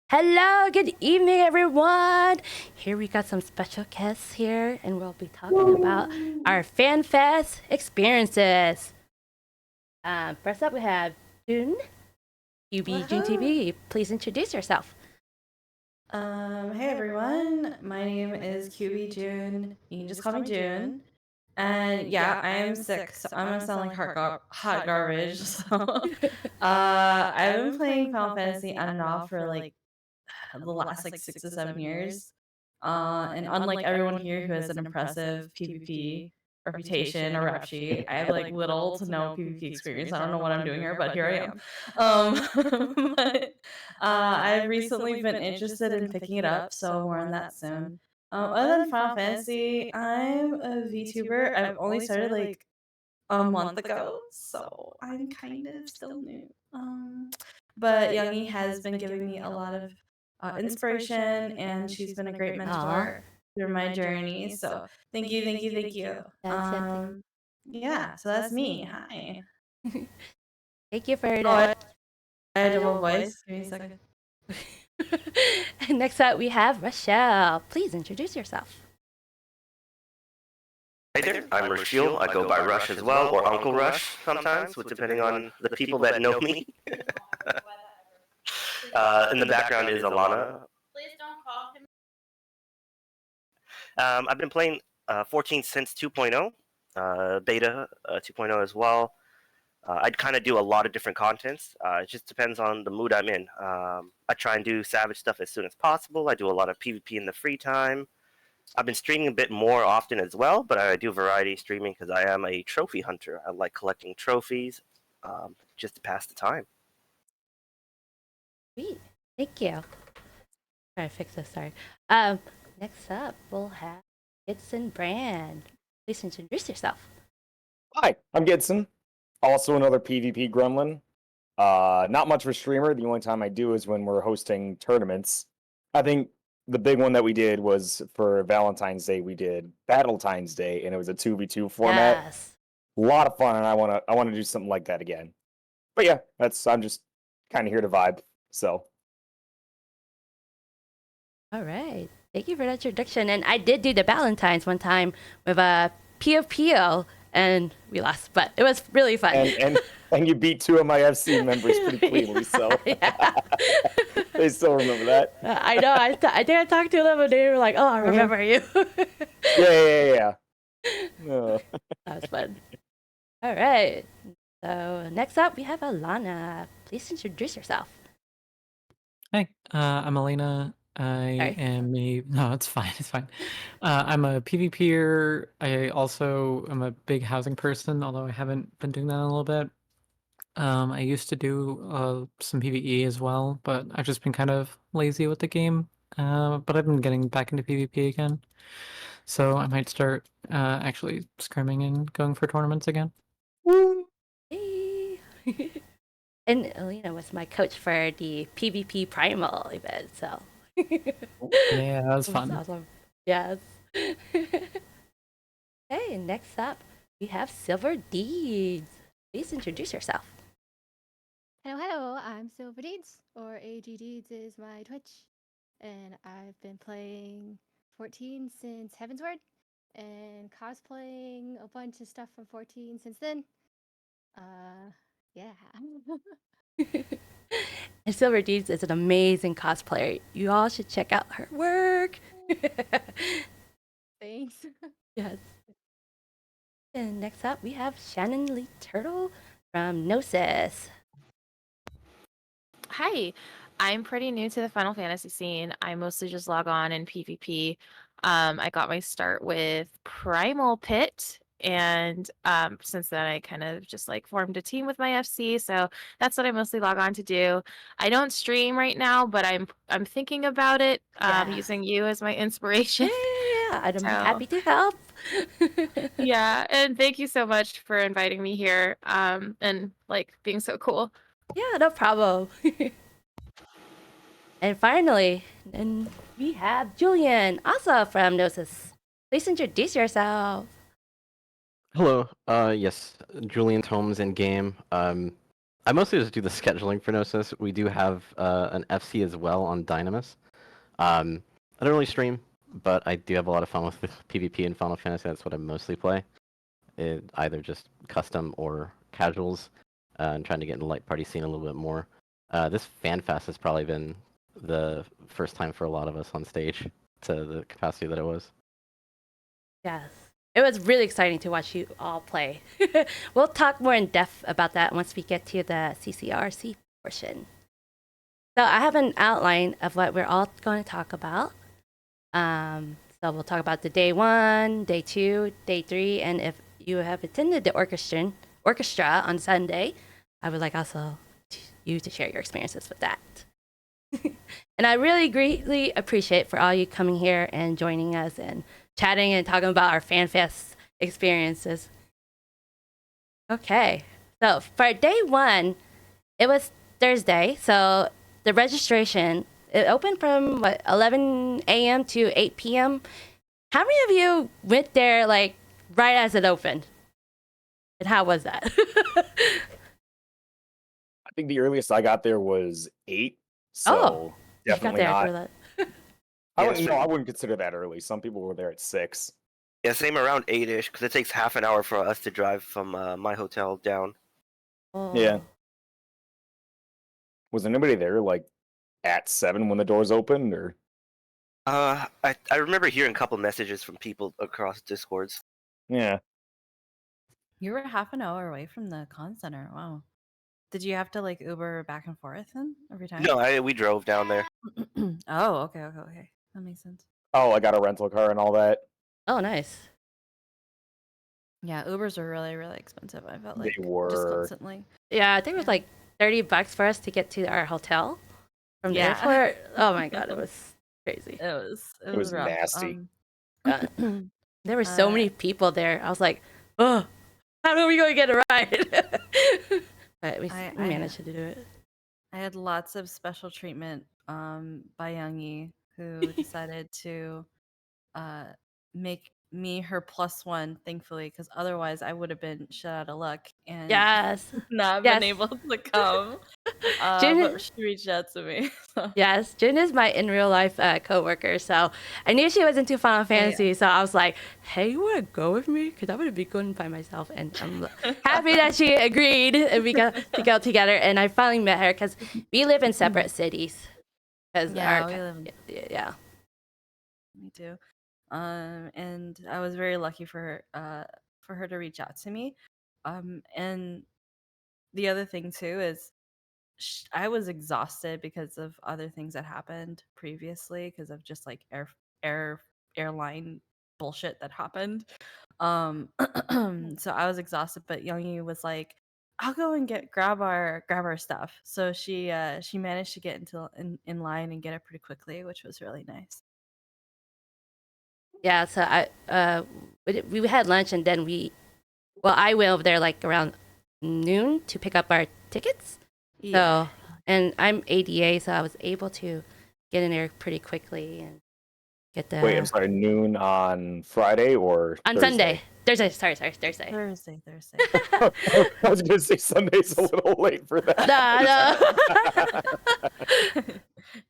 Hello, good evening, everyone. Here we got some special guests here, and we'll be talking about our FanFest experiences. First up, we have June, UB June TV. Please introduce yourself. Hey everyone, my name is QB June. You can just call me June. And yeah, I am sick, so I'm gonna sound like hot garbage. So, I've been playing Final Fantasy on and off for like the last 6 to 7 years. And unlike everyone here who has an impressive PvP reputation or rep sheet, I have like little to no PvP experience. I don't know what I'm doing here, but here I am. But I've recently been interested in picking it up, so more on that soon. Other than Final Fantasy, I'm a VTuber. I've only started like a month ago, so I'm kind of still new. But Youngie has been giving me a lot of inspiration, and she's been a great mentor through my journey. So thank you, thank you, thank you. Yeah, so that's me. Hi. Thank you for Oh, that. I had a double voice. Give me a second. And next up, we have Rusheel. Please introduce yourself. Hey there, I'm Rusheel. I go by Rush as well, or Uncle Rush sometimes, depending on the people that know me. In the background is Alana. Please don't call him. I've been playing 14 since 2.0, beta 2.0 as well. I'd kind of do a lot of different contents. It just depends on the mood I'm in. I try and do Savage stuff as soon as possible. I do a lot of PvP in the free time. I've been streaming a bit more often as well, but I do variety streaming because I am a trophy hunter. I like collecting trophies just to pass the time. Sweet. Thank you. Try to fix this. Sorry. Next up, we'll have Gidson Brand. Please introduce yourself. Hi, I'm Gidson. Also another PvP gremlin. Not much of a streamer. The only time I do is when we're hosting tournaments. I think the big one that we did was for Valentine's Day. We did Battletine's Day, and it was a 2v2 format. Yes. A lot of fun, and I wanna do something like that again. But yeah, I'm just kind of here to vibe. So. All right. Thank you for that introduction. And I did do the Valentine's one time with a PO, and we lost, but it was really fun. And you beat 2 of my FC members pretty cleanly, so they still remember that. I know. I think I talked to them, and they were like, "Oh, I remember you." Yeah. That was fun. All right. So next up, we have Alana. Please introduce yourself. Hi, I'm Alana. No, it's fine. It's fine. I'm a PvPer. I also am a big housing person, although I haven't been doing that in a little bit. I used to do some PvE as well, but I've just been kind of lazy with the game. But I've been getting back into PvP again, so I might start actually scrimming and going for tournaments again. Hey. And Alina was my coach for the PvP Primal event, so. Yeah, that was fun. Awesome. Yes. Hey, next up, we have Silver Deeds. Please introduce yourself. Hello, I'm Silver Deeds, or AG Deeds is my Twitch, and I've been playing 14 since Heavensward, and cosplaying a bunch of stuff from 14 since then. Yeah. And Silver Deeds is an amazing cosplayer. You all should check out her work. Thanks. Yes. And next up, we have Shannon Le Turtle from Gnosis. Hi, I'm pretty new to the Final Fantasy scene. I mostly just log on in PvP. I got my start with Primal Pit, and since then I kind of just like formed a team with my FC, so that's what I mostly log on to do. I don't stream right now, but I'm thinking about it, using you as my inspiration. Yeah, I'm happy to help. Yeah, and thank you so much for inviting me here, and like being so cool. Yeah, no problem. And finally, and we have Julien, also from Gnosis. Please introduce yourself. Hello. Yes, Julien Holmes in game. I mostly just do the scheduling for Gnosis. We do have an FC as well on Dynamis. I don't really stream, but I do have a lot of fun with PvP and Final Fantasy. That's what I mostly play. Either just custom or casuals, and trying to get in the light party scene a little bit more. This FanFest has probably been the first time for a lot of us on stage to the capacity that it was. Yes. It was really exciting to watch you all play. We'll talk more in depth about that once we get to the CCRC portion. So I have an outline of what we're all going to talk about. So we'll talk about the day 1, day 2, day 3, and if you have attended the orchestra on Sunday, I would like also you to share your experiences with that. And I really greatly appreciate for all you coming here and joining us and chatting and talking about our FanFest experiences. Okay, so for day 1, it was Thursday, so the registration, it opened from 11 a.m. to 8 p.m. How many of you went there like right as it opened? And how was that? I think the earliest I got there was 8. So Oh, you got definitely there not. for that. I wouldn't consider that early. Some people were there at 6. Yeah, same around 8-ish, because it takes half an hour for us to drive from my hotel down. Yeah. Was anybody there like at 7 when the doors opened, or? I remember hearing a couple messages from people across Discords. Yeah. You were half an hour away from the con center. Wow. Did you have to like Uber back and forth then every time? No, we drove down there. Oh, okay. That makes sense. Oh, I got a rental car and all that. Oh, nice. Yeah, Ubers are really, really expensive. I felt like They were. just constantly. Yeah, I think it was like $30 for us to get to our hotel from the Yeah. airport. Oh my god, it was crazy. It It was rough. nasty. There were so many people there. I was like, oh, how are we going to get a ride? But we managed to do it. I had lots of special treatment by Youngie, who decided to make me her +1, thankfully, because otherwise I would have been shut out of luck and Yes. not been able to come. But she reached out to me. So. Yes, June is my in real life coworker, so I knew she was into Final Fantasy, so I was like, "Hey, you want to go with me? Because I would be going by myself." And I'm happy that she agreed, and we got to go together. And I finally met her because we live in separate cities. We live in... Yeah. Me too. And I was very lucky for her to reach out to me. And the other thing too is I was exhausted because of other things that happened previously because of just like airline bullshit that happened. So I was exhausted, but Youngie was like, "I'll go and grab our stuff." So she managed to get in line and get it pretty quickly, which was really nice. Yeah, so we had lunch and then I went over there like around noon to pick up our tickets. Yeah. So, and I'm ADA, so I was able to get in there pretty quickly and get the. Wait, I'm sorry, noon on Friday or on Thursday? Sunday. Thursday. Sorry, Thursday. Thursday. I was gonna say Sunday's a little late for that. No.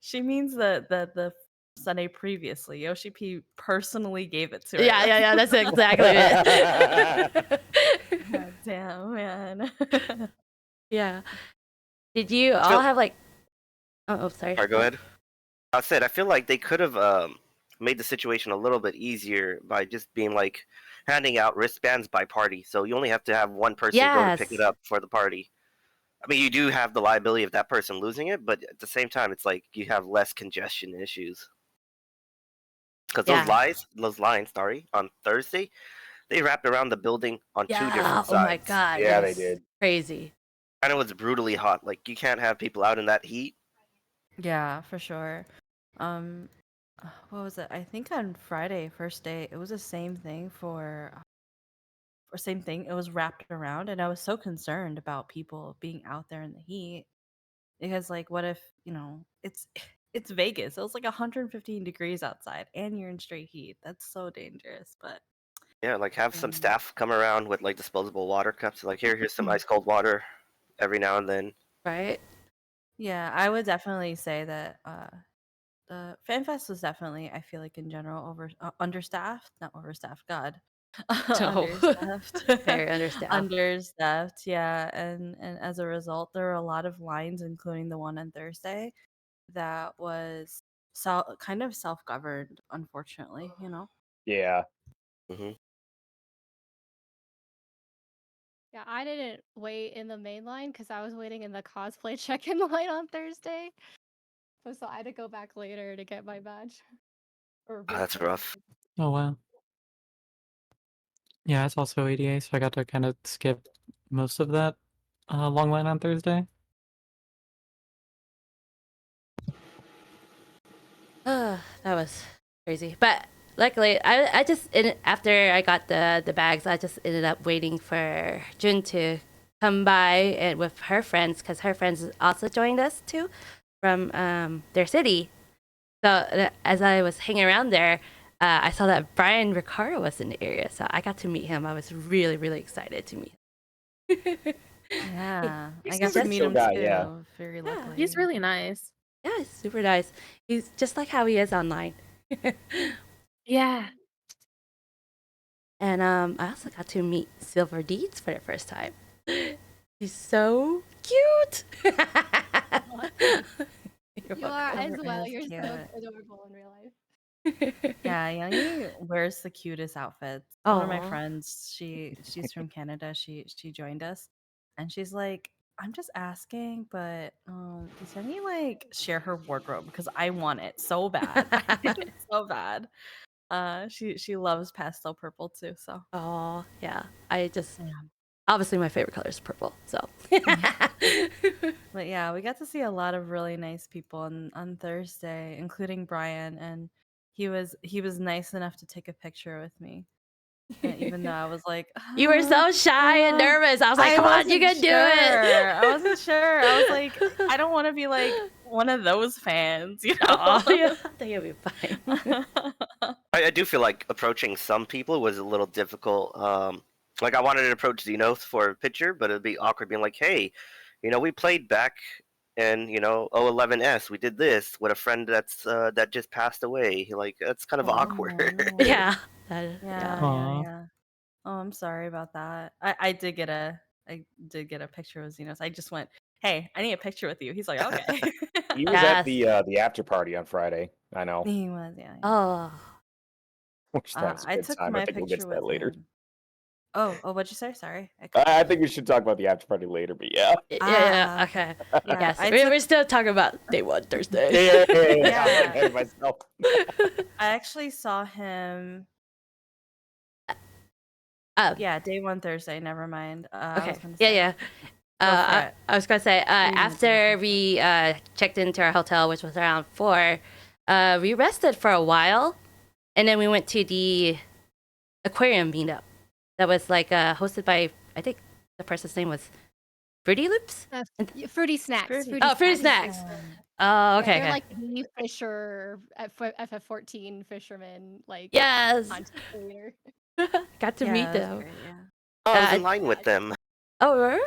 She means the Sunday previously. Yoshi P personally gave it to her. Yeah. That's exactly it. God damn, man. Yeah. Did you all have like? Oh, sorry. All right, go ahead. I feel like they could have made the situation a little bit easier by just being like handing out wristbands by party. So you only have to have one person go to pick it up for the party. I mean, you do have the liability of that person losing it, but at the same time, it's like you have less congestion issues. Because those lines, on Thursday, they wrapped around the building on 2 different sides. Oh my god. Yeah, they did. Crazy. And it was brutally hot. Like, you can't have people out in that heat. Yeah, for sure. What was it? I think on Friday, first day, it was the same thing it was wrapped around, and I was so concerned about people being out there in the heat because, like, what if it's Vegas? It was like 115 degrees outside, and you're in straight heat. That's so dangerous. But yeah, like have some staff come around with like disposable water cups. Like here's some ice cold water. every now and then. Right? Yeah, I would definitely say that the FanFest was definitely, I feel like in general, understaffed, not overstaffed, God, No. understaffed, Very understaffed. understaffed. Yeah, and as a result, there were a lot of lines, including the one on Thursday, that was kind of self-governed, unfortunately. Yeah. Hmm. Yeah, I didn't wait in the main line because I was waiting in the cosplay check-in line on Thursday. So I had to go back later to get my badge. Or That's rough. Oh wow. Yeah, it's also ADA, so I got to kind of skip most of that long line on Thursday. That was crazy. But luckily, I just after I got the bags, I just ended up waiting for Jun to come by and with her friends because her friends also joined us too from their city. So as I was hanging around there, I saw that Brian Ricardo was in the area, so I got to meet him. I was really really excited to meet him. Yeah, I He's got to super meet chill him guy, too. yeah. Very Yeah. luckily. He's really nice. Yeah, he's super nice. He's just like how he is online. Yeah. And I also got to meet Silver Deeds for the first time. He's so cute. You're You are as Silver well. is You're so cute. adorable in real life. Yeah, Youngie wears the cutest outfits. One of my Aw. friends, she's from Canada. She joined us, and she's like, "I'm just asking, but does Youngie like share her wardrobe because I want it so bad, I want it so bad." She loves pastel purple too. So Oh, yeah. I just yeah. obviously my favorite color is purple. So But yeah, we got to see a lot of really nice people on Thursday, including Brian, and he was nice enough to take a picture with me. And even though I was like, you were so shy and nervous. I was like, I come on, you wasn't can do it. I wasn't sure. I was like, I don't want to be like one of those fans, Oh, yeah, I think you'll be fine. I do feel like approaching some people was a little difficult. Like I wanted to approach Xenos for a picture, but it'd be awkward being like, "Hey, we played back in 011S. We did this with a friend that just passed away. Like that's kind of awkward." Oh. Yeah. Yeah, Yeah. Aw. yeah. Oh, I'm sorry about that. I did get a picture with Xenos. I just went, "Hey, I need a picture with you." He's like, "Okay." He was at Yes. the after party on Friday. I know. He was, yeah. Oh. Which that was a I good took time. I my think we'll get picture to that with later. him. Oh, what'd you say? Sorry. I cut I you. think we should talk about the after party later, but yeah. Yeah. Okay. Yeah, Yes. I We're took still talking about day one Thursday. Yeah. Yeah. I'm getting ahead of myself. I actually saw him. Oh. Yeah, day one Thursday. Never mind. I was Okay. gonna Yeah. say. Yeah. Go for I, it. I was gonna say you wanna after say? we checked into our hotel, which was around 4, we rested for a while, and then we went to the aquarium meetup. That was like hosted by, I think the person's name was Fruity Loops. Fruity snacks. Fruity- Oh, Fruity Snacks. Oh, okay. They're Okay. like the fisher FF14 fisherman, like Yes. content creator. Got to Yeah, meet that's them. great, yeah. Oh, I was in Uh, line with them. Oh, were?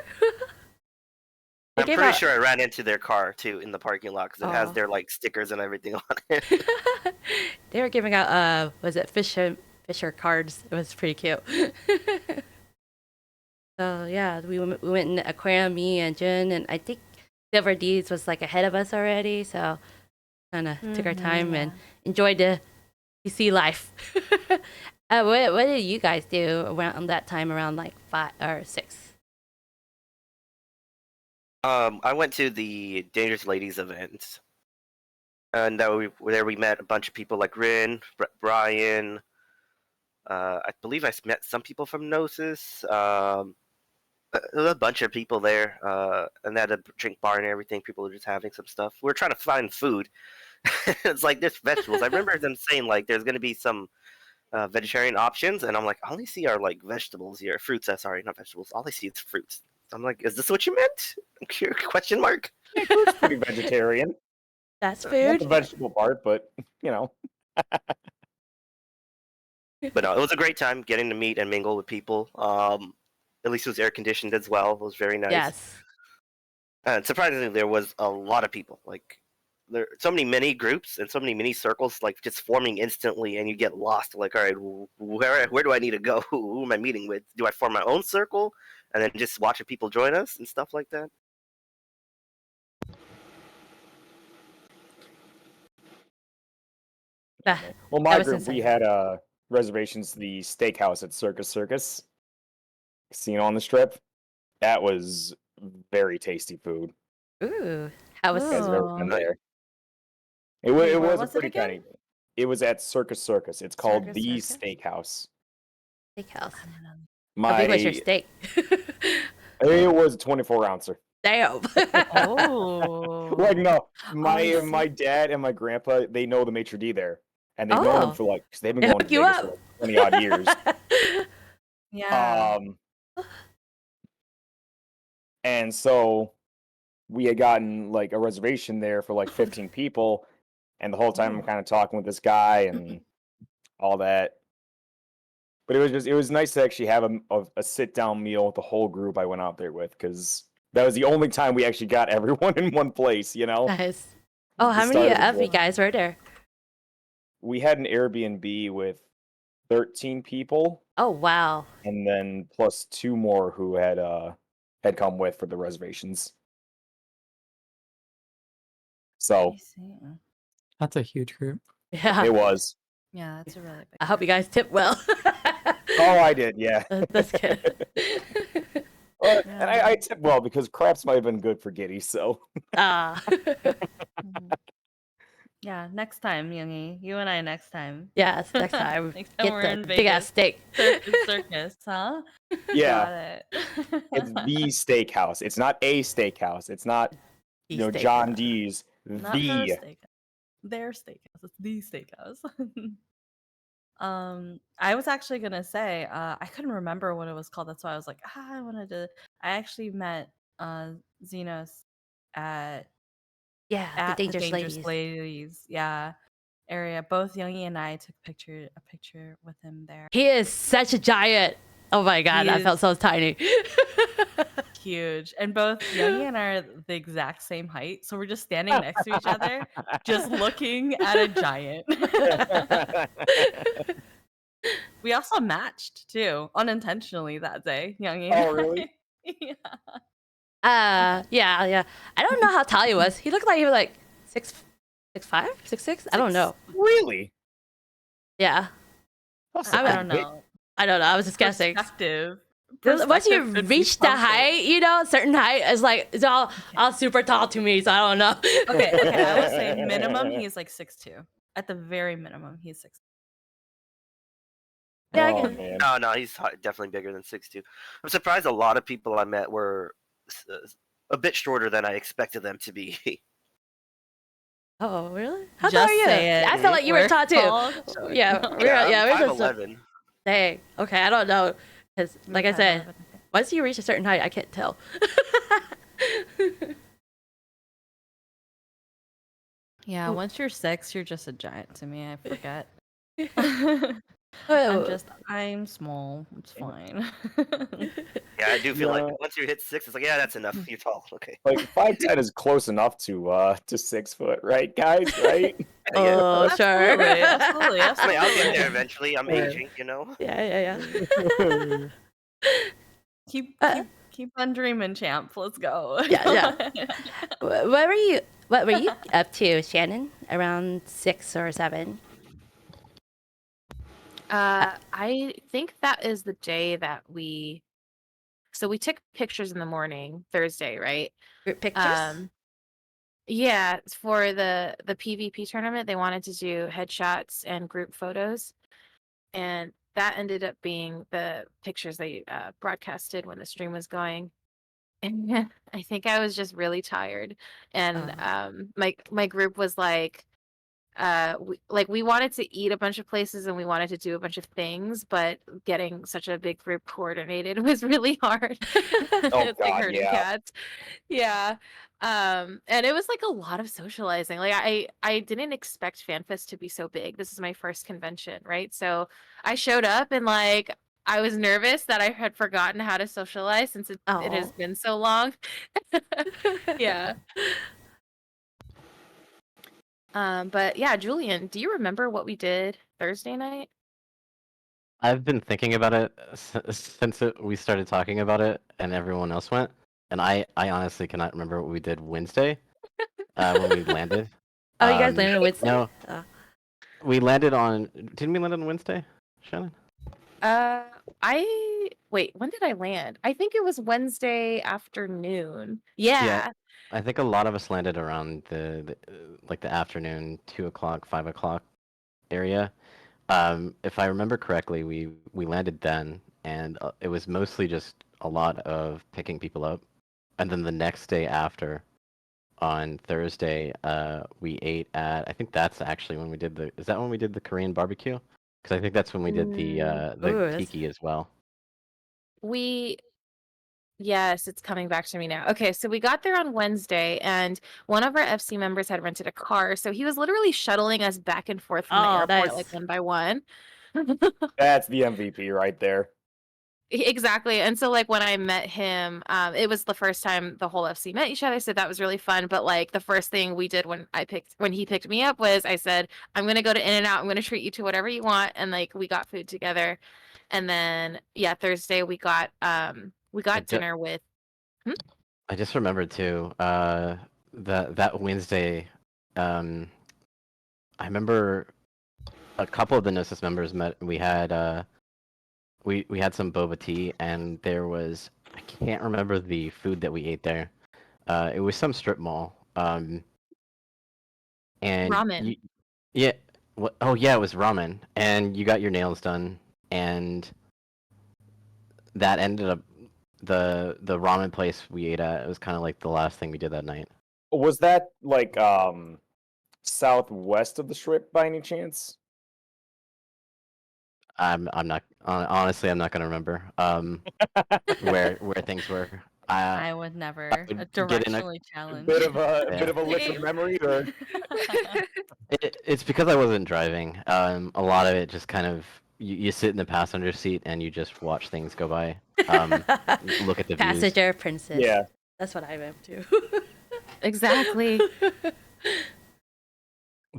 They I'm gave pretty out- sure I ran into their car too in the parking lot because it has Aw. their like stickers and everything on it. They were giving out was it Fisher cards? It was pretty cute. So yeah, we went in the aquarium, me and Jun, and I think Silver Deeds was like ahead of us already, so kind of took our time and enjoyed the PC life. What did you guys do around that time? Around like 5 or 6? I went to the Dangerous Ladies event, and there we met a bunch of people like Rin, Brian. I believe I met some people from Gnosis. There was a bunch of people there, and they had a drink bar and everything. People were just having some stuff. We were trying to find food. It's like there's vegetables. I remember them saying like there's gonna be some vegetarian options, and I'm like, I only see our like vegetables here, fruits. Sorry, not vegetables. All I see is fruits. I'm like, is this what you meant? Question mark. Yeah, food's pretty vegetarian. That's Not food. the vegetable part, but you know. But no, it was a great time getting to meet and mingle with people. At least it was air conditioned as well. It was very nice. Yes. And surprisingly, there was a lot of people. Like, there are so many mini groups and so many mini circles, like just forming instantly, and you get lost. Like, all right, where do I need to go? Who am I meeting with? Do I form my own circle and then just watching people join us and stuff like that? Well, my was group, we insane. had reservations to the steakhouse at Circus Casino on the Strip. That was very tasty food. Ooh, how was You guys have ever been Oh. there? It Wait, where was a was it pretty again? tiny. It was at Circus. It's called Circus the Circus? Steakhouse. steakhouse? My How big was your steak? it was a 24-ouncer. Damn. Oh. Like no, I see. my dad and my grandpa, they know the maitre d there, and they've known him Oh. for like, cause they've been They going to hook you Vegas up. for like 20 odd years. Yeah. And so we had gotten like a reservation there for like 15 people, and the whole time I'm kind of talking with this guy and all that. But it was nice to actually have a sit down meal with the whole group I went out there with, because that was the only time we actually got everyone in one place, you know? Nice. Oh, The how many start of of the you guys were there? We had an Airbnb with 13 people, Oh, wow. and then plus 2 more who had come with for the reservations. So I see. That's a huge group. Yeah. it was. Yeah, that's a really big. I hope you guys tip well. Oh, I did, yeah. That's good. Well, and I tipped well because craps might have been good for Giddy, so. Ah. Mhm. Yeah, next time, Youngie. You and I next time. Yes, next time. Next time Get we're the in big ass Vegas. steak. Circus, huh? Yeah, Got it. it's the steakhouse. It's not a steakhouse. It's not, The you know, steak. John D's. Not her The. steakhouse. Their steakhouse. It's the steakhouse. I was actually gonna say, I couldn't remember what it was called. That's why I was like, I wanted to. I actually met Xenos at Yeah, the the dangerous ladies. Ladies, yeah, area. Both Youngie and I took a picture with him there. He is such a giant. Oh my god, He I felt is so tiny. huge, and both Youngie and I are the exact same height, so we're just standing next to each other, just looking at a giant. We also matched too, unintentionally that day, Youngie. Oh, really? Yeah. Yeah. I don't know how tall he was. He looked like he was like 6'5", 6'6". I don't know. Really? Yeah. I don't know. I don't know. I was just guessing. Perspective. Once you Perspective could be reach the something. height, you know, certain height is like it's all super tall to me, so I don't know. Okay, I would say minimum he is like 6'2". At the very minimum, he's 6'2". Yeah, I Oh, can- man. No, he's definitely bigger than 6'2". I'm surprised a lot of people I met were a bit shorter than I expected them to be. Oh, really? How tall Just are you? say it. I felt like you were We're tall too. tall. Yeah, No. we're just 5'11". dang. Okay, I don't know, because like I said, once you reach a certain height, I can't tell. Yeah, once you're 6, you're just a giant to me. I forget. Oh. I'm small. It's fine. Yeah, I do feel Yeah. like once you hit 6, it's like, yeah, that's enough. You're tall. Okay. Like 5'10" is close enough to 6 foot, right, guys? Right? Oh, sure. Absolutely. I mean, I'll get there eventually. I'm aging, you know. Yeah. Keep on dreaming, champ. Let's go. Yeah. What were you up to, Shannon? Around 6 or 7? I think that is the day that we took pictures in the morning, Thursday, right? Group pictures? Yeah, it's for the PvP tournament. They wanted to do headshots and group photos, and that ended up being the pictures they broadcasted when the stream was going. And I think I was just really tired, and my group was like, we wanted to eat a bunch of places and we wanted to do a bunch of things, but getting such a big group coordinated was really hard. Oh, It's like God, herding yeah. cats. Yeah. And it was like a lot of socializing. Like I didn't expect FanFest to be so big. This is my first convention, right? So I showed up and like I was nervous that I had forgotten how to socialize since it has been so long. Yeah. But yeah, Julien, do you remember what we did Thursday night? I've been thinking about it since we started talking about it and everyone else went, and I honestly cannot remember what we did Wednesday when we landed. Oh, you guys landed on Wednesday? No, we landed on. Didn't we land on Wednesday, Shannon? Wait, when did I land? I think it was Wednesday afternoon. Yeah. I think a lot of us landed around the like the afternoon, 2 o'clock, 5 o'clock area. If I remember correctly, we landed then, and it was mostly just a lot of picking people up, and then the next day after, on Thursday, we ate at. I think that's actually when we did the. Is that when we did the Korean barbecue? Because I think that's when we did the tiki as well. Yes, it's coming back to me now. Okay, so we got there on Wednesday, and one of our FC members had rented a car, so he was literally shuttling us back and forth from the airport, like one by one. That's the MVP right there. Exactly. And so like when I met him, it was the first time the whole FC met each other, so that was really fun. But like the first thing we did when he picked me up was I said, I'm gonna go to In-N-Out, I'm gonna treat you to whatever you want, and like we got food together. And then Thursday we got dinner with I just remembered too, that Wednesday, I remember a couple of the Gnosis members met. We had we had some boba tea, and there was, I can't remember the food that we ate there. It was some strip mall. And ramen. Oh yeah, it was ramen, and you got your nails done, and that ended up the ramen place we ate at. It was kind of like the last thing we did that night. Was that like southwest of the strip by any chance? I'm not honestly. I'm not gonna remember where things were. I would never directionally challenge. Bit of a liquid memory, or it's because I wasn't driving. A lot of it just kind of you sit in the passenger seat and you just watch things go by. Look at the passenger views. princess. Yeah, that's what I am too. Exactly.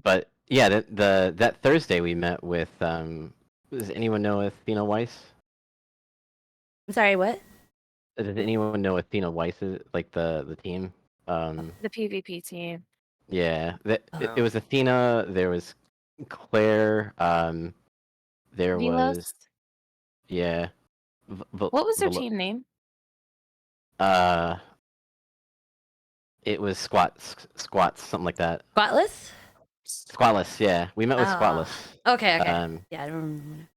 But yeah, that Thursday we met with does anyone know Athena Weiss? I'm sorry, what? Does anyone know Athena Weiss is like the team? The PvP team. Yeah, it was Athena. There was Claire. There Velos? was what was their team name? It was squats, something like that. Squatless? Squatless, yeah. We met with Squatless. Okay. Yeah, I don't remember.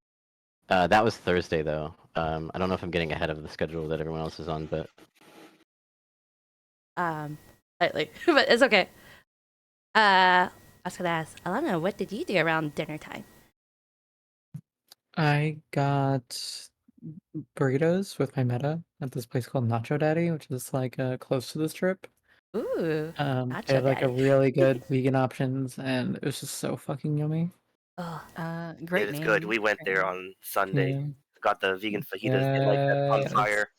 That was Thursday though. I don't know if I'm getting ahead of the schedule that everyone else is on, but slightly, but it's okay. I was gonna ask Alana, what did you do around dinner time? I got burritos with my meta at this place called Nacho Daddy, which is like close to the strip. Ooh, they had like a really good vegan options, and it was just so fucking yummy. Oh, great. It's good. We went there on Sunday. Yeah. Got the vegan fajitas and like that on fire.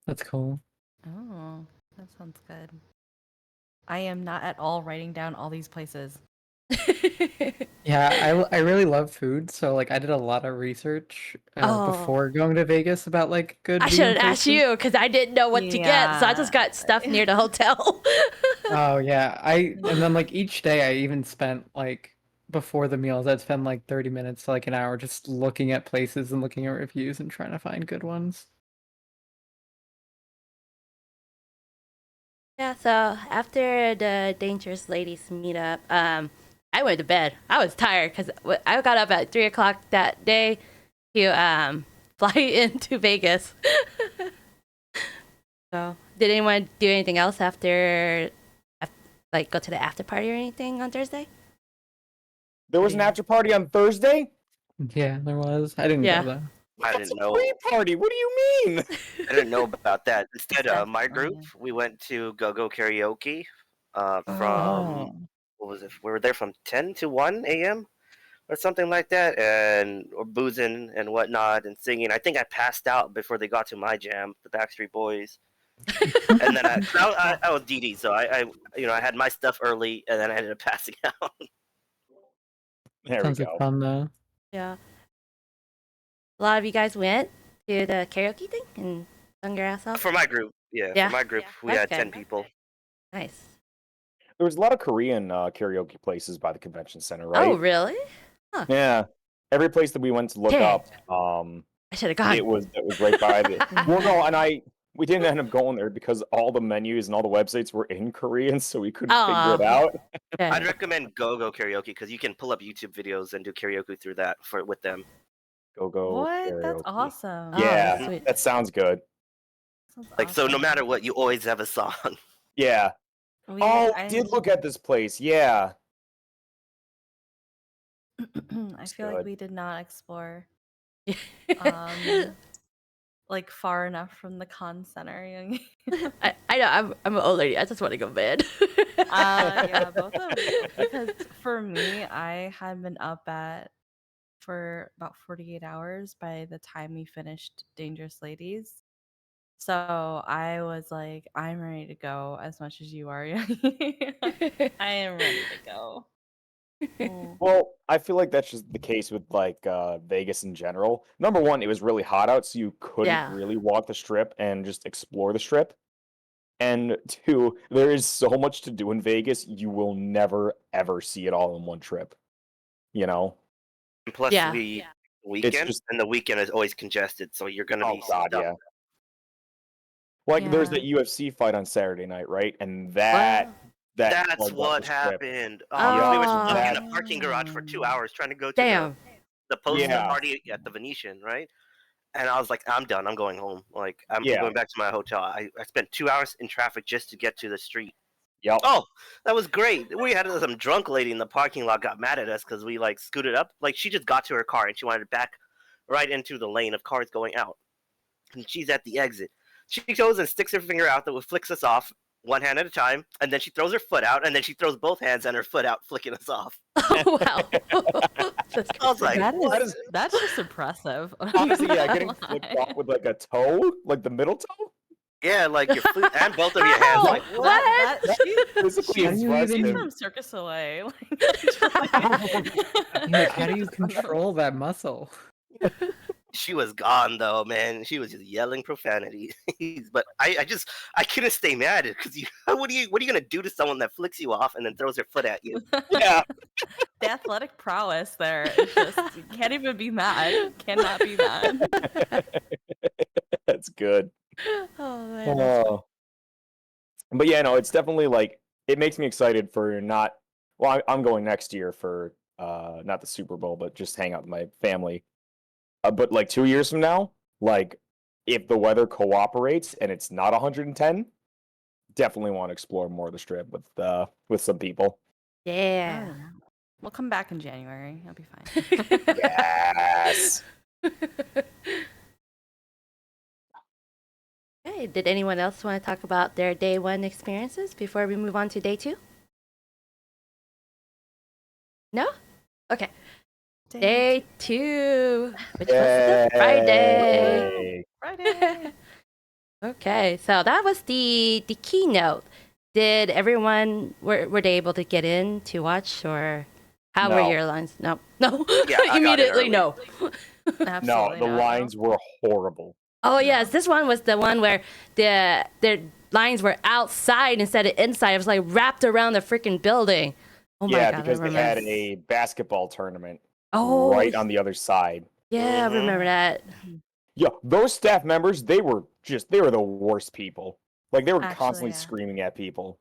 That's cool. Oh, that sounds good. I am not at all writing down all these places. Yeah, I really love food, so like I did a lot of research before going to Vegas about like good. I should have asked you because I didn't know what to get, so I just got stuff near the hotel. Oh yeah, and then like each day I even spent like before the meals I'd spend like 30 minutes to like an hour just looking at places and looking at reviews and trying to find good ones. Yeah, so after the Dangerous Ladies meetup, I went to bed. I was tired because I got up at 3 o'clock that day to fly into Vegas. So, did anyone do anything else after, like, go to the after party or anything on Thursday? There was an after party on Thursday? Yeah, there was. I didn't go though. I didn't know. Pre-party? What do you mean? I didn't know about that. Instead, my group, we went to Go Karaoke from, what was it? We were there from 10 to 1 a.m. or something like that, or boozing and whatnot and singing. I think I passed out before they got to my jam, the Backstreet Boys. And then I was DD, so I I had my stuff early, and then I ended up passing out. There Sounds we like go. fun though. Yeah. A lot of you guys went to the karaoke thing and sung your ass off. For my group, Yeah. for my group, we That's had good. 10 people. Nice. There was a lot of Korean karaoke places by the convention center, right? Oh, really? Yeah. Every place that we went to look Dang. up, I should have gone. it was right by the. Well, no, and we didn't end up going there because all the menus and all the websites were in Korean, so we couldn't figure it out. I'd recommend Go Karaoke because you can pull up YouTube videos and do karaoke through that with them. Go What? karaoke. That's awesome. Yeah, that's sweet. that sounds good. Sounds Like, so no awesome. matter what, you always have a song. Yeah. I did look at this place. Yeah. I feel like good. we did not explore like far enough from the con center. I know. I'm an old lady. I just want to go to bed. Yeah, both of because for me, I had been up for about 48 hours by the time we finished Dangerous Ladies. So I was like, I'm ready to go as much as you are. I am ready to go. Well, I feel like that's just the case with like Vegas in general. Number one, it was really hot out, so you couldn't really walk the strip and just explore the strip. And two, there is so much to do in Vegas, you will never ever see it all in one trip. You know? And plus the weekend, just- and the weekend is always congested, so you're gonna be stuck. yeah. Like there's that UFC fight on Saturday night, right? And that's what happened. We were stuck in a parking garage for 2 hours trying to go to the poster party at the Venetian, right? And I was like, I'm done. I'm going home. Like, I'm going back to my hotel. I spent 2 hours in traffic just to get to the street. Yep. Oh, that was great. We had some drunk lady in the parking lot got mad at us because we like scooted up. Like, she just got to her car and she wanted to back right into the lane of cars going out. And she's at the exit. She goes and sticks her finger out that flicks us off one hand at a time, and then she throws her foot out, and then she throws both hands and her foot out, flicking us off. Oh, wow. I was like, that's just impressive. Honestly, yeah, getting flipped off with like a toe, like the middle toe. Yeah, like your foot and both of your hands. Like, what? She's from Circus Soleil. How do you control that muscle? She was gone though, man. She was just yelling profanity. But I couldn't stay mad because what are you gonna do to someone that flicks you off and then throws her foot at you? Yeah. The athletic prowess there. It's just you can't even be mad. Cannot be mad. That's good. Oh man. But yeah, no, it's definitely like it makes me excited for not. Well, I'm going next year for not the Super Bowl, but just hang out with my family. But like 2 years from now, like if the weather cooperates and it's not 110, definitely want to explore more of the strip with some people. Yeah. We'll come back in January. I'll be fine. Yes. Okay. Did anyone else want to talk about their day one experiences before we move on to day two? No? Okay. Day two, which was the Friday. Okay, so that was the keynote. Did everyone were they able to get in to watch, or how were your lines? No. Yeah, immediately no. No, the lines were horrible. Oh yes, this one was the one where the lines were outside instead of inside. It was like wrapped around the freaking building. Oh my god! Because they had a basketball tournament. Oh, right on the other side. Yeah, I remember that. Yeah, those staff members, they were the worst people. Like they were constantly screaming at people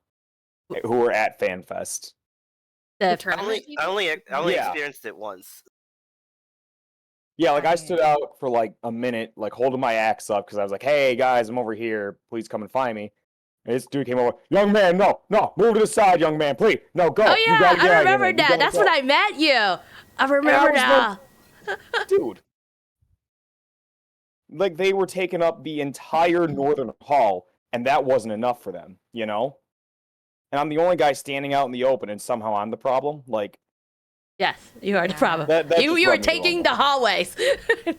who were at FanFest. I only experienced it once. Yeah, like I stood out for like a minute, like holding my axe up because I was like, "Hey guys, I'm over here. Please come and find me." And this dude came over. "Young man, no, move to the side, young man, please. No, go." Oh yeah, I remember that. That's when I met you. I remember now. Dude. Like, they were taking up the entire northern hall, and that wasn't enough for them, you know? And I'm the only guy standing out in the open, and somehow I'm the problem? Like, Yes, you are the Yeah. problem. That You just were rubbed me the wrong taking way. the hallways.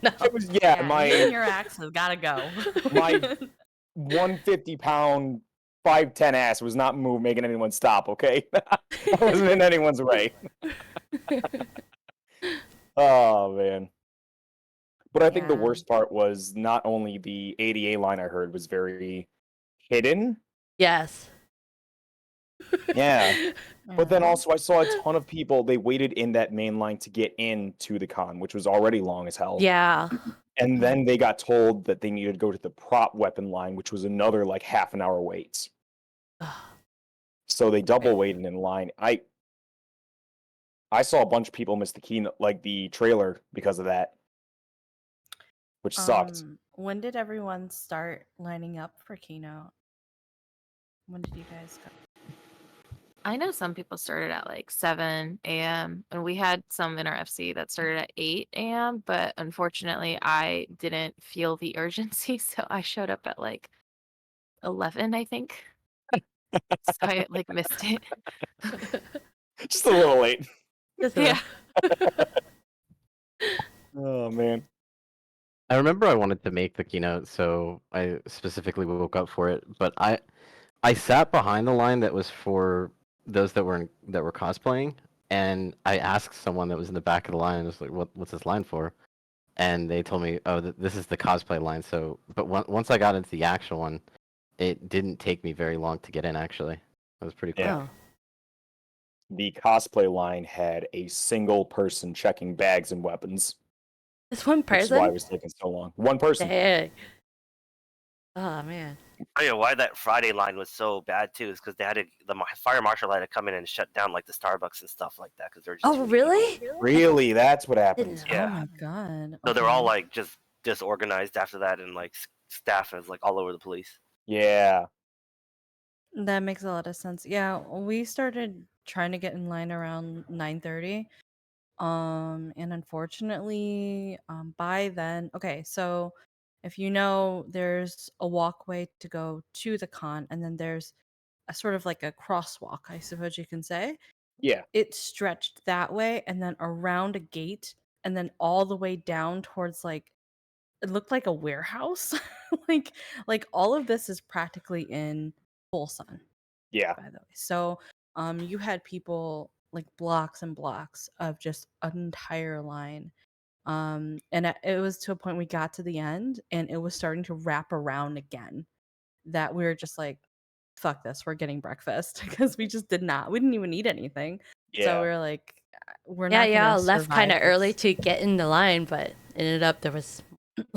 No. It was Yeah, my you and your axe has got to go. my 150-pound 5'10" ass was not making anyone stop. Okay, I wasn't in anyone's way. Oh man. But I think the Yeah. worst part was not only the ADA line I heard was very hidden. Yes. Yeah. But then Yeah. also I saw a ton of people, they waited in that main line to get into the con, which was already long as hell. Yeah. And then they got told that they needed to go to the prop weapon line, which was another like half an hour wait. So they double waited in line. I saw a bunch of people miss the keynote, like the trailer, because of that, which sucked. When did everyone start lining up for keynote? When did you guys go? I know some people started at like 7 a.m. and we had some in our FC that started at 8 a.m. But unfortunately, I didn't feel the urgency, so I showed up at like 11, I think. So I like missed it. Just a little late. Yeah. Oh man. I remember I wanted to make the keynote, so I specifically woke up for it. But I sat behind the line that was for those that were cosplaying, and I asked someone that was in the back of the line, I was like, "What's this line for?" And they told me, "Oh, this is the cosplay line." So, but once I got into the actual one, it didn't take me very long to get in. Actually, it was pretty cool. Yeah. The cosplay line had a single person checking bags and weapons. It's one Which is why it person? was taking so long. One person. Dang. Oh man. Oh yeah, why that Friday line was so bad too is because they had the fire marshal had to come in and shut down like the Starbucks and stuff like that because they're just Oh too many really? people. Really? That's what happens. Yeah. Oh my god. So they're all okay. like just disorganized after that, and like staff is like all over the place. Yeah. That makes a lot of sense. Yeah, we started trying to get in line around 9:30. And unfortunately, by then, okay, so if you know, there's a walkway to go to the con, and then there's a sort of like a crosswalk, I suppose you can say. Yeah. It stretched that way and then around a gate and then all the way down towards like it looked like a warehouse. like all of this is practically in full sun, Yeah. by the way. So you had people like blocks and blocks of just an entire line. It was to a point we got to the end and it was starting to wrap around again, that we were just like, fuck this, we're getting breakfast because we didn't even eat anything. So we Yeah. were like, we're Yeah, not gonna y'all left kind of survive early this. to get in the line, but ended up there was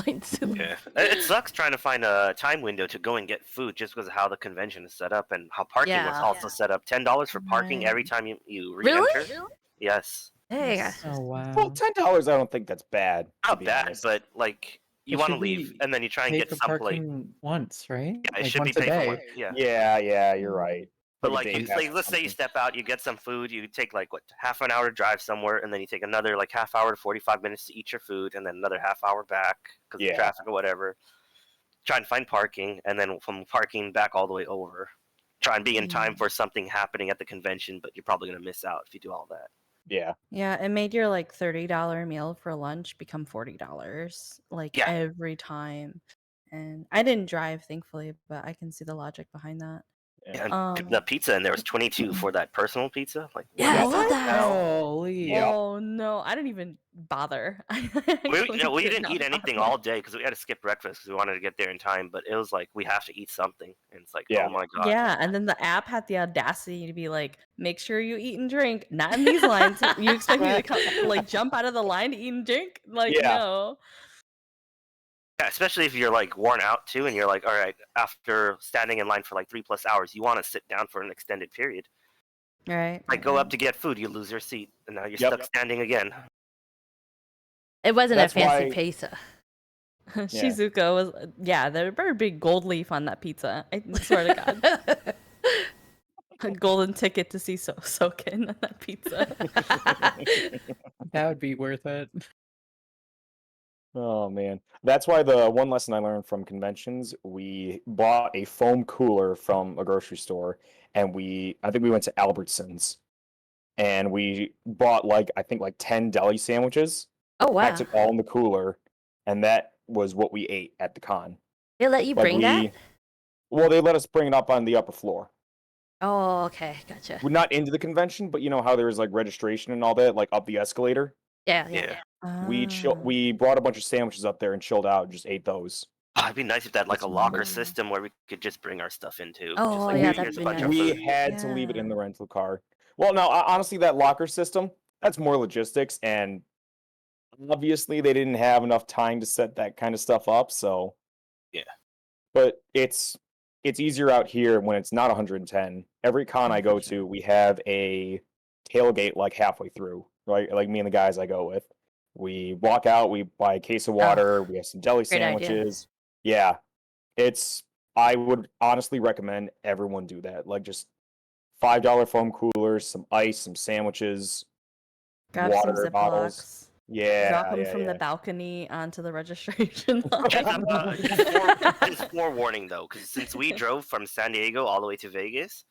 lines. Yeah, it sucks trying to find a time window to go and get food just because of how the convention is set up and how parking was Yeah. also set up. $10 for parking Right. every time you Really? re-enter. Yes, Hey, It's Oh just- wow. Well, $10 I don't think that's bad. To not be bad, honest. but like you It want to should leave be and then you try and Pay get for someplace. parking once, right? Yeah, it Like should be once a paid for day. once. Yeah. Yeah, you're right. But a like, day you, pass like, or let's say you something. step out, you get some food, you take like what half an hour to drive somewhere, and then you take another like half hour to 45 minutes to eat your food, and then another half hour back because Yeah. of traffic or whatever. Try and find parking, and then from parking back all the way over. Try and be in time for something happening at the convention, but you're probably gonna miss out if you do all that. Yeah. Yeah, it made your like $30 meal for lunch become $40 like Yeah. every time. And I didn't drive, thankfully, but I can see the logic behind that. And Um, the pizza, and there was 22 for that personal pizza. Like, Yeah, I what saw the that. hell? Holy. Yep. Oh no, I didn't even bother. I We, actually we did didn't not eat anything bother. all day because we had to skip breakfast because we wanted to get there in time. But it was like we have to eat something, and it's like, Yeah. oh my god. Yeah, and then the app had the audacity to be like, make sure you eat and drink, not in these lines. You expect me to come, like jump out of the line to eat and drink? Like, Yeah. no. Yeah, especially if you're like worn out too, and you're like, all right, after standing in line for like 3+ hours, you want to sit down for an extended period. Right. Like go up to get food, you lose your seat, and now you're Yep. stuck standing again. It wasn't That's a fancy why- pizza. Shizuka was, yeah, there better be gold leaf on that pizza. I swear to God. A golden ticket to see Soken on that pizza. That would be worth it. Oh man. That's why the one lesson I learned from conventions, we bought a foam cooler from a grocery store and I think we went to Albertsons and we bought I think 10 deli sandwiches, Oh wow. packed it all in the cooler, and that was what we ate at the con. They let you bring that? Well, they let us bring it up on the upper floor. Oh, okay, gotcha. We're not into the convention, but you know how there's registration and all that, up the escalator. Yeah. We brought a bunch of sandwiches up there and chilled out and just ate those. Oh, it'd be nice if they had a locker system where we could just bring our stuff into. Oh, just yeah, here's that'd a be bunch nice. of We food. had to leave it in the rental car. Well, no, honestly, that locker system, that's more logistics, and obviously they didn't have enough time to set that kind of stuff up, so Yeah. But it's easier out here when it's not 110. Every con I go to, we have a tailgate halfway through, right? Me and the guys I go with. We walk out, we buy a case of water, we have some deli great idea. sandwiches. Yeah. I would honestly recommend everyone do that. Just $5 foam coolers, some ice, some sandwiches, Grab some water bottles. Ziplocs. Yeah. Drop them yeah, from yeah. the balcony onto the registration line. Just forewarning though, because since we drove from San Diego all the way to Vegas,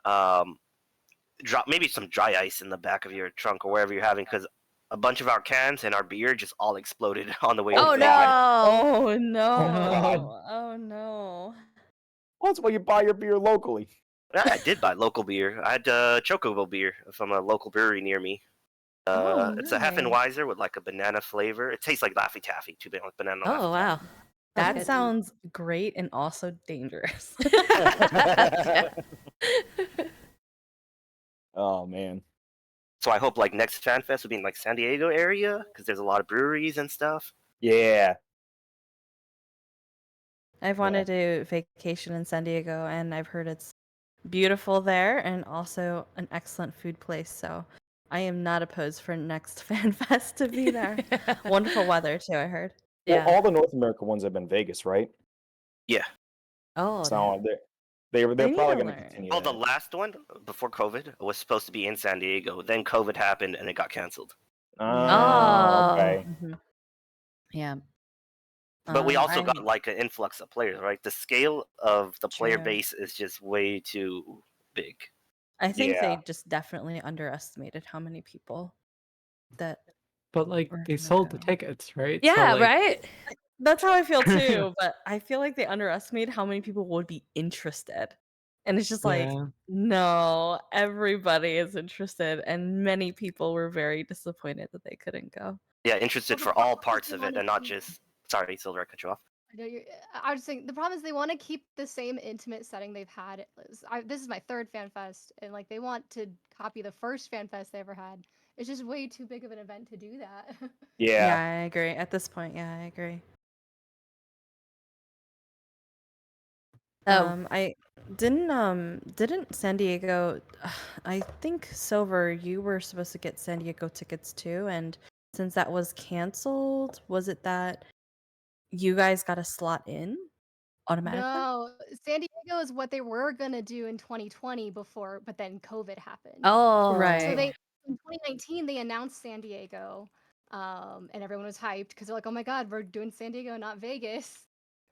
drop maybe some dry ice in the back of your trunk or wherever you're having, because a bunch of our cans and our beer just all exploded on the way. Oh to no! Oh no! God. Oh no! Well, that's why you buy your beer locally. I did buy local beer. I had Chocobo beer from a local brewery near me. It's a nice. Heffenweiser with a banana flavor. It tastes like Laffy Taffy, too bad, banana. Oh Laffy wow. That good. sounds great and also dangerous. Oh man. So I hope next FanFest will be in San Diego area, because there's a lot of breweries and stuff. Yeah. I've wanted to vacation in San Diego, and I've heard it's beautiful there and also an excellent food place. So I am not opposed for next FanFest to be there. Wonderful weather too, I heard. Yeah. Well, all the North America ones have been Vegas, right? Yeah. Oh. So they're They need probably to going to learn. continue. Oh, the that. last one before COVID was supposed to be in San Diego. Then COVID happened and it got canceled. Oh, okay. Mhm. Yeah. But we also I- got an influx of players, right? The scale of the player True. base is just way too big. I think Yeah. they just definitely underestimated how many people that. But We're they gonna sold the go. tickets, right? Yeah, So, right? That's how I feel too, but I feel like they underestimated how many people would be interested. And it's just Yeah. no, everybody is interested, and many people were very disappointed that they couldn't go. Yeah, interested Well, for the all problem is parts they of it wanna and not keep- just. Sorry, Silver, I cut you off. I know I was saying the problem is they want to keep the same intimate setting they've had. This is my third FanFest, and they want to copy the first FanFest they ever had. It's just way too big of an event to do that. Yeah, Yeah. I agree. At this point, yeah, I agree. Oh. I didn't San Diego. I think Silver, you were supposed to get San Diego tickets too, and since that was canceled, was it that you guys got a slot in automatically? No, San Diego is what they were gonna do in 2020 but then COVID happened. Oh. So Right. they in 2019 they announced San Diego, and everyone was hyped because they're like, "Oh my God, we're doing San Diego, not Vegas."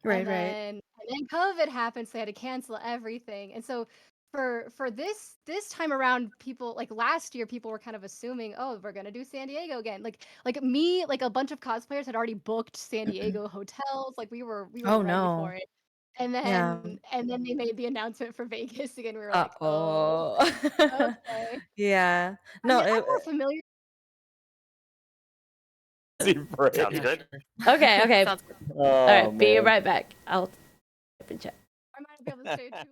Right, And right. then COVID happened, so they had to cancel everything. And so for this time around, people last year, people were kind of assuming, "Oh, we're gonna do San Diego again." A bunch of cosplayers had already booked San Diego hotels. We were Oh, ready no. for it. And Yeah. then they made the announcement for Vegas again. We were like, Uh-oh. okay. Yeah. I No, mean, I'm more familiar. Right. Sounds Yeah, good. sure. Okay. Sounds good. Oh, All right, be man. right back. I'll type in chat. I might not be able to stay too.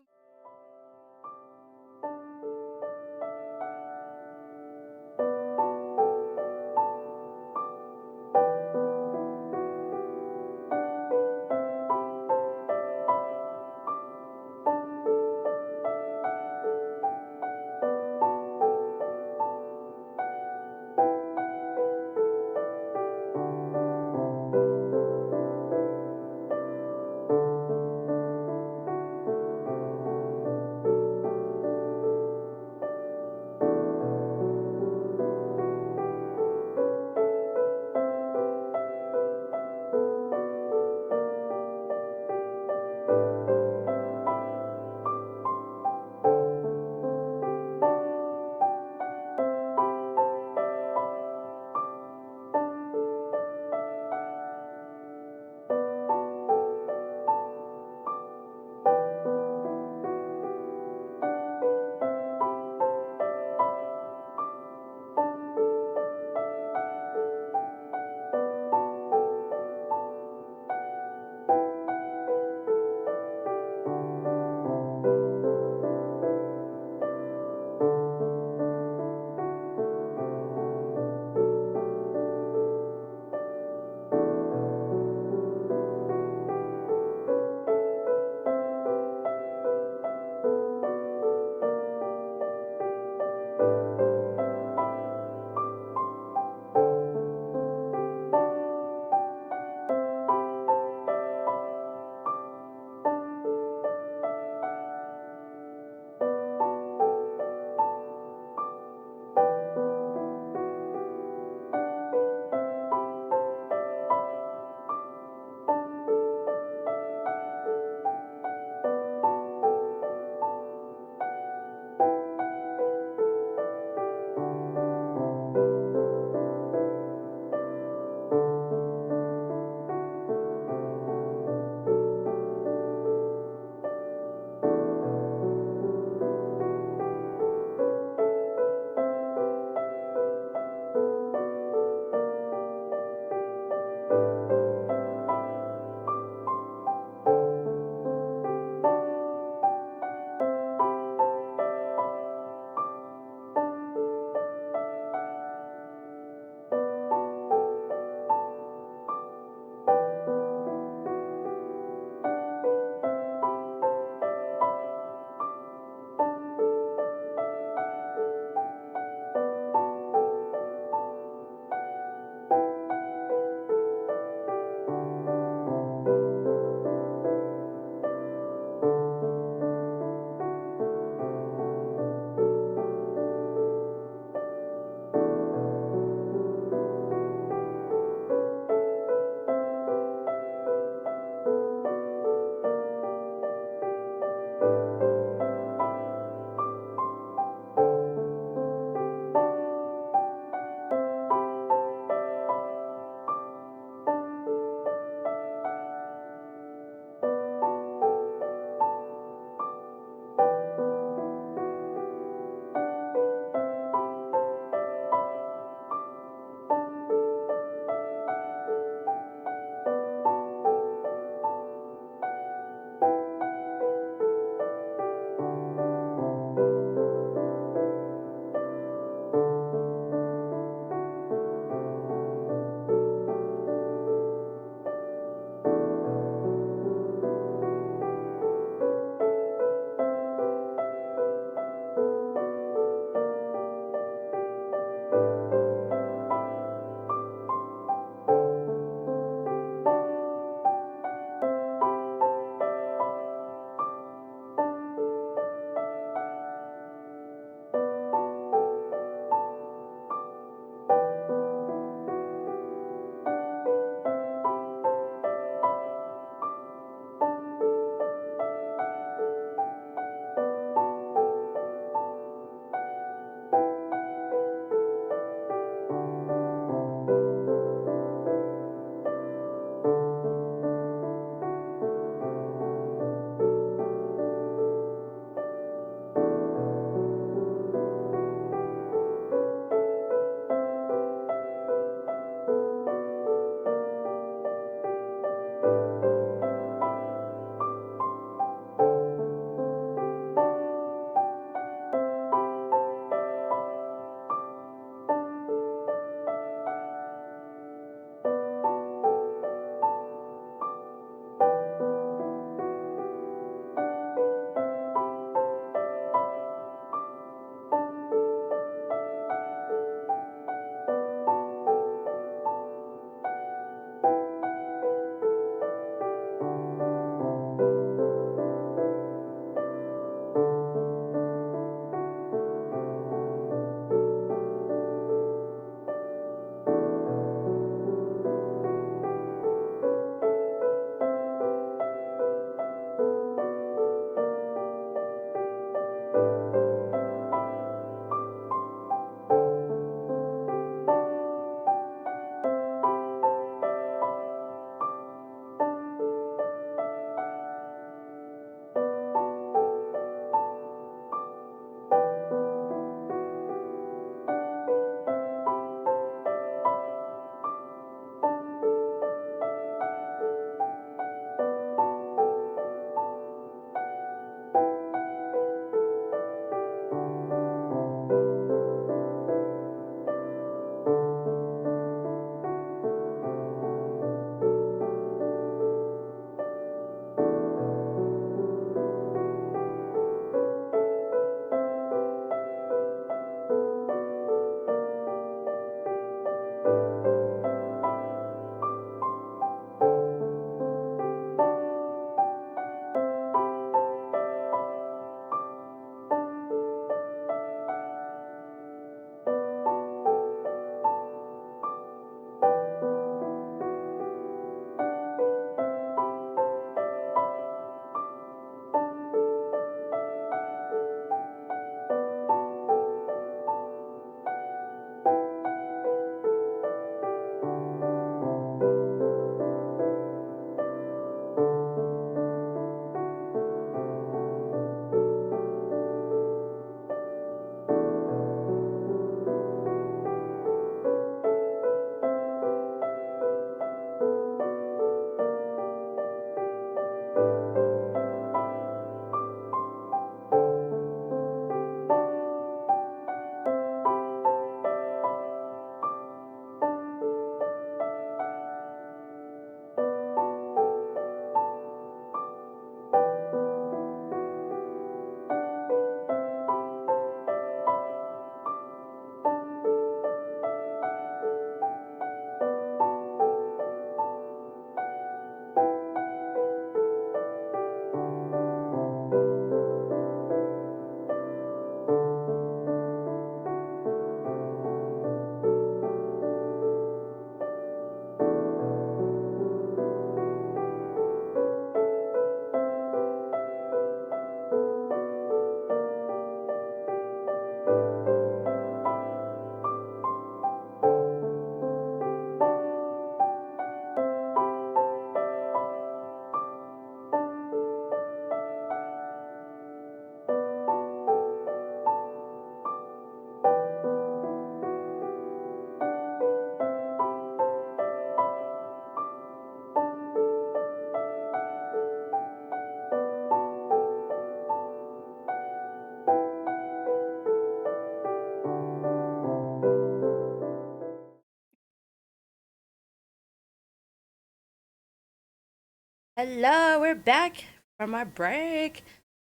Hello, we're back from our break.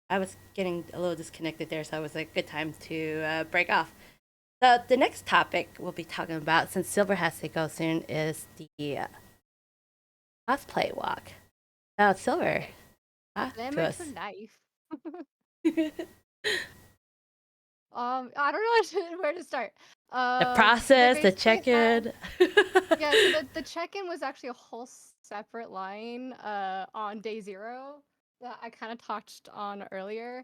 I was getting a little disconnected there, so it was a good time to break off. So the next topic we'll be talking about, since Silver has to go soon, is the cosplay walk. Now, Silver, talk to Glamour us. for life. I don't know where to start. The They process, the basically had- check-in. Yeah, so the check-in was actually a whole separate line on day 0 that I kind of touched on earlier.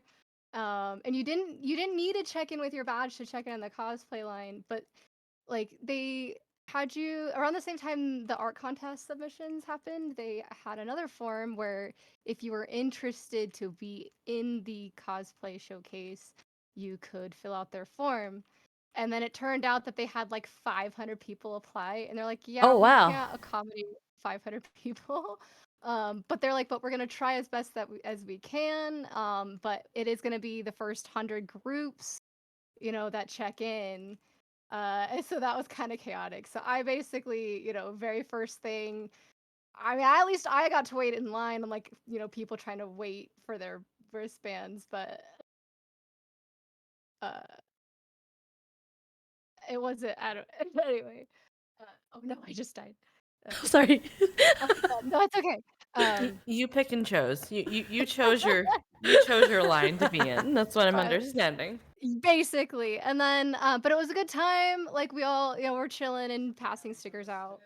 And you didn't need to check in with your badge to check in on the cosplay line, but like they had you around the same time the art contest submissions happened. They had another form where if you were interested to be in the cosplay showcase, you could fill out their form. And then it turned out that they had like 500 people apply, and they're like, "Yeah, Oh, wow. we can't accommodate 500 people." But they're like, "But we're gonna try as best as we can. But it is gonna be the first 100 groups, that check in." And so that was kind of chaotic. So I basically, very first thing, I mean, at least I got to wait in line. I'm like, people trying to wait for their wristbands, but it wasn't. I don't. Anyway. Oh no, I just died. Sorry. No, it's okay. You pick and chose. You chose your line to be in. That's what I'm understanding. Basically, and then, but it was a good time. Like we all, we're chilling and passing stickers out.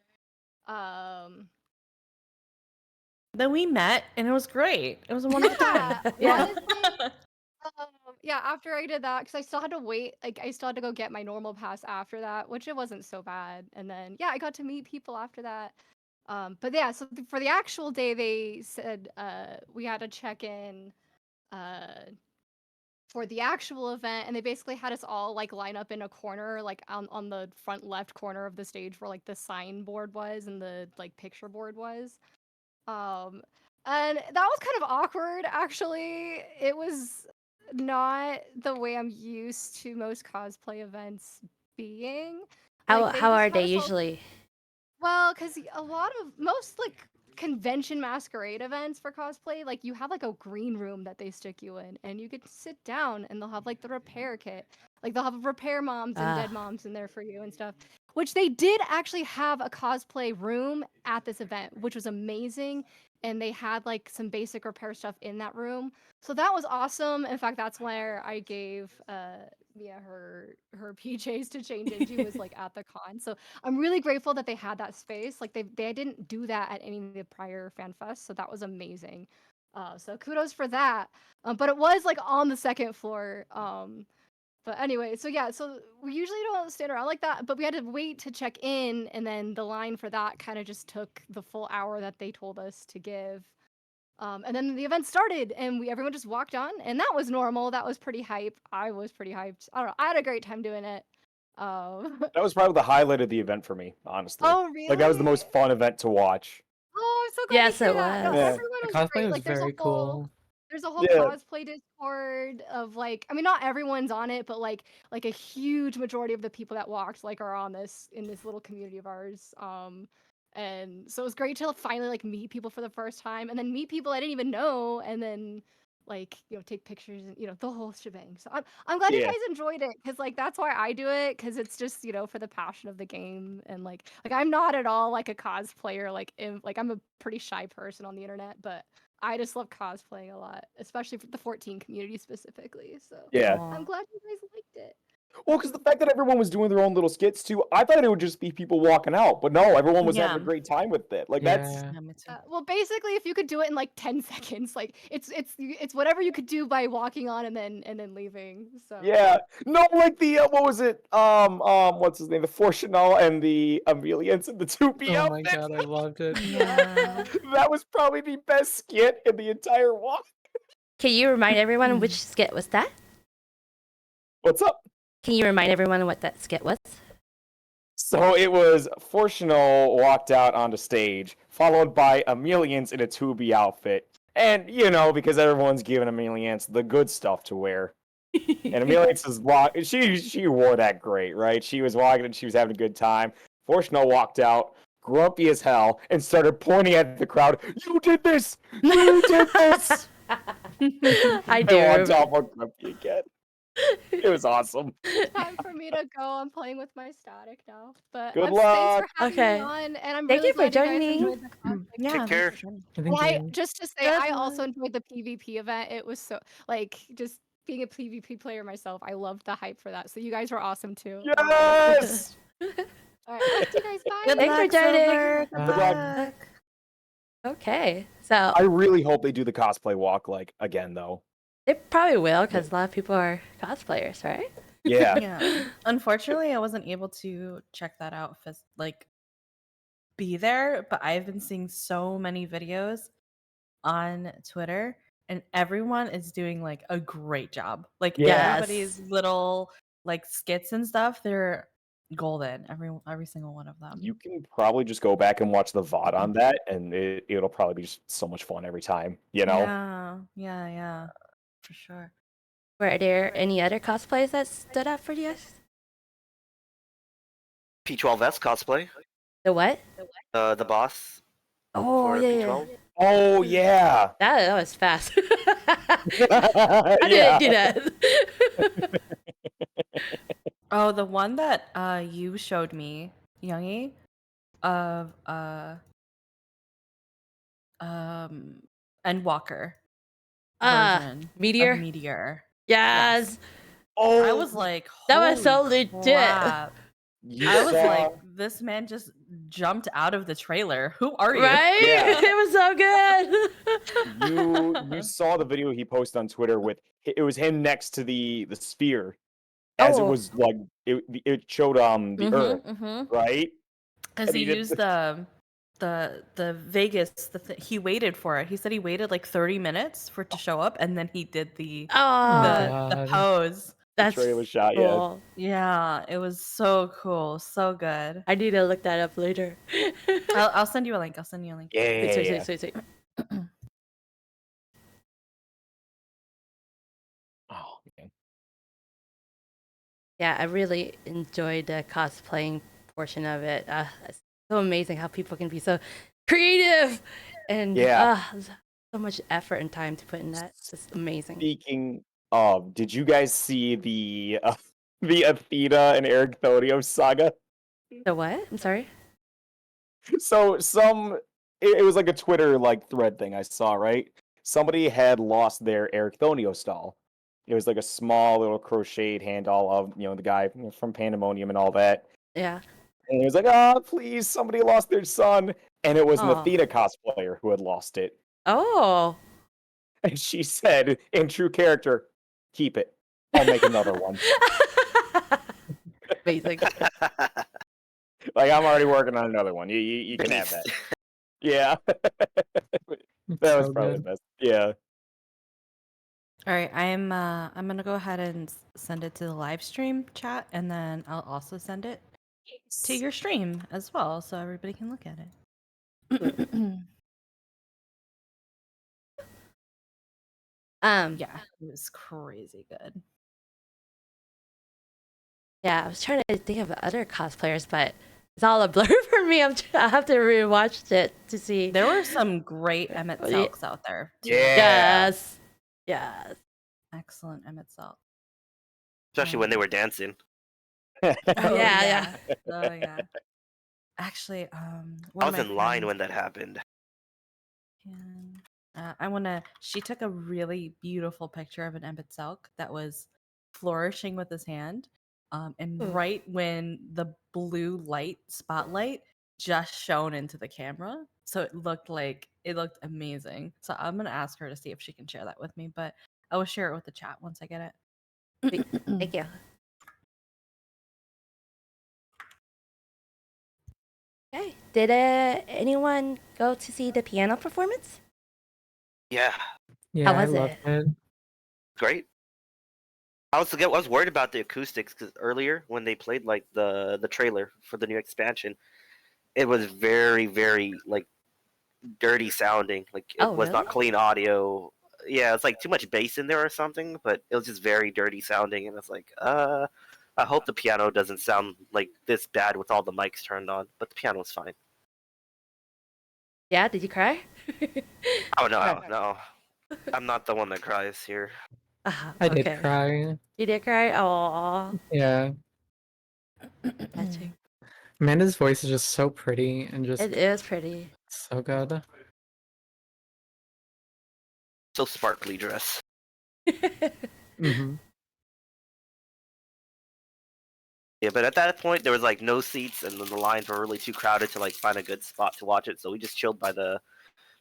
Then we met, and it was great. It was a wonderful time. Yeah. Honestly, yeah. After I did that, because I still had to wait. Like I still had to go get my normal pass after that, which it wasn't so bad. And then, yeah, I got to meet people after that. But yeah, so for the actual day, they said we had to check in for the actual event, and they basically had us all like line up in a corner, like on the front left corner of the stage where like the signboard was and the like picture board was. And that was kind of awkward, actually. It was not the way I'm used to most cosplay events being. How Like, how just are had they us all- usually? Well, because most like convention masquerade events for cosplay, like you have like a green room that they stick you in, and you get to sit down, and they'll have like the repair kit, like they'll have repair moms and dead moms in there for you and stuff. Which they did actually have a cosplay room at this event, which was amazing, and they had like some basic repair stuff in that room, so that was awesome. In fact, that's where I gave Mia her PJs to change into, was like at the con. So I'm really grateful that they had that space. Like they didn't do that at any of the prior FanFests, so that was amazing. So kudos for that. But it was like on the second floor. But anyway, so yeah, so we usually don't stand around like that, but we had to wait to check in, and then the line for that kind of just took the full hour that they told us to give. And then the event started, and everyone just walked on, and that was normal. That was pretty hype. I was pretty hyped. I don't know. I had a great time doing it. That was probably the highlight of the event for me, honestly. Oh, really? Like that was the most fun event to watch. Oh, was so glad Yes, to hear it that. No, was. Yeah. everyone The was cosplay great. was Like, very cool. there's a whole Yeah. cosplay Discord of like, I mean, not everyone's on it, but like a huge majority of the people that walked like are on this in this little community of ours. And so it was great to finally like meet people for the first time, and then meet people I didn't even know, and then like take pictures and the whole shebang. So I'm glad you Yeah. guys enjoyed it, because like that's why I do it, because it's just for the passion of the game. And like I'm not at all like a cosplayer, like I'm a pretty shy person on the internet, but I just love cosplaying a lot, especially for the 14 community specifically. So Yeah. I'm glad you guys liked it. Well, because the fact that everyone was doing their own little skits too, I thought it would just be people walking out, but no, everyone was having a Yeah. great time with it. Like that's Yeah. Yeah, me too. Well, basically, if you could do it in like 10 seconds, like it's whatever you could do by walking on and then leaving. So yeah. No, like the what was it? What's his name? The Fortunal and the Amelians and the 2B Oh my outfits. god, I loved it. Yeah. That was probably the best skit in the entire walk. Can you remind everyone which skit was that? What's up? Can you remind everyone what that skit was? So it was Fortunal walked out onto stage, followed by Amelians in a 2B outfit. And, because everyone's giving Amelians the good stuff to wear. And Amelians is she wore that great, right? She was walking and she was having a good time. Fortunal walked out, grumpy as hell, and started pointing at the crowd. You did this! You did this! I do. And walked out more grumpy again. It was awesome. time for me to go. I'm playing with my static now. But Good thanks luck. for having Okay. me on, and I'm Thank really you for glad you guys joining. enjoyed the cosplay. Yeah, Take care. thanks for joining. I And think just to say, Good I also luck. enjoyed the PvP event. It was so like just being a PvP player myself. I loved the hype for that. So you guys were awesome too. Yes! All right, I'll see you guys. Bye. Good Thanks for luck, joining. Silver. Good Good luck. Okay, so I really hope they do the cosplay walk again though. they probably will, because a lot of people are cosplayers, right? Yeah. Yeah. Unfortunately, I wasn't able to check that out, be there, but I've been seeing so many videos on Twitter, and everyone is doing like a great job. Like Yeah. everybody's little like skits and stuff, they're golden. Every single one of them. You can probably just go back and watch the VOD on that, and it'll probably be just so much fun every time, Yeah, for sure. Were there any other cosplays that stood out for you guys? P12S cosplay. The what? The boss Oh, for yeah. P12. Oh yeah. That was fast. I didn't do that. Oh, the one that you showed me, Youngie, of Endwalker version Meteor? of Meteor. Yes. Oh, I was like, That was so "Holy legit." crap." you I was saw- like, this man just jumped out of the trailer. Who are you? Right? Yeah. It was so good. you saw the video he posted on Twitter with it was him next to the sphere, as it Oh. was like it showed the Earth, right? Because And he he did used the Vegas. He waited for it. He said he waited like 30 minutes for it to show up, and then he did the Oh, the pose. that's trailer shot, yeah. cool. Yeah, it was so cool, so good. I need to look that up later. I'll send you a link. Yeah. Sweet. Oh man. Yeah, I really enjoyed the cosplaying portion of it. It's so amazing how people can be so creative and so much effort and time to put in that. It's just amazing. Speaking of, did you guys see the Athena and Eric Thodios saga? The what? I'm sorry. So it was like a Twitter thread thing I saw, right? Somebody had lost their Eric Thonios doll. It was like a small little crocheted hand doll of the guy from Pandemonium and all that. Yeah. And he was like, "Oh, please, somebody lost their son," and it was an Aw. Athena cosplayer who had lost it. Oh. And she said, in true character, "Keep it. I'll make another one." Amazing. Like, I'm already working on another one. You can have that. Yeah. That was So probably good. the best. Yeah. All right, I'm gonna go ahead and send it to the live stream chat, and then I'll also send it to your stream as well, so everybody can look at it. Yeah, it was crazy good. Yeah, I was trying to think of other cosplayers, but it's all a blur for me. I have to rewatch it to see. There were some great Emmett Oh, yeah. Selks out there. Too. Yeah. Yes. Excellent Emmett Selk. Especially when they were dancing. Oh Yeah. Oh yeah. Actually, I one was of my in line friends- when that happened. She took a really beautiful picture of an Emmett Selk that was flourishing with his hand. And Ooh. right when the blue light spotlight just shone into the camera, so it looked amazing. So I'm gonna ask her to see if she can share that with me, but I will share it with the chat once I get it. Thank you. Okay. Did anyone go to see the piano performance? Yeah, Yeah, I was loved it. great. I was worried about the acoustics because earlier when they played like the trailer for the new expansion, it was very, very like dirty sounding. Like it Oh, was not really? clean audio. Yeah, it's like too much bass in there or something, but it was just very dirty sounding, and it's like, I hope the piano doesn't sound like this bad with all the mics turned on. But the piano was fine. Yeah. Did you cry? Oh no, I'm not the one that cries here. I did cry. You did cry? Oh. Yeah. Touching. Amanda's voice is just so pretty and just It is pretty. so good. So sparkly dress. Mm-hmm. Yeah, but at that point there was like no seats, and then the lines were really too crowded to like find a good spot to watch it. So we just chilled by the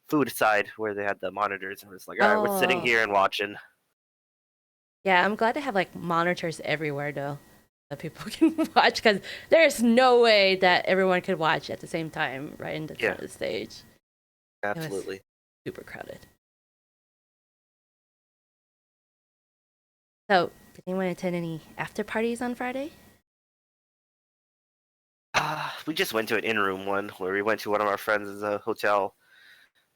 food side where they had the monitors, and we're just like, all right, we're sitting Oh. here and watching. Yeah, I'm glad to have like monitors everywhere though that people can watch because there's no way that everyone could watch at the same time right in the front of the stage. Absolutely. Super crowded. So, did anyone attend any after parties on Friday? We just went to an in-room one where we went to one of our friends' hotel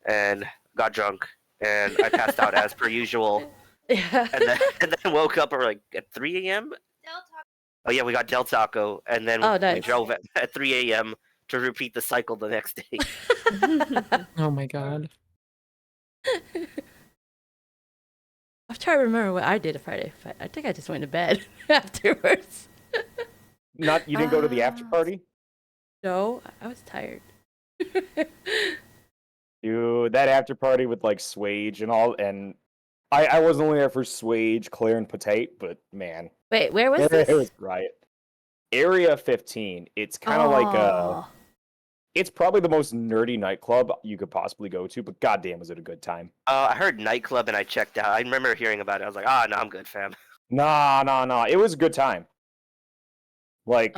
and got drunk, and I passed out as per usual. Yeah. And then woke up like at 3 a.m. Oh yeah, we got Del Taco, and then we nice. drove at 3 a.m. to repeat the cycle the next day. Oh my god. I'm trying to remember what I did on Friday, but I think I just went to bed afterwards. You didn't go to the after party? No, I was tired. Dude, that after party with like Swage and all, and I wasn't only there for Swage, Claire, and Potate, but man. Wait, where was It this? was Riot. Area 15. It's kind of like a. It's probably the most nerdy nightclub you could possibly go to, but goddamn, was it a good time? I heard nightclub and I checked out. I remember hearing about it. I was like, no, I'm good, fam. Nah. It was a good time. Like,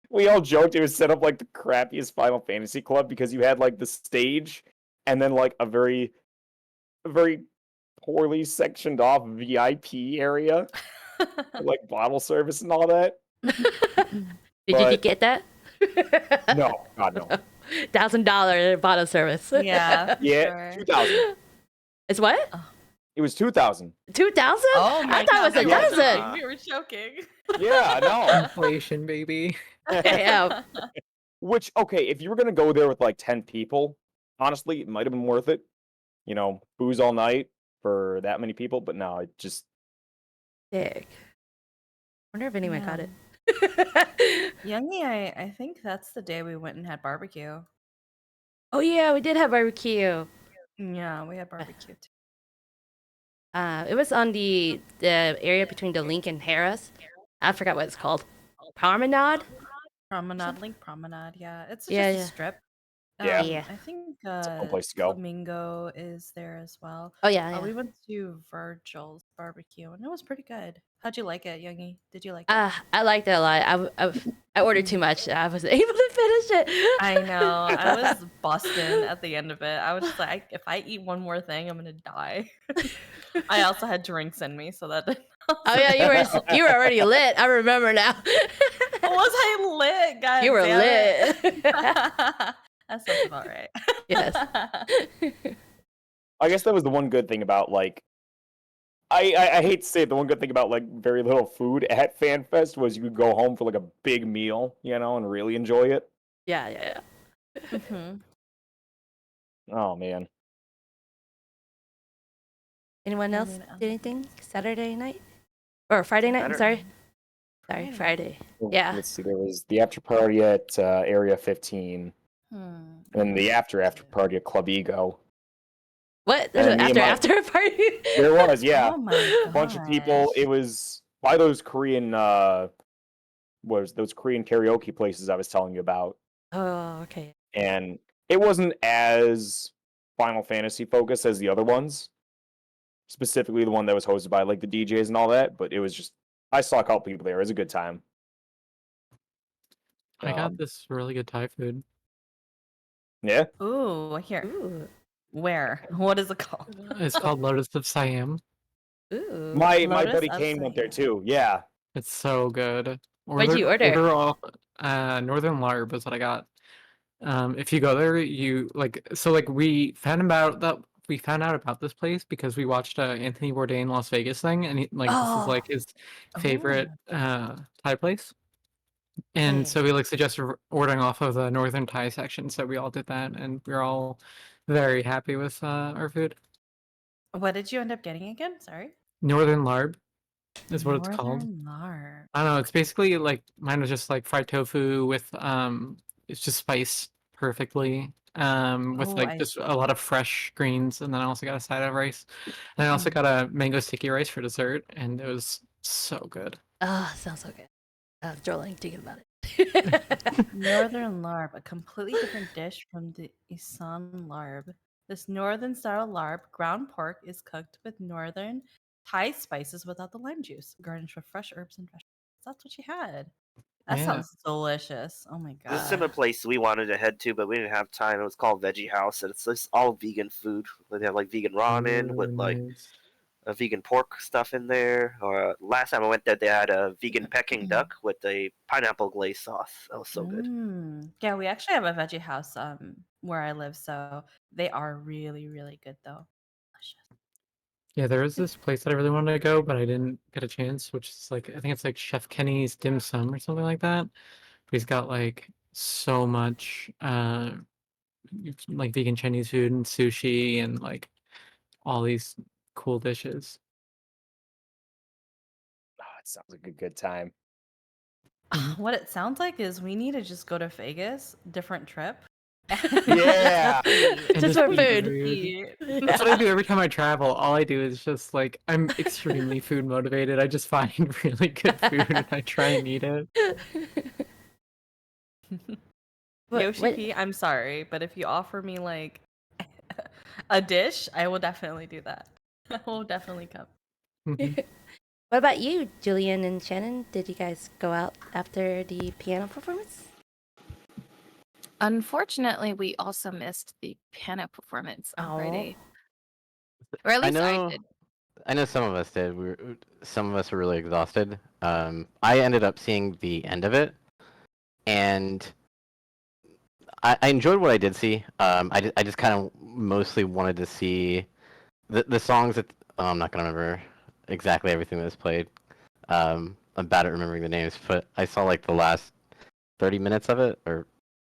we all joked it was set up like the crappiest Final Fantasy club because you had like the stage and then like a very poorly sectioned off VIP area, like bottle service and all that. Did you get that? No, God no. $1,000 bottle service. Yeah. Yeah, 2,000. It's what? It was 2,000. 2,000? Oh my I thought it was God, 1,000. We were joking. Yeah, no. Inflation, baby. Yeah. Which, okay, if you were gonna go there with like 10 people, honestly, it might have been worth it. You know, booze all night for that many people, but no, it just. Sick. Wonder if anyone got it. Youngie, I think that's the day we went and had barbecue. Oh yeah, we did have barbecue. Yeah, we had barbecue too. It was on the area between the Link and Harris. I forgot what it's called. Promenade? Link Promenade, yeah. It's just Yeah, a yeah. strip. Yeah. I think a cool place to go. Flamingo is there as well. Oh yeah. We went to Virgil's barbecue and it was pretty good. How'd you like it, Youngie? Did you like it? I liked it a lot. I ordered too much. I wasn't able to finish it. I know. I was busting at the end of it. I was just like, if I eat one more thing, I'm gonna die. I also had drinks in me, so that. Oh yeah, you were already lit. I remember now. Was I lit? God, you were damn lit. That sounds about right. Yes. I guess that was the one good thing about like I hate to say it, the one good thing about like very little food at FanFest was you could go home for like a big meal, and really enjoy it. Yeah. Mm-hmm. Oh man. Anyone I else mean, did anything Saturday night or Friday night? I'm Saturday. sorry, Friday. Well, Yeah. Let's see. There was the after party at Area 15, and the after party at Club Ego. What? And me and After party? There was, yeah, Oh my a bunch of people. gosh. It was by those Korean those Korean karaoke places I was telling you about, Oh, okay. and it wasn't as Final Fantasy focused as the other ones. Specifically, the one that was hosted by like the DJs and all that. But it was just I saw a couple people there. It was a good time. I got this really good Thai food. Yeah. Ooh, here. Ooh. Where? What is it called? It's called Lotus of Siam. Ooh. My Lotus buddy of Kane went there Siam. too. Yeah. It's so good. What'd you order? Order all, Northern Larb is what I got. If you go there, we found out about this place because we watched Anthony Bourdain Las Vegas thing, and this is like his favorite Thai place. And so we like suggested ordering off of the Northern Thai section, so we all did that, and we are all very happy with our food. What did you end up getting again? Sorry. Northern Larb is what it's called. Northern Larb. I don't know. It's basically like mine was just like fried tofu with it's just spiced perfectly with like I just a lot of fresh greens, and then I also got a side of rice, and I also got a mango sticky rice for dessert, and it was so good. Oh, sounds so good. I'm drooling thinking about it. Northern Larb, a completely different dish from the Isan Larb. This northern style larb ground pork is cooked with northern Thai spices without the lime juice, garnished with fresh herbs and vegetables. That's what you had. That Yeah. sounds delicious. Oh my There's a similar god. place we wanted to head to, but we didn't have time. It was called Veggie House, and it's just all vegan food. They have like vegan ramen with like Nice. a vegan pork stuff in there. Or last time I went there, they had a vegan Peking duck with a pineapple glaze sauce. That was so good. Yeah, we actually have a veggie house where I live, so they are really, really good though. Delicious. Yeah, there is this place that I really wanted to go, but I didn't get a chance, which is like I think it's like Chef Kenny's Dim Sum or something like that. But he's got like so much like vegan Chinese food and sushi and like all these cool dishes. Oh, it sounds like a good time. What it sounds like is we need to just go to Vegas, different trip. Yeah. Just for eat food. Eat. That's what I do every time I travel. All I do is just like I'm extremely food motivated. I just find really good food and I try and eat it. Yoshi P, I'm sorry, but if you offer me like a dish, I will definitely do that. I will definitely come. What about you, Julien and Shannon? Did you guys go out after the piano performance? Unfortunately, we also missed the piano performance on Aw. Friday. Or at least I did. I know some of us did. Some of us were really exhausted. I ended up seeing the end of it, and I enjoyed what I did see. I just kind of mostly wanted to see the songs that I'm not gonna remember exactly everything that was played. I'm bad at remembering the names, but I saw like the last 30 minutes of it or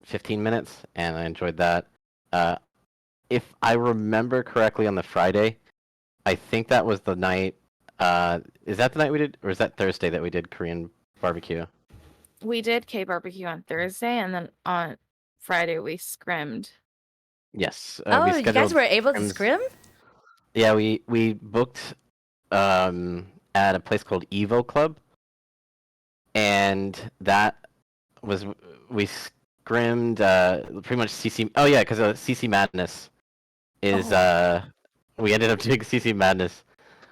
15 minutes, and I enjoyed that. If I remember correctly, on the Friday, I think that was the night. Is that the night we did, or is that Thursday that we did Korean barbecue? We did K barbecue on Thursday, and then on Friday we scrimmed. Yes. Oh, we you guys scheduled were able to scrims. scrim? Yeah, we booked at a place called Evo Club, and that was we scrimmed pretty much CC. Oh yeah, because CC Madness is we ended up doing CC Madness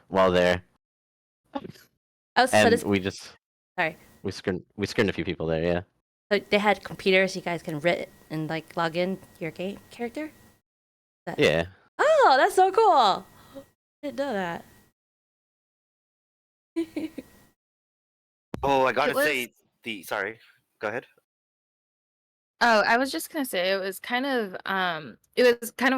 while there, Oh, so and this, we just sorry. we scrimmed a few people there. Yeah. So they had computers you guys can read and like log in your game character? Yeah. Oh, that's so cool. I didn't know that. Oh, I gotta It was- say sorry. Go ahead. Oh, I was just gonna say it was kind of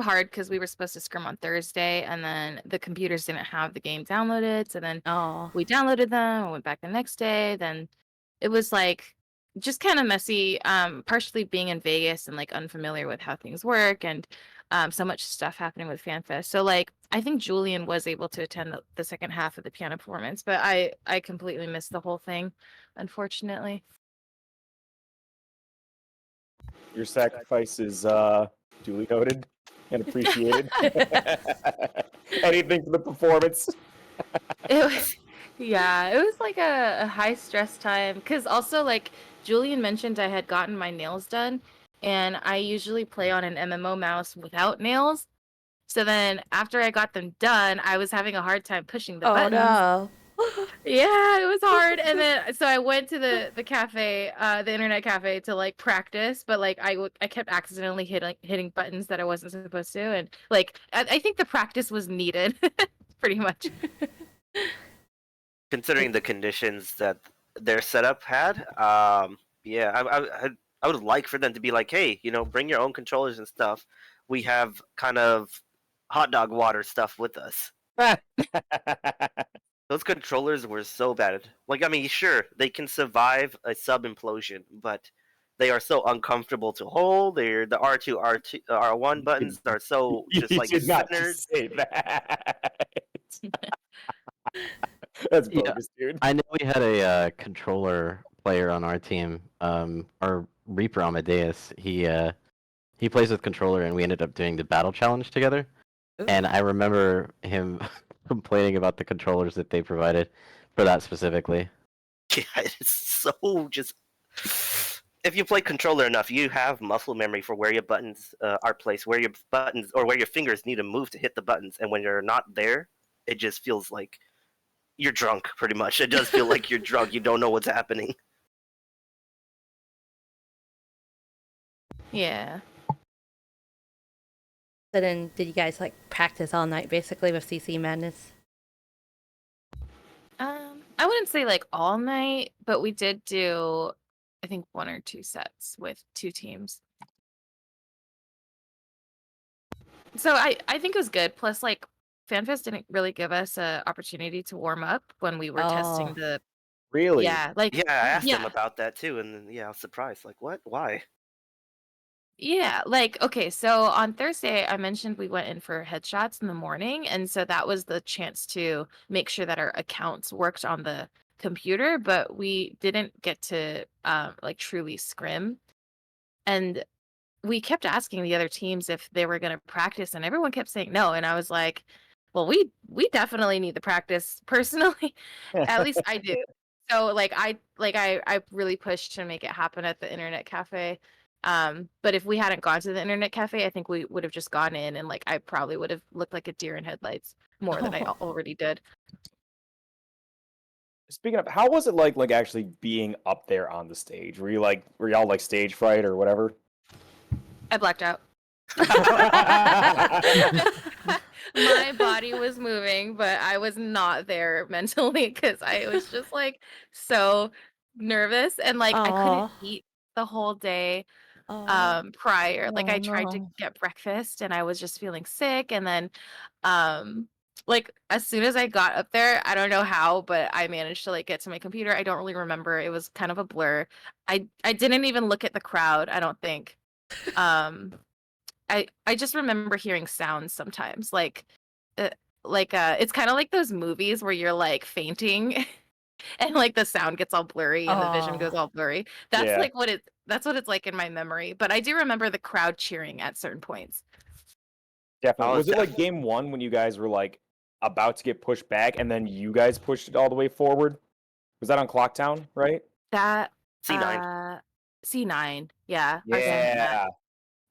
hard because we were supposed to scrim on Thursday, and then the computers didn't have the game downloaded. So then Oh, we downloaded them, I went back the next day. Then it was like just kind of messy. Partially being in Vegas and like unfamiliar with how things work, and so much stuff happening with FanFest. So like I think Julien was able to attend the second half of the piano performance, but I completely missed the whole thing, unfortunately. Your sacrifice is duly noted and appreciated. Anything for the performance. It was, yeah, it was like a high stress time because also like Julien mentioned I had gotten my nails done, and I usually play on an MMO mouse without nails. So then after I got them done, I was having a hard time pushing the oh buttons. no. Yeah, it was hard. And then so I went to the cafe, the internet cafe to like practice, but like I kept accidentally hitting buttons that I wasn't supposed to, and like I think the practice was needed, pretty much. Considering the conditions that their setup had, yeah, I would like for them to be like, hey, bring your own controllers and stuff. We have kind of hot dog water stuff with us. Those controllers were so bad. Like, I mean, sure, they can survive a sub implosion, but they are so uncomfortable to hold. They're the R2, R1 buttons are so just You like did not centered. just say that. That's Yeah. bogus, dude. I know we had a controller player on our team. Our Reaper Amadeus. He plays with controller, and we ended up doing the battle challenge together. And I remember him complaining about the controllers that they provided for that specifically. Yeah, it's so just. If you play controller enough, you have muscle memory for where your buttons are placed, where your buttons or where your fingers need to move to hit the buttons. And when you're not there, it just feels like you're drunk, pretty much. It does feel like you're drunk. You don't know what's happening. Yeah. So then, did you guys like practice all night basically with CC Madness? I wouldn't say like all night, but we did do, I think, 1 or 2 sets with 2 teams. So I think it was good. Plus, like, FanFest didn't really give us an opportunity to warm up when we were testing Oh. the. Really? Yeah, like Yeah, I asked them yeah, about that too, and then, yeah, I was surprised. Like, what? Why? yeah. Like, okay, so on Thursday, I mentioned we went in for headshots in the morning, and so that was the chance to make sure that our accounts worked on the computer, but we didn't get to like truly scrim. And we kept asking the other teams if they were going to practice, and everyone kept saying no. And I was like, well, we definitely need the practice personally. At least I do. So like I really pushed to make it happen at the internet cafe. But if we hadn't gone to the internet cafe, I think we would have just gone in, and like I probably would have looked like a deer in headlights more than I already did. Speaking of, how was it like actually being up there on the stage? Were y'all like stage fright or whatever? I blacked out. My body was moving, but I was not there mentally because I was just like so nervous, and like I couldn't eat the whole day prior. Like I tried to get breakfast and I was just feeling sick, and then like as soon as I got up there, I don't know how, but I managed to like get to my computer. I don't really remember. It was kind of a blur. I didn't even look at the crowd, I don't think. I just remember hearing sounds sometimes, like it's kind of like those movies where you're like fainting and like the sound gets all blurry and the vision goes all blurry. That's Yeah. like that's what it's like in my memory. But I do remember the crowd cheering at certain points. Definitely. Oh, Was it like game 1 when you guys were like about to get pushed back and then you guys pushed it all the way forward? Was that on Clocktown, right? That C9. C9, yeah. I've seen Yeah. that.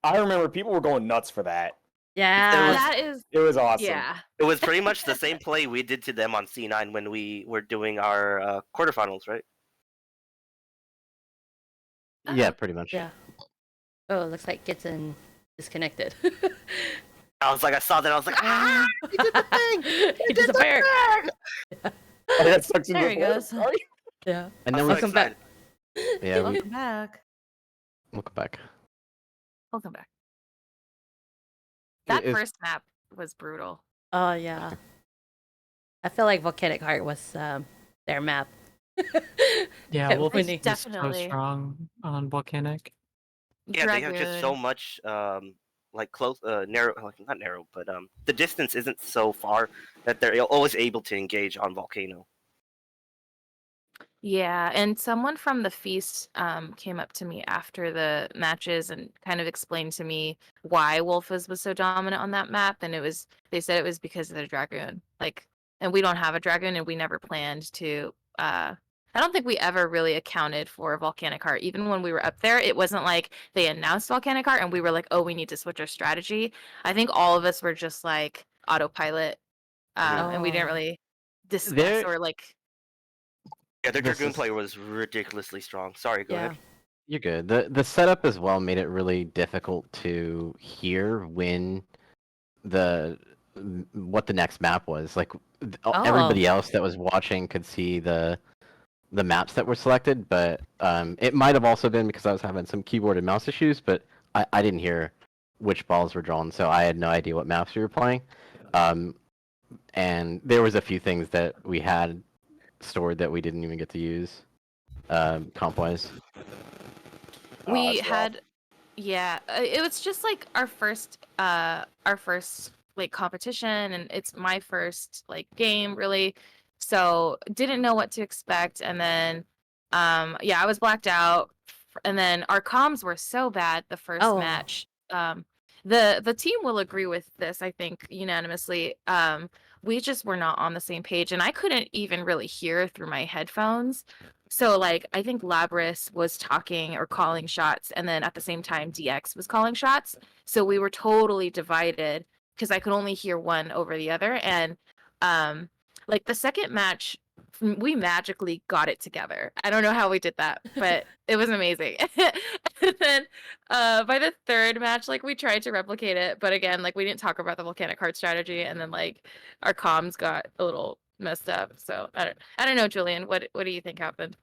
I remember people were going nuts for that. Yeah. That is It was awesome. yeah. It was pretty much the same play we did to them on C9 when we were doing our quarterfinals, right? Yeah, pretty much. Yeah. Oh, it looks like Gidson disconnected. I was like, I saw that, I was like, ah, he did the thing! He disappeared. Oh, that sucks in There the he floor. goes. Sorry. Yeah. And then I'm we, so Welcome back. excited. yeah, Welcome back. welcome back. He'll come back. That first map was brutal. Oh yeah. I feel like Volcanic Heart was their map. Yeah, Kept Wolf is winning. so Definitely. strong on Volcanic. Yeah, they have just so Dragoon. much like close narrow, like not narrow, but the distance isn't so far that they're always able to engage on Volcano. Yeah, and someone from the Feast came up to me after the matches and kind of explained to me why Wolf's was so dominant on that map, and they said it was because of the Dragoon. Like, and we don't have a Dragoon, and we never planned to. I don't think we ever really accounted for Volcanic Heart. Even when we were up there, it wasn't like they announced Volcanic Heart and we were like, oh, we need to switch our strategy. I think all of us were just like autopilot, and we didn't Oh. really discuss There- or like. Yeah, their This Dragoon is- player was ridiculously strong. Sorry, go Yeah. ahead. You're good. The setup as well made it really difficult to hear when what the next map was. Like everybody else that was watching could see the maps that were selected, but it might have also been because I was having some keyboard and mouse issues, but I didn't hear which balls were drawn, so I had no idea what maps we were playing. And there was a few things that we had stored that we didn't even get to use comp-wise. We as well. had, yeah, it was just like our first like competition, and it's my first like game really, so didn't know what to expect, and then yeah, I was blacked out, and then our comms were so bad the first match. The team will agree with this, I think, unanimously. We just were not on the same page, and I couldn't even really hear through my headphones. So like I think Labris was talking or calling shots, and then at the same time DX was calling shots. So we were totally divided because I could only hear one over the other. And like the second match, we magically got it together. I don't know how we did that, but it was amazing. And then by the third match, like we tried to replicate it, but again, like we didn't talk about the Volcanic Heart strategy, and then like our comms got a little messed up. So I don't know, Julien. What do you think happened?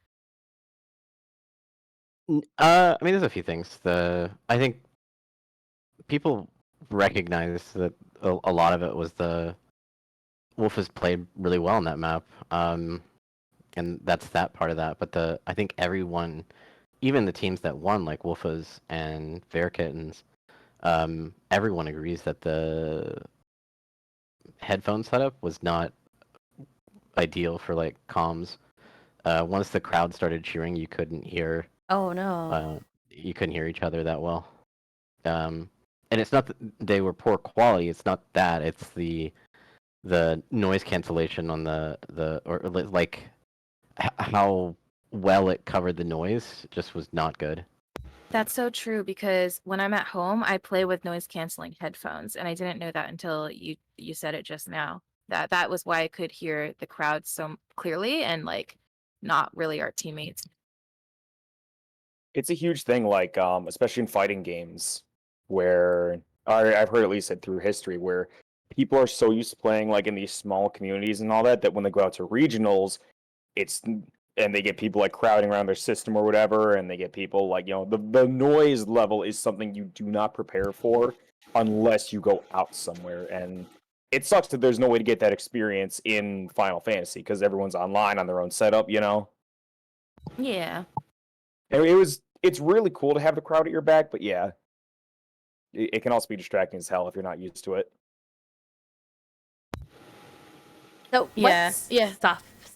I mean, there's a few things. I think people recognize that a lot of it was the Wolf has played really well on that map, and that's that part of that. But I think everyone, even the teams that won, like Wolfas and Fair Kittens, everyone agrees that the headphone setup was not ideal for like comms. Once the crowd started cheering, you couldn't hear. Oh no. You couldn't hear each other that well. And it's not that they were poor quality. It's not that. It's the noise cancellation on or like how well it covered the noise just was not good. That's so true, because when I'm at home, I play with noise canceling headphones, and I didn't know that until you said it just now. That was why I could hear the crowd so clearly and like not really our teammates. It's a huge thing, like especially in fighting games, where I've heard at least it through history, where people are so used to playing like in these small communities and all that, that when they go out to regionals, and they get people like crowding around their system or whatever, and they get people like, the noise level is something you do not prepare for unless you go out somewhere. And it sucks that there's no way to get that experience in Final Fantasy because everyone's online on their own setup, Yeah. And it's really cool to have the crowd at your back, but yeah, it can also be distracting as hell if you're not used to it. So Yeah, what's yeah.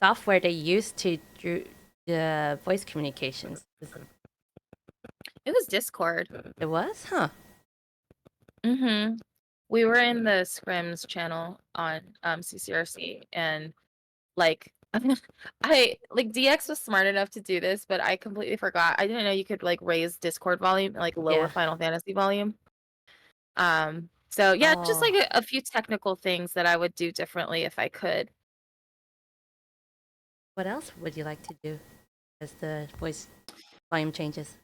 software they use to do the voice communications? It was Discord. It was? Huh. Mm-hmm. We were in the Scrims channel on CCRC, and like DX was smart enough to do this, but I completely forgot. I didn't know you could like raise Discord volume, like lower Yeah. Final Fantasy volume. So yeah, just like a few technical things that I would do differently if I could. What else would you like to do as the voice volume changes?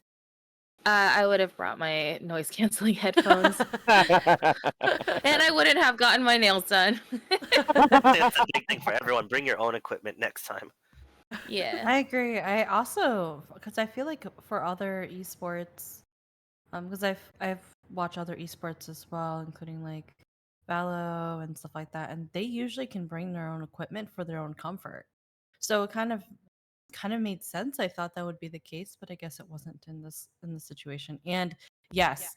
I would have brought my noise canceling headphones, and I wouldn't have gotten my nails done. That's a big thing for everyone. Bring your own equipment next time. Yeah. I agree. I also, because I feel like for other esports, because I've watch other esports as well, including like Valo and stuff like that, and they usually can bring their own equipment for their own comfort. So it kind of made sense. I thought that would be the case, but I guess it wasn't in this situation. And yes,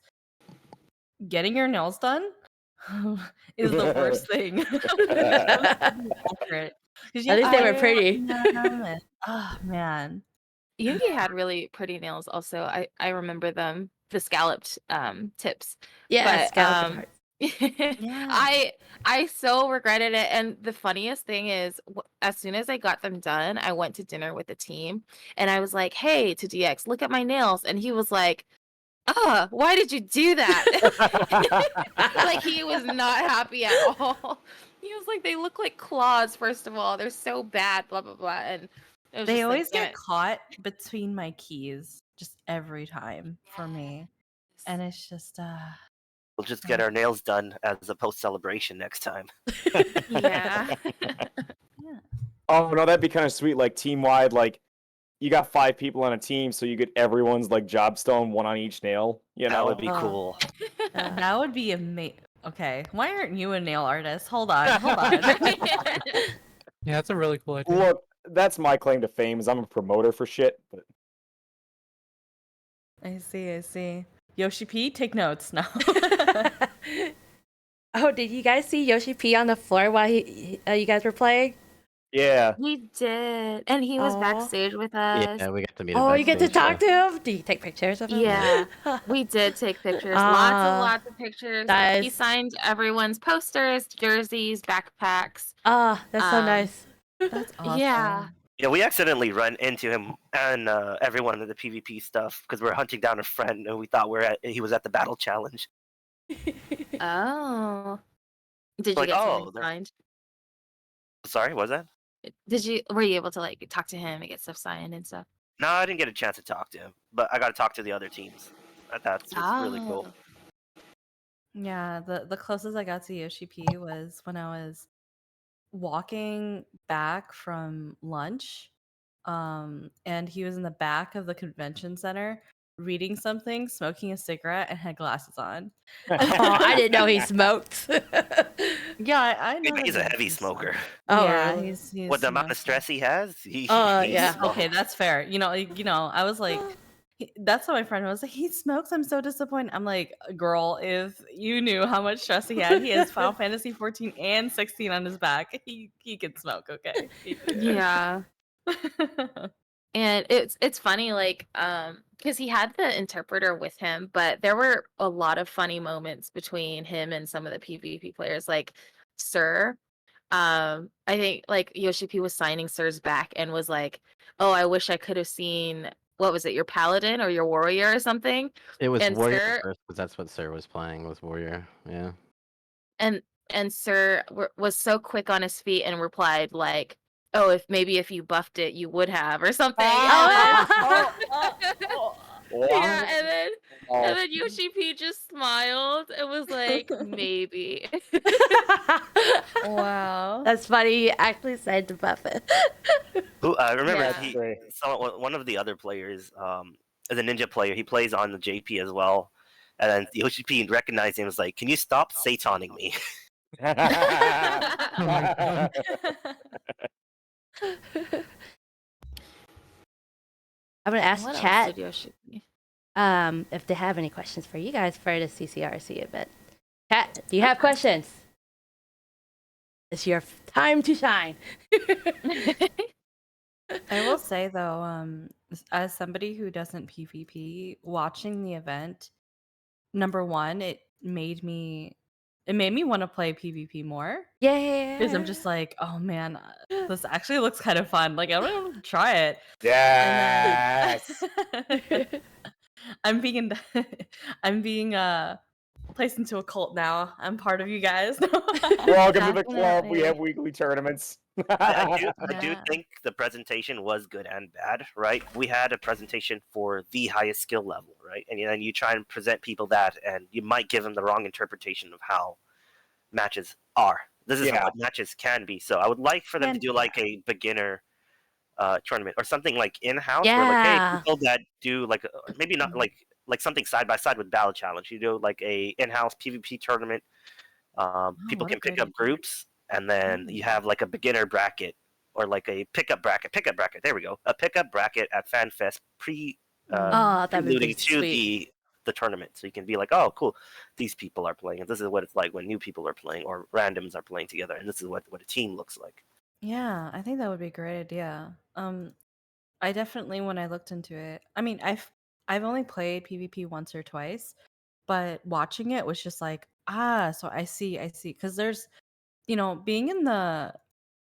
getting your nails done is the worst thing. At least they were pretty. Oh man. Yuki had really pretty nails also. I remember them, the scalloped tips. Yeah, But scalloped hearts. Yeah. I so regretted it. And the funniest thing is, as soon as I got them done, I went to dinner with the team and I was like, "Hey, to DX, look at my nails." And he was like, why did you do that? Like, he was not happy at all. He was like, "They look like claws, first of all. They're so bad, blah, blah, blah." And it was They just always like, get caught between my keys just every time for me. And it's just We'll just get our nails done as a post celebration next time. yeah. yeah. Oh no, that'd be kind of sweet. Like team wide, like you got 5 people on a team, so you get everyone's like job stone, one on each nail. You know, That would be Oh. cool. That would be amazing. Okay, why aren't you a nail artist? Hold on, hold on. Yeah, that's a really cool idea. Look, that's my claim to fame is I'm a promoter for shit. But I see. Yoshi P, take notes now. Oh, did you guys see Yoshi P on the floor while you guys were playing? yeah, We did. And he was Aw. backstage with us. Yeah, we got to meet him. Oh, you get to backstage, talk to him? Do you take pictures of him? Yeah, we did take pictures. Lots of pictures. Nice. He signed everyone's posters, jerseys, backpacks. Ah, that's so nice. That's awesome. Yeah. Yeah, we accidentally run into him and everyone in the PvP stuff because we're hunting down a friend and we thought he was at the battle challenge. Oh. Did you Like, get oh, something they're- signed? Sorry, was that? Were you able to like talk to him and get stuff signed and stuff? No, I didn't get a chance to talk to him, but I got to talk to the other teams. That's really cool. Yeah, the closest I got to Yoshi P was when I was walking back from lunch. And he was in the back of the convention center reading something, smoking a cigarette, and had glasses on. Oh, I didn't know he smoked. Yeah, I know. He's a that heavy he's smoker. Oh, yeah, really? he's With the amount of smoked. stress he has, he's yeah. smoked. Okay, that's fair. I was like, that's what my friend was like. He smokes. I'm so disappointed. I'm like, girl, if you knew how much stress he had, he has Final Fantasy 14 and 16 on his back. He can smoke. Okay. Yeah. And it's funny, like, because he had the interpreter with him, but there were a lot of funny moments between him and some of the PvP players, like Sir. I think like Yoshi P was signing Sir's back and was like, "Oh, I wish I could have seen, what was it, your paladin or your warrior or something?" It was And Warrior Sir- first because that's what Sir was playing, was Warrior. Yeah. And Sir was so quick on his feet and replied like, "Oh, if you buffed it, you would have," or something. Wow. Yeah, and Oh. then Yoshi P just smiled and was like, "Maybe." Wow. That's funny. He actually said to buff it. I remember Yeah. one of the other players, is a ninja player. He plays on the JP as well. And then Yoshi P recognized him and was like, "Can you stop Sataning me?" Oh my God. I'm gonna ask What else chat did Yoshi P? if they have any questions for you guys for the CCRC event. Chat, do you have questions? It's your time to shine. I will say though, as somebody who doesn't PvP, watching the event, number one, it made me want to play PvP more. Yeah. Because I'm just like, oh man, this actually looks kind of fun. Like I want to try it. Yes. I'm being placed into a cult now. I'm part of you guys. Welcome to the club. We Definitely. have weekly tournaments. I do Yeah. think the presentation was good and bad, right? We had a presentation for the highest skill level, right? And then you try and present people that, and you might give them the wrong interpretation of how matches are. This is how Yeah. matches can be. So I would like for them to do like a beginner tournament or something like in-house. Where like, hey, Yeah. people that do like maybe not like like something side by side with Battle Challenge. You do like a in-house PvP tournament. People what a can pick great up idea. groups, and then you have like a beginner bracket or like a pickup bracket. There we go. A pickup bracket at FanFest Oh, that would alluding be to sweet. the tournament. So you can be like, oh, cool, these people are playing, and this is what it's like when new people are playing or randoms are playing together, and this is what a team looks like. Yeah, I think that would be a great idea. I definitely, when I looked into it, I mean, I've only played PvP once or twice, but watching it was just like, so I see, because there's, being in the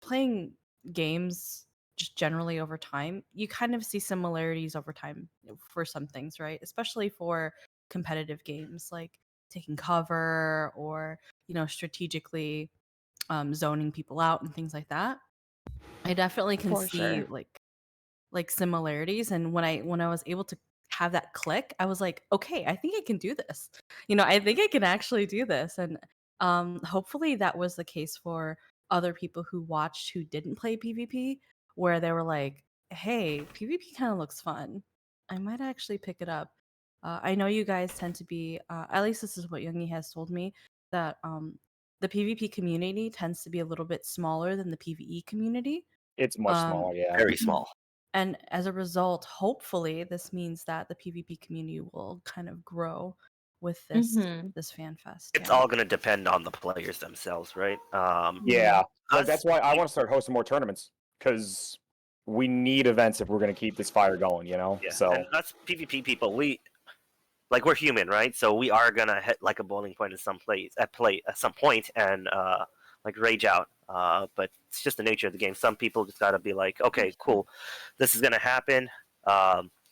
playing games just generally over time, you kind of see similarities over time for some things, right? Especially for competitive games like taking cover or, strategically zoning people out and things like that. I definitely can For see sure. like similarities, and when I was able to have that click, I was like, okay, I think I can do this. I think I can actually do this. And hopefully that was the case for other people who watched who didn't play PvP, where they were like, hey, PvP kind of looks fun, I might actually pick it up. I know you guys tend to be at least this is what Youngie has told me, that the PvP community tends to be a little bit smaller than the PvE community. It's much smaller, yeah. Very small. And as a result, hopefully, this means that the PvP community will kind of grow with this Mhm. this fan fest. It's Yeah. all going to depend on the players themselves, right? Yeah, like us- that's why I want to start hosting more tournaments, because we need events if we're going to keep this fire going, Yeah, So and us PvP people, we're human, right? So we are gonna hit like a bowling point at some point and like rage out. But it's just the nature of the game. Some people just gotta be like, okay, cool, this is gonna happen.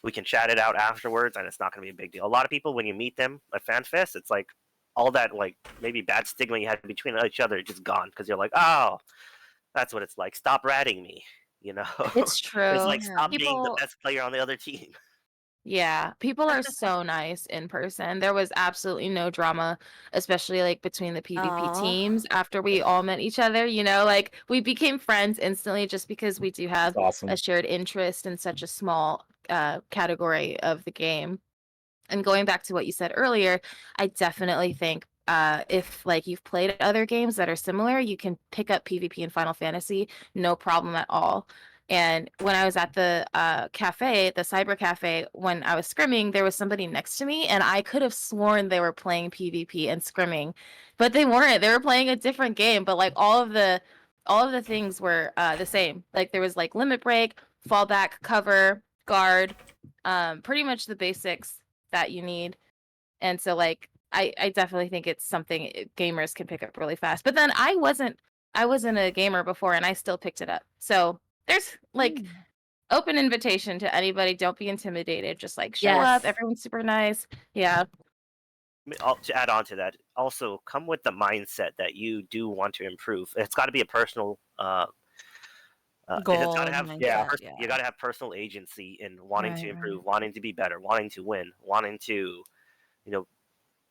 We can chat it out afterwards, and it's not gonna be a big deal. A lot of people, when you meet them at FanFest, it's like all that like maybe bad stigma you had between each other is just gone, because you're like, oh, that's what it's like. Stop ratting me, you know. It's true. It's like stop being the People best player on the other team. Yeah, people are so nice in person. There was absolutely no drama, especially like between the PvP Aw. teams after we all met each other, like we became friends instantly just because we do have it's awesome. a shared interest in such a small category of the game. And going back to what you said earlier, I definitely think if like you've played other games that are similar, you can pick up PvP in Final Fantasy, no problem at all. And when I was at the cafe, the cyber cafe, when I was scrimming, there was somebody next to me, and I could have sworn they were playing PvP and scrimming, but they weren't. They were playing a different game. But like all of the things were the same. Like there was like limit break, fallback, cover, guard, pretty much the basics that you need. And so like I definitely think it's something gamers can pick up really fast. But then I wasn't a gamer before, and I still picked it up. So there's like open invitation to anybody. Don't be intimidated. Just like show Yes. up. Everyone's super nice. Yeah. To add on to that, also come with the mindset that you do want to improve. It's got to be a personal Goal it's gotta and have mindset, you got to have personal agency in wanting to Right, improve, right. wanting to be better, wanting to win, wanting to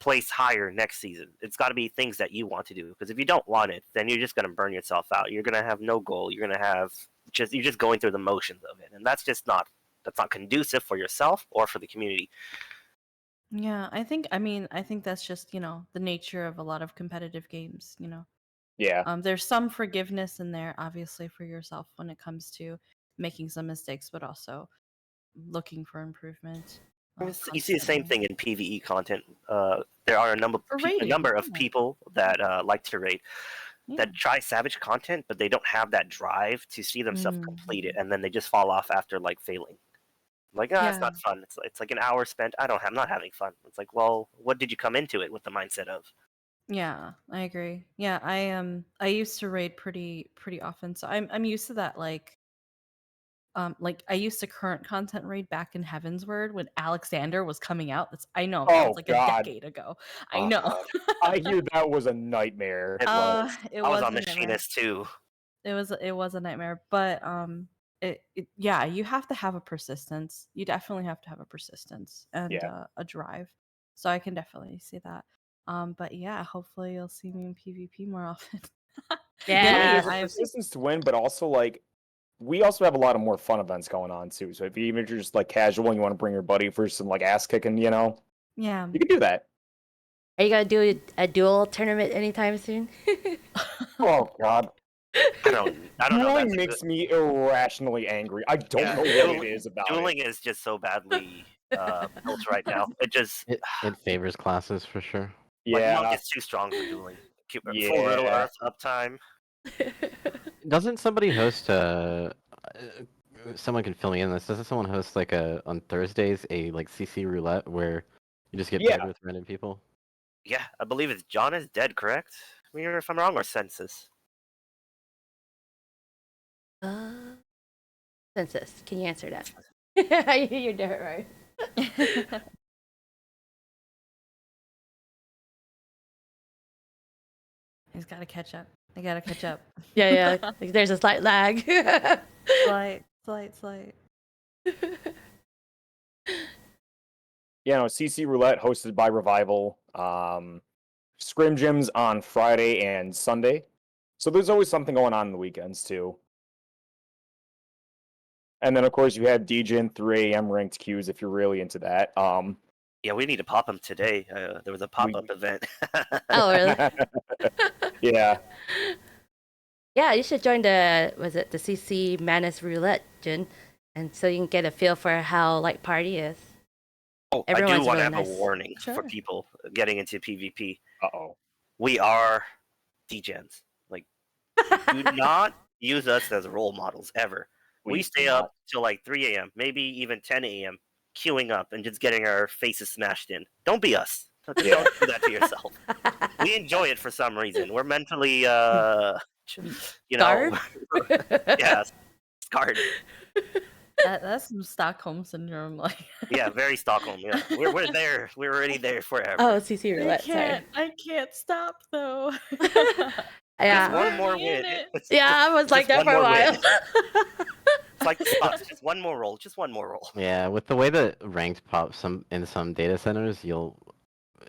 place higher next season. It's got to be things that you want to do, because if you don't want it, then you're just going to burn yourself out. You're going to have no goal. You're going to have you're just going through the motions of it, and that's not conducive for yourself or for the community. Yeah, I think that's just, the nature of a lot of competitive games. Yeah, There's some forgiveness in there, obviously, for yourself when it comes to making some mistakes, but also looking for improvement. You see the same Constantly. thing in PVE content. There are a number For raiding, of yeah. people that like to raid, Yeah. that try Savage content, but they don't have that drive to see themselves complete it, and then they just fall off after like failing. Like, it's not fun. It's like an hour spent. I'm not having fun. It's like, well, what did you come into it with the mindset of? Yeah, I agree. Yeah, I used to raid pretty often, so I'm used to that. Like I used to current content raid back in Heavensward when Alexander was coming out. I know that Oh, was like God. a decade ago. I Oh, know. God. I hear that was a nightmare. It was. It I was was on a nightmare. Machinist too. It was a nightmare, but yeah, you have to have a persistence. You definitely have to have a persistence and Yeah. a drive. So I can definitely see that. But yeah, hopefully you'll see me in PvP more often. Yeah. Youngie, There's a persistence to win, but also like we also have a lot of more fun events going on too. So if you're just like casual and you want to bring your buddy for some like ass kicking, you know, Yeah. you can do that. Are you gonna do a duel tournament anytime soon? Oh God, I don't know. dueling That's makes me irrationally angry. I don't Yeah, know what it is about dueling is just so badly built right now. It just It favors classes for sure. like Monk Yeah, is too strong for dueling. Full Riddle yeah. Earth uptime. Doesn't somebody host someone can fill me in this. Doesn't someone host like on Thursdays a like CC roulette where you just get Yeah. paired with random people? Yeah, I believe it's John is dead, correct? I mean, if I'm wrong, or Census. Census, can you answer that? You're dead right. He's got to catch up. I got to catch up. Yeah. Like, there's a slight lag. Slight. Yeah, no, CC Roulette hosted by Revival. Scrim Gyms on Friday and Sunday. So there's always something going on the weekends too. And then of course you have DJ and 3 a.m. ranked queues if you're really into that. Yeah, we need to pop them today. There was a pop-up event. Oh, really? Yeah. Yeah, you should join the CC Madness Roulette, Jin, and so you can get a feel for how like party is. Oh, I Everyone's do want to really have nice. a warning for Sure. people getting into PvP. Uh-oh. We are degens. Like, do not use us as role models ever. We Please stay do up till like 3 a.m., maybe even 10 a.m., queuing up and just getting our faces smashed in. Don't be us. Don't do that to yourself. We enjoy it for some reason. We're mentally, Scarred? yeah, scarred. That's some Stockholm syndrome. Like, Yeah, very Stockholm. Yeah, we're there. We're already there forever. Oh, CC Roulette. Sorry. I can't stop though. Yeah. Just one more Already in win. it. Yeah, I was like that just for a one more while. win. It's like the spots. Just one more roll. Just one more roll. Yeah, with the way that ranked pops in some data centers, you'll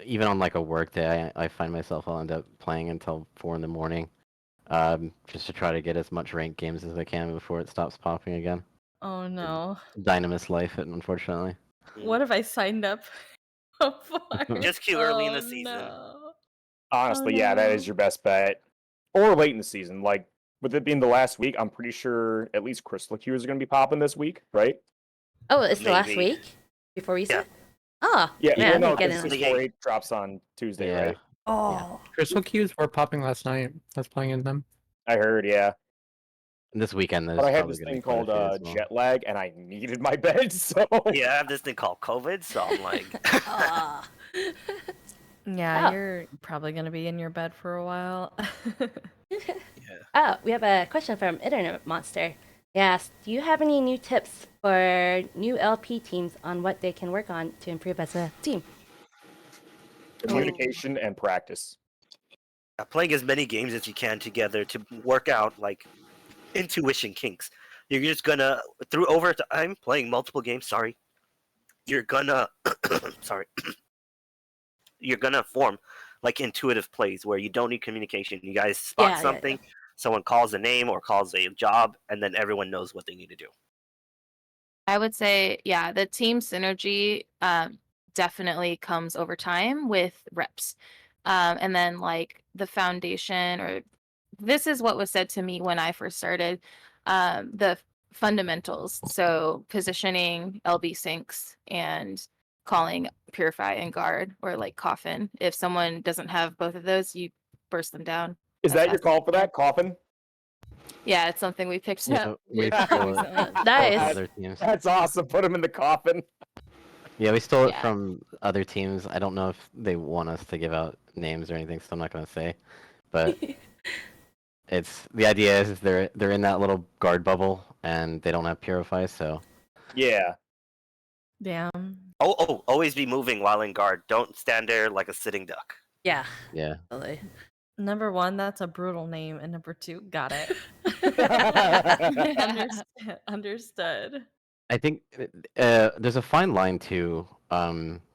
even on like a work day, I find myself I'll end up playing until 4 in the morning, just to try to get as much ranked games as I can before it stops popping again. Oh no. Dynamis life, unfortunately. What have I signed up for? Just queue early in the Oh, season. no. Honestly, Oh, yeah, that no. is your best bet. Or late in the season. Like, with it being the last week, I'm pretty sure at least Crystal Queues are going to be popping this week, right? Oh, it's the last Maybe. week before reset. Oh, Yeah, man, no, I'm getting 648 drops on Tuesday, Yeah. right? Oh, Crystal Cues were popping last night. I was playing in them. I heard, yeah. And this weekend, there's But I had probably this gonna be thing quite a called few as well. jet lag, and I needed my bed, so... Yeah, I have this thing called COVID, so I'm like, Ah. Yeah, Oh. you're probably gonna be in your bed for a while. Oh, we have a question from Internet Monster. He asked, do you have any new tips for new LP teams on what they can work on to improve as a team? Communication and practice. playing as many games as you can together to work out like intuition kinks. You're just gonna through over time playing multiple games. Sorry, you're gonna you're gonna form like intuitive plays where you don't need communication. You guys spot something, someone calls a name or calls a job, and then everyone knows what they need to do. I would say, yeah, the team synergy definitely comes over time with reps. And then like the foundation, or this is what was said to me when I first started, the fundamentals. So positioning, LB syncs, and calling purify and guard, or like coffin. If someone doesn't have both of those, you burst them down. Is as that your fast call as for you that? Coffin? can. Yeah, it's something we picked Yeah, up. we stole it recently. from Nice. other teams. That's awesome. Put him in the coffin. Yeah, we stole it Yeah. from other teams. I don't know if they want us to give out names or anything, so I'm not gonna say. But it's the idea is they're in that little guard bubble and they don't have purify, so Yeah. Damn. Oh, always be moving while in guard. Don't stand there like a sitting duck. Yeah. yeah. Totally. Number one, that's a brutal name, and number two, got it. Understood. I think there's a fine line too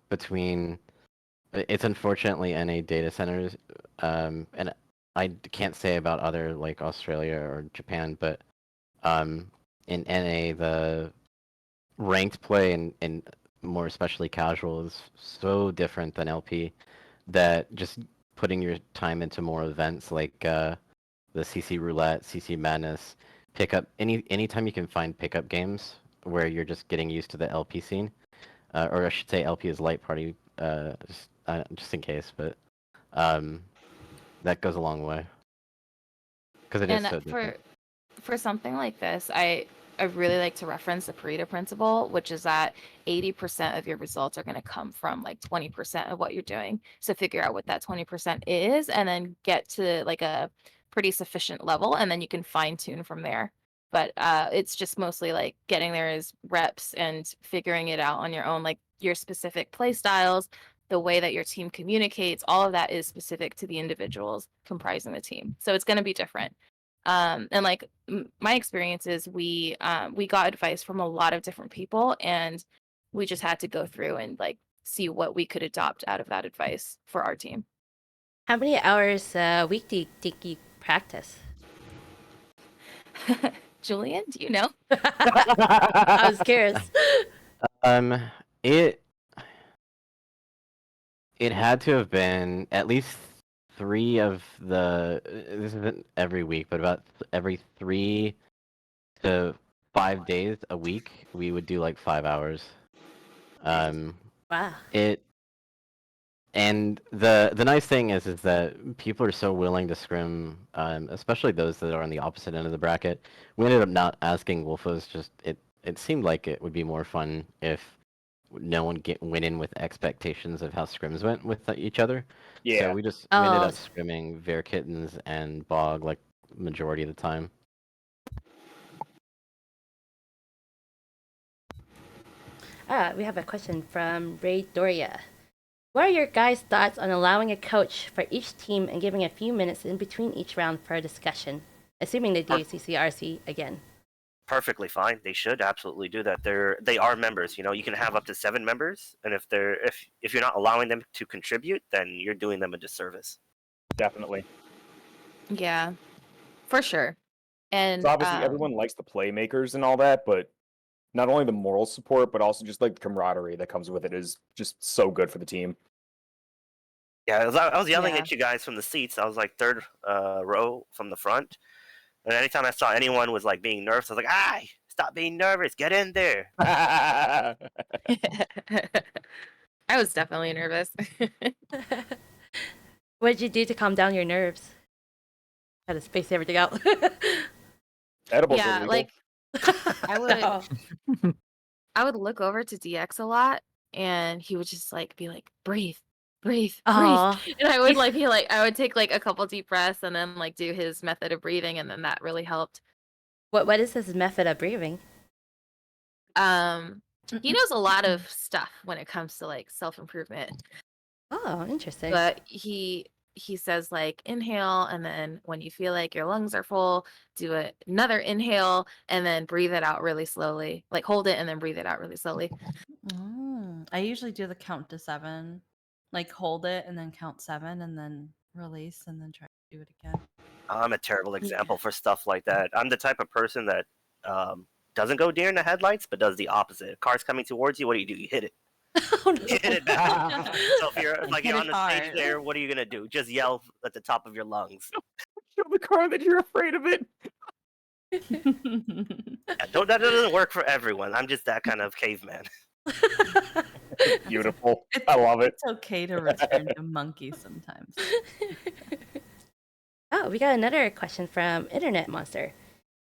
between it's unfortunately NA data centers and I can't say about other like Australia or Japan, but in NA, the ranked play and more especially casual is so different than LP that just putting your time into more events like the CC Roulette, CC Madness, pickup anytime you can find pickup games where you're just getting used to the LP scene, or I should say LP is light party, just in case, but that goes a long way because it is And so different. for something like this, I really like to reference the Pareto principle, which is that 80% of your results are going to come from like 20% of what you're doing. So figure out what that 20% is and then get to like a pretty sufficient level, and then you can fine tune from there. But it's just mostly like getting there is reps and figuring it out on your own, like your specific play styles, the way that your team communicates, all of that is specific to the individuals comprising the team. So it's going to be different. And like my experience is we got advice from a lot of different people, and we just had to go through and like see what we could adopt out of that advice for our team. How many hours a week do you think you practice? Julien, do you know? I was curious. It had to have been at least 3 of the. This isn't every week, but about every 3 to 5 days a week, we would do like 5 hours. Wow. And the nice thing is that people are so willing to scrim, especially those that are on the opposite end of the bracket. We ended up not asking Wolfos. Just it seemed like it would be more fun if no one went in with expectations of how scrims went with each other. Yeah. So we ended up scrimming Bear Kittens and Bog like majority of the time. We have a question from Ray Doria. What are your guys' thoughts on allowing a coach for each team and giving a few minutes in between each round for a discussion? Assuming they do CCRC again. Perfectly fine. They should absolutely do that. They are members. You know, you can have up to 7 members, and if you're not allowing them to contribute, then you're doing them a disservice. Definitely. Yeah, for sure. And so obviously everyone likes the playmakers and all that, but not only the moral support, but also just like the camaraderie that comes with it is just so good for the team. Yeah, I was yelling at you guys from the seats. I was like third row from the front. And anytime I saw anyone was like being nervous, I was like, "Ah, stop being nervous. Get in there." I was definitely nervous. What did you do to calm down your nerves? Had to space everything out. Edibles yeah, illegal. like I would look over to DX a lot, and he would just like be like, breathe, breathe, breathe. And I would I would take like a couple deep breaths and then like do his method of breathing, and then that really helped. What is his method of breathing? He knows a lot of stuff when it comes to like self-improvement. Oh, interesting. But he says like inhale, and then when you feel like your lungs are full, do another inhale and then breathe it out really slowly. Like hold it and then breathe it out really slowly. I usually do the count to 7. Like hold it and then count 7 and then release and then try to do it again. I'm a terrible example for stuff like that. I'm the type of person that doesn't go deer in the headlights, but does the opposite. If car's coming towards you, what do? You hit it. Oh, no. You hit it back. So if you're like you're on the stage there, what are you gonna do? Just yell at the top of your lungs. Show the car that you're afraid of it. That doesn't work for everyone. I'm just that kind of caveman. Beautiful. I love it. It's okay to return to monkey sometimes. Oh, we got another question from Internet Monster.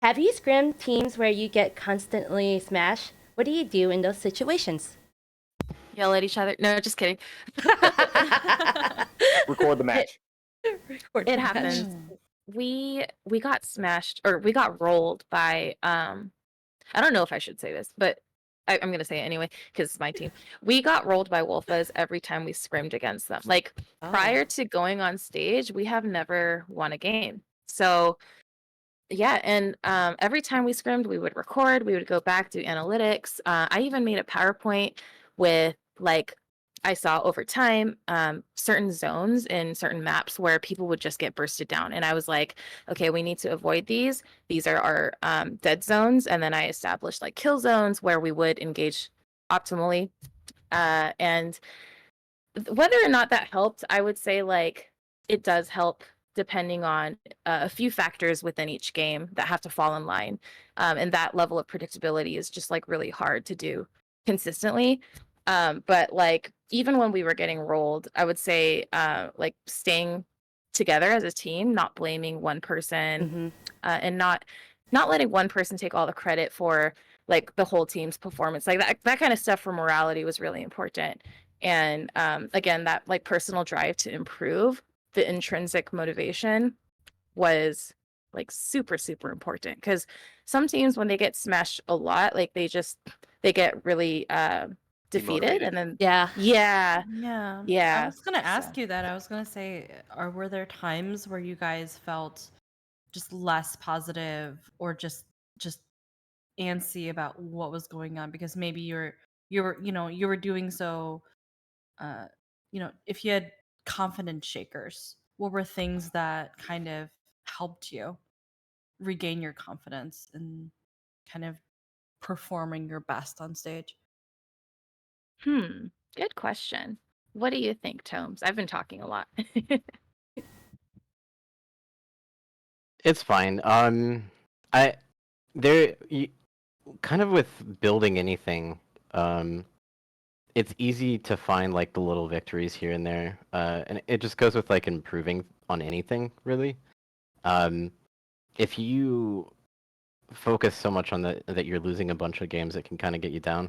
Have you scrimmed teams where you get constantly smashed? What do you do in those situations? Yell at each other. No, just kidding. Record the match. It happens. We got smashed, or we got rolled by I don't know if I should say this, but I'm gonna say it anyway because it's my team. We got rolled by Wolfas every time we scrimmed against them. Like prior to going on stage, we have never won a game. So yeah, and every time we scrimmed, we would record, we would go back, do analytics. I even made a PowerPoint with like I saw over time certain zones in certain maps where people would just get bursted down. And I was like, okay, we need to avoid these. These are our dead zones. And then I established like kill zones where we would engage optimally. And whether or not that helped, I would say like it does help depending on a few factors within each game that have to fall in line. And that level of predictability is just like really hard to do consistently. But like even when we were getting rolled, I would say like staying together as a team, not blaming one person, and not letting one person take all the credit for like the whole team's performance. Like that kind of stuff for morality was really important. And again, that like personal drive to improve, the intrinsic motivation was like super, super important. Because some teams, when they get smashed a lot, like they get really defeated. Demotivated. And then Yeah. yeah, Yeah. I yeah. was gonna ask you that. I was gonna say, were there times where you guys felt just less positive or just antsy about what was going on because maybe you were doing so if you had confidence shakers, what were things that kind of helped you regain your confidence and kind of performing your best on stage? Good question. What do you think, Tomes? I've been talking a lot. It's fine. Kind of with building anything, it's easy to find like the little victories here and there, and it just goes with like improving on anything really. If you focus so much on that you're losing a bunch of games, it can kind of get you down.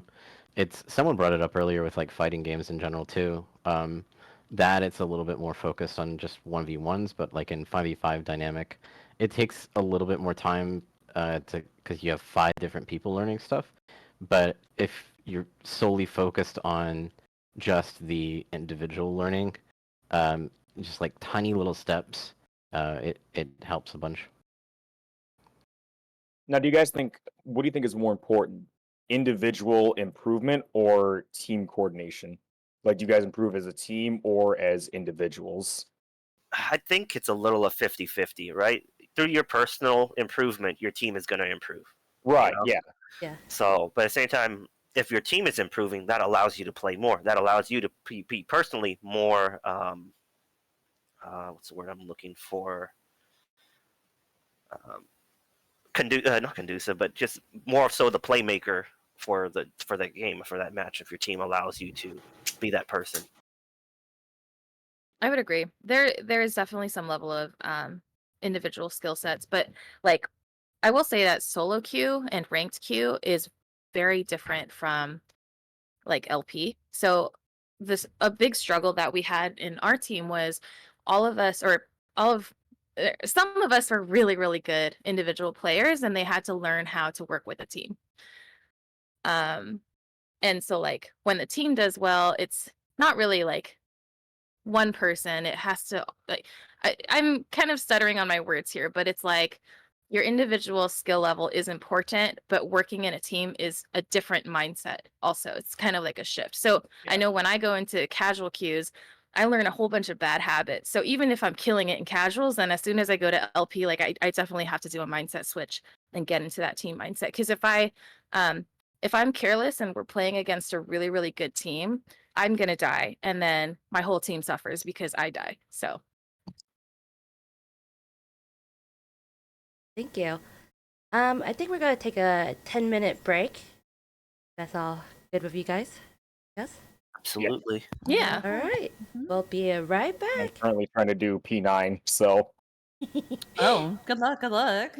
Someone brought it up earlier with like fighting games in general too. That it's a little bit more focused on just 1v1s, but like in 5v5 dynamic, it takes a little bit more time because you have 5 different people learning stuff. But if you're solely focused on just the individual learning, just like tiny little steps, it helps a bunch. Now, what do you think is more important, individual improvement or team coordination? Like, do you guys improve as a team or as individuals? I think it's a little of 50-50, right? Through your personal improvement, your team is going to improve. Right, know? yeah. Yeah. So, but at the same time, if your team is improving, that allows you to play more. That allows you to be personally more. What's the word I'm looking for? Not conducive, but just more so the playmaker for that game, for that match. If your team allows you to be that person. I would agree. There is definitely some level of individual skill sets, but like I will say that solo queue and ranked queue is very different from like LP. So a big struggle that we had in our team was all of us or all of some of us were really, really good individual players and they had to learn how to work with a team. And so like when the team does well, it's not really like one person. It has to like I'm kind of stuttering on my words here, but it's like your individual skill level is important, but working in a team is a different mindset also. It's kind of like a shift. So I know when I go into casual queues, I learn a whole bunch of bad habits. So even if I'm killing it in casuals, then as soon as I go to LP, like I definitely have to do a mindset switch and get into that team mindset. Because if I'm careless and we're playing against a really, really good team, I'm going to die. And then my whole team suffers because I die. So. Thank you. I think we're gonna take a 10-minute break. That's all good with you guys? Yes? Absolutely. Yeah. All right. We'll be right I'm back. currently trying to do P9, so Oh, good luck. Good luck.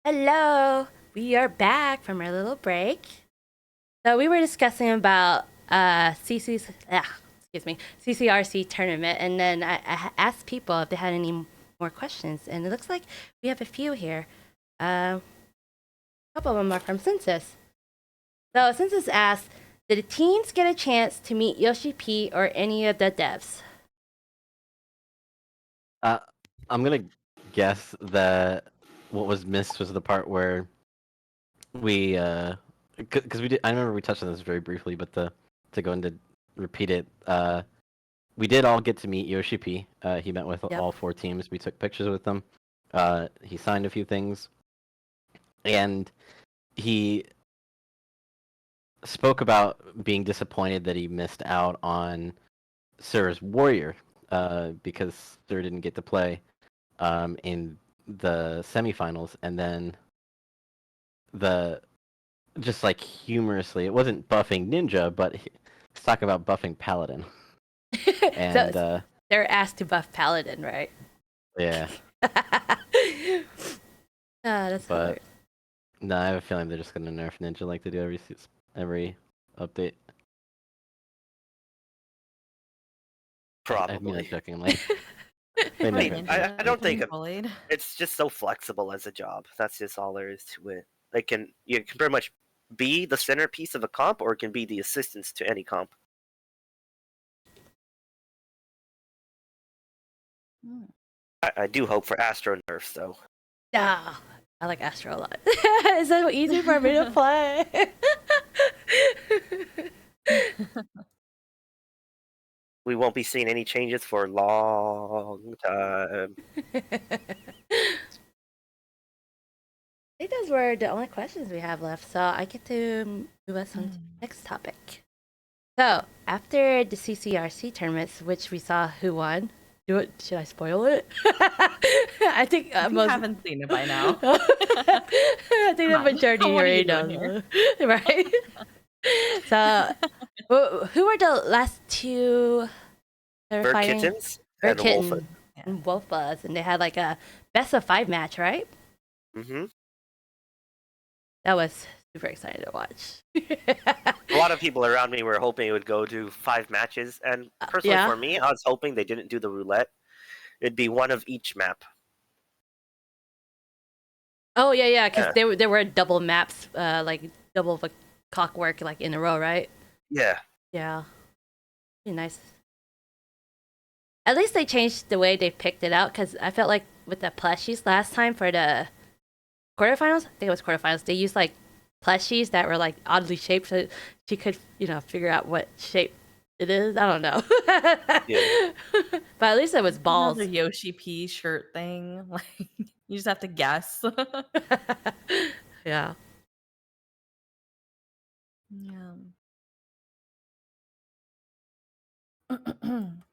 Hello, we are back from our little break. So we were discussing about CCRC tournament, and then I asked people if they had any more questions, and it looks like we have a few here. A couple of them are from Census. So Census asked, did the teams get a chance to meet Yoshi P or any of the devs? I'm gonna guess that what was missed was the part where we, because we did. I remember we touched on this very briefly, but to go into repeat it, we did all get to meet Yoshi P. He met with all 4 teams. We took pictures with them. He signed a few things, and he spoke about being disappointed that he missed out on Sir's Warrior, because Sir didn't get to play in the semifinals, and then just like humorously, it wasn't buffing Ninja, but he's talking about buffing Paladin. And So they're asked to buff Paladin, right? Yeah. That's hilarious. No, I have a feeling they're just gonna nerf Ninja like they do every update. Probably. I mean, I'm joking. Like, I don't think bullied. it's just so flexible as a job. That's just all there is to it. You can pretty much be the centerpiece of a comp, or it can be the assistance to any comp. I do hope for Astro nerfs though. Yeah, I like Astro a lot. It's so easy for me to play. We won't be seeing any changes for a long time. I think those were the only questions we have left, so I get to move us on to the next topic. So, after the CCRC tournaments, which we saw who won, should I spoil it? I think you haven't seen it by now. I think the majority already knows, right? So, who were the last two? Bird Kittens and Wolfbuzz. And Wolfbuzz, and they had like a best of 5 match, right? Mm-hmm. That was super exciting to watch. A lot of people around me were hoping it would go to 5 matches, and personally for me, I was hoping they didn't do the roulette. It'd be one of each map. Oh yeah, because there were double maps, like double the clockwork, like in a row, right? Yeah. Yeah. Be nice. At least they changed the way they picked it out, because I felt like with the plushies last time for the quarterfinals, I think it was quarterfinals, they used like plushies that were like oddly shaped, so she could, figure out what shape it is. I don't know. Yeah. But at least it was balls. The Yoshi P shirt thing. Like, you just have to guess. Yeah. Yeah.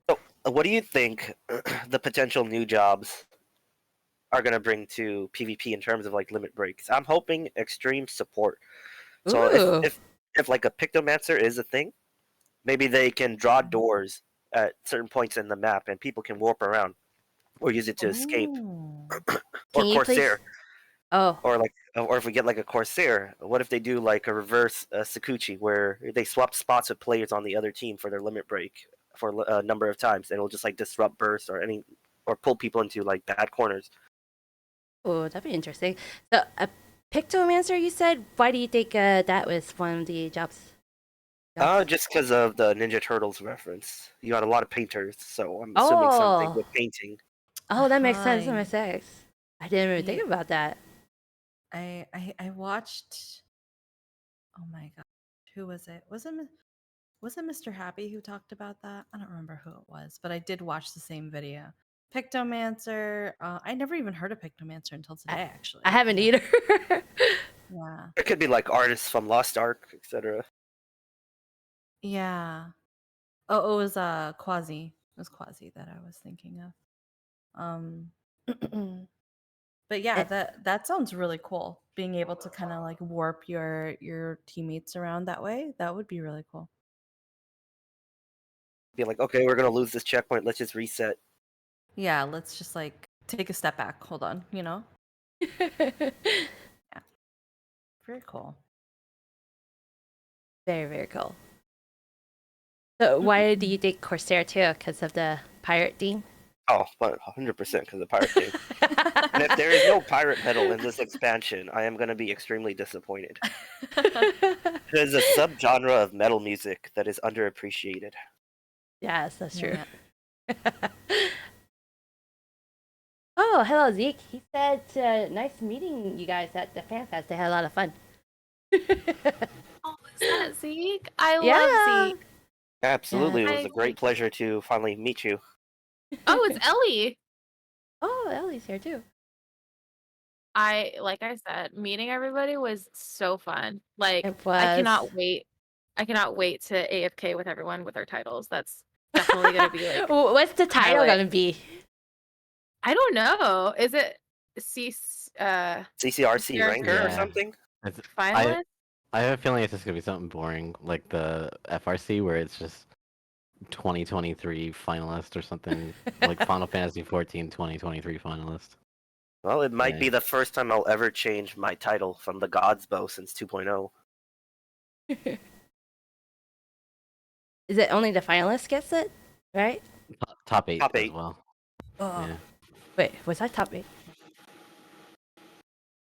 So, what do you think the potential new jobs are going to bring to PvP in terms of like limit breaks? I'm hoping extreme support. So if like a Pictomancer is a thing, maybe they can draw doors at certain points in the map and people can warp around or use it to escape. Or Corsair. Or if we get like a Corsair, what if they do like a reverse Sakuchi where they swap spots with players on the other team for their limit break for a number of times, and it'll just like disrupt bursts or pull people into like bad corners. Oh, that'd be interesting. So a Pictomancer, you said? Why do you think that was one of the jobs? Just because of the Ninja Turtles reference. You got a lot of painters, so I'm assuming something with painting. Oh, that makes sense. That makes sense. I didn't even think about that. I watched. Oh my god, who was it? Was it Mr. Happy who talked about that? I don't remember who it was, but I did watch the same video. Pictomancer. I never even heard of Pictomancer until today. Actually, I haven't either. Yeah. It could be like artists from Lost Ark, etc. Yeah. Oh, it was Quasi. It was Quasi that I was thinking of. But yeah, that sounds really cool. Being able to kind of like warp your teammates around that way, that would be really cool. Be like, okay, we're gonna lose this checkpoint. Let's just reset. Yeah, let's just like take a step back. Hold on, Very cool. Very, very cool. So why do you think Corsair too? Because of the pirate theme? Oh, 100% because of pirate theme. And if there is no pirate metal in this expansion, I am going to be extremely disappointed. There's a subgenre of metal music that is underappreciated. Yes, that's true. Yeah. Oh, hello, Zeke. He said, nice meeting you guys at the FanFest. They had a lot of fun. Oh, is that Zeke? I Yeah. love Zeke. Absolutely, Yeah. it was a great pleasure to finally meet you. Oh, it's Ellie. Oh, Ellie's here too. Like I said, meeting everybody was so fun. Like It was. I cannot wait. I cannot wait to AFK with everyone with our titles. That's definitely gonna be like. What's the title highlight. gonna be? I don't know. Is it CCRC ranker or Yeah. something? finalist? I have a feeling it's just gonna be something boring, like the FRC, where it's just 2023 finalist or something, like Final Fantasy 14 2023 finalist. Well, it might Yeah. be the first time I'll ever change my title from the God's Bow since 2.0. Is it only the finalist gets it? Right? Top 8 Top as 8. well. Oh. Yeah. Wait, was I top 8?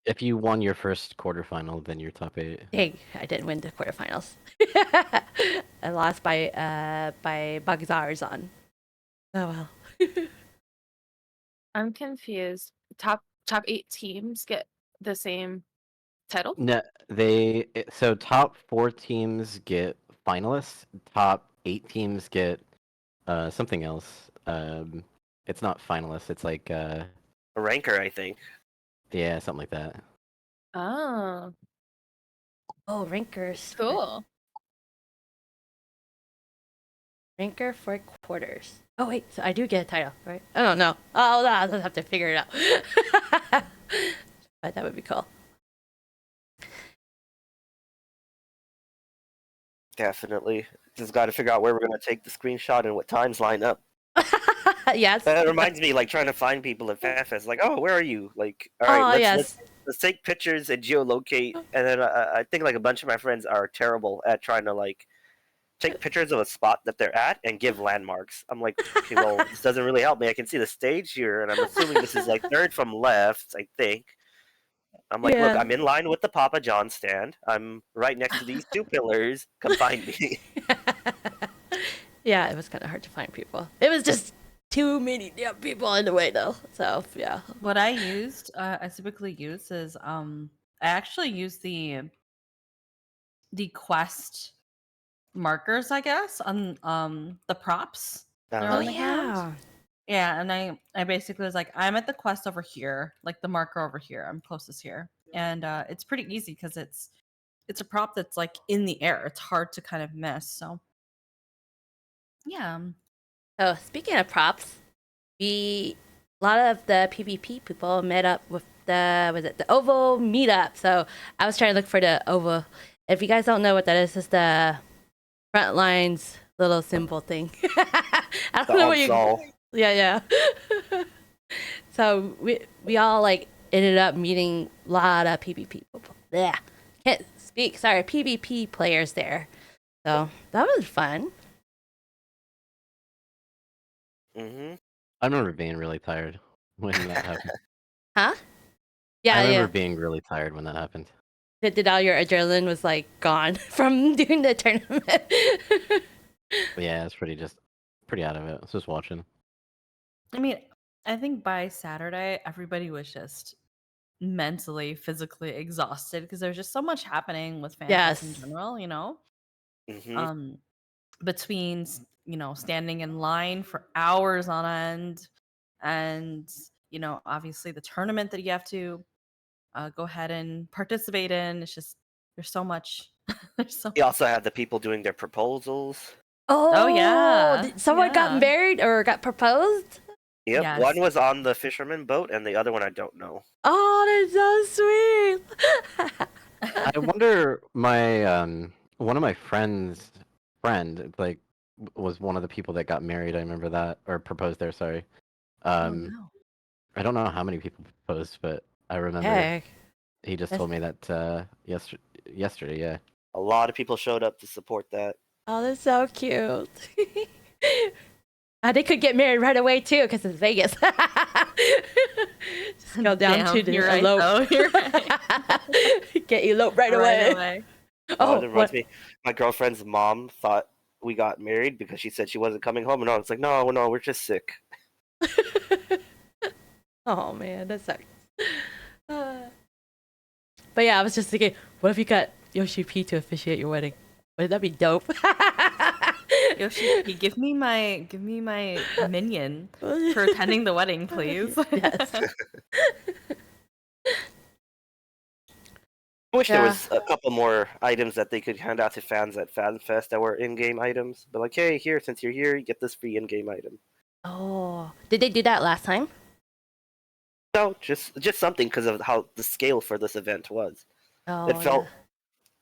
If you won your first quarterfinal, then you're top 8. Dang, I didn't win the quarterfinals. I lost by Bagzarzan. Oh well. I'm confused. Top 8 teams get the same title? No, so top 4 teams get finalists. Top 8 teams get something else. It's not finalists. It's like A ranker, I think. yeah, something like that. Oh, Oh, rankers. cool. Ranker for quarters. Oh wait, so I do get a title, right? I don't know. Oh, I'll just have to figure it out. But that would be cool. Definitely. Just got to figure out where we're going to take the screenshot and what times line up. Yes. That reminds me, like, trying to find people at FanFest. Like, oh, where are you? Like, all right, yes. let's take pictures and geolocate. And then I think, like, a bunch of my friends are terrible at trying to, like, take pictures of a spot that they're at and give landmarks. I'm like, okay, well, this doesn't really help me. I can see the stage here, and I'm assuming this is, like, third from left, I think. I'm like, look, Yeah. I'm in line with the Papa John stand. I'm right next to these 2 pillars. Come find me. Yeah, it was kind of hard to find people. It was just too many damn people in the way, though. So yeah. What I typically use is I actually use the quest markers, I guess, on the props. That are Oh on the ground. yeah. Yeah, and I basically was like, I'm at the quest over here, like the marker over here. I'm closest here, and it's pretty easy because it's a prop that's like in the air. It's hard to kind of miss. So yeah. So speaking of props, a lot of the PvP people met up with the Oval meetup. So I was trying to look for the Oval. If you guys don't know what that is, it's the front lines little symbol thing. I don't know what you. Yeah. So we all like ended up meeting a lot of PvP people. Yeah, can't speak. Sorry, PvP players there. So that was fun. Mm-hmm. I remember being really tired when that happened. Huh? Yeah, I remember being really tired when that happened. Did all your adrenaline was like gone from doing the tournament? But yeah, it's pretty out of it. I was just watching. I mean, I think by Saturday, everybody was just mentally, physically exhausted because there's just so much happening with FanFest in general, you know? Mm-hmm. Between, standing in line for hours on end and, obviously the tournament that you have to go ahead and participate in. It's just, there's so much. You also have the people doing their proposals. Oh yeah. Someone got married or got proposed? Yep, Yes. one was on the fisherman boat, and the other one I don't know. Oh, that's so sweet. I wonder one of my friend like was one of the people that got married. I remember that, or proposed there. Sorry. Oh, no. I don't know how many people proposed, but I remember. Heck. He just That's- told me that yesterday. Yeah. A lot of people showed up to support that. Oh, that's so cute. They could get married right away too, because it's Vegas. Just go down to the you're right, elope. though. You're right. Get eloped right away. Oh, Oh, it reminds me. My girlfriend's mom thought we got married because she said she wasn't coming home, and I was like, no, we're just sick. Oh man, that sucks. But yeah, I was just thinking, what if you got Yoshi P to officiate your wedding? Wouldn't that be dope? Yoshi, give me my minion for attending the wedding, please. Yes. I wish there Yeah. was a couple more items that they could hand out to fans at FanFest that were in-game items. But like, hey, here, since you're here, you get this free in-game item. Oh, did they do that last time? No, just something because of how the scale for this event was. Oh,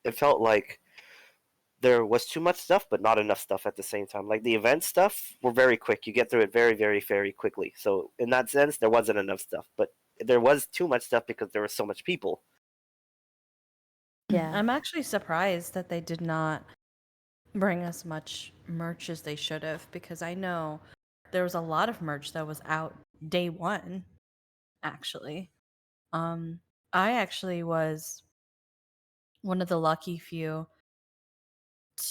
It felt like there was too much stuff, but not enough stuff at the same time. Like the event stuff were very quick. You get through it very, very, very quickly. So in that sense, there wasn't enough stuff. But there was too much stuff because there were so much people. Yeah. I'm actually surprised that they did not bring us much merch as they should have, because I know there was a lot of merch that was out day one, actually. I actually was one of the lucky few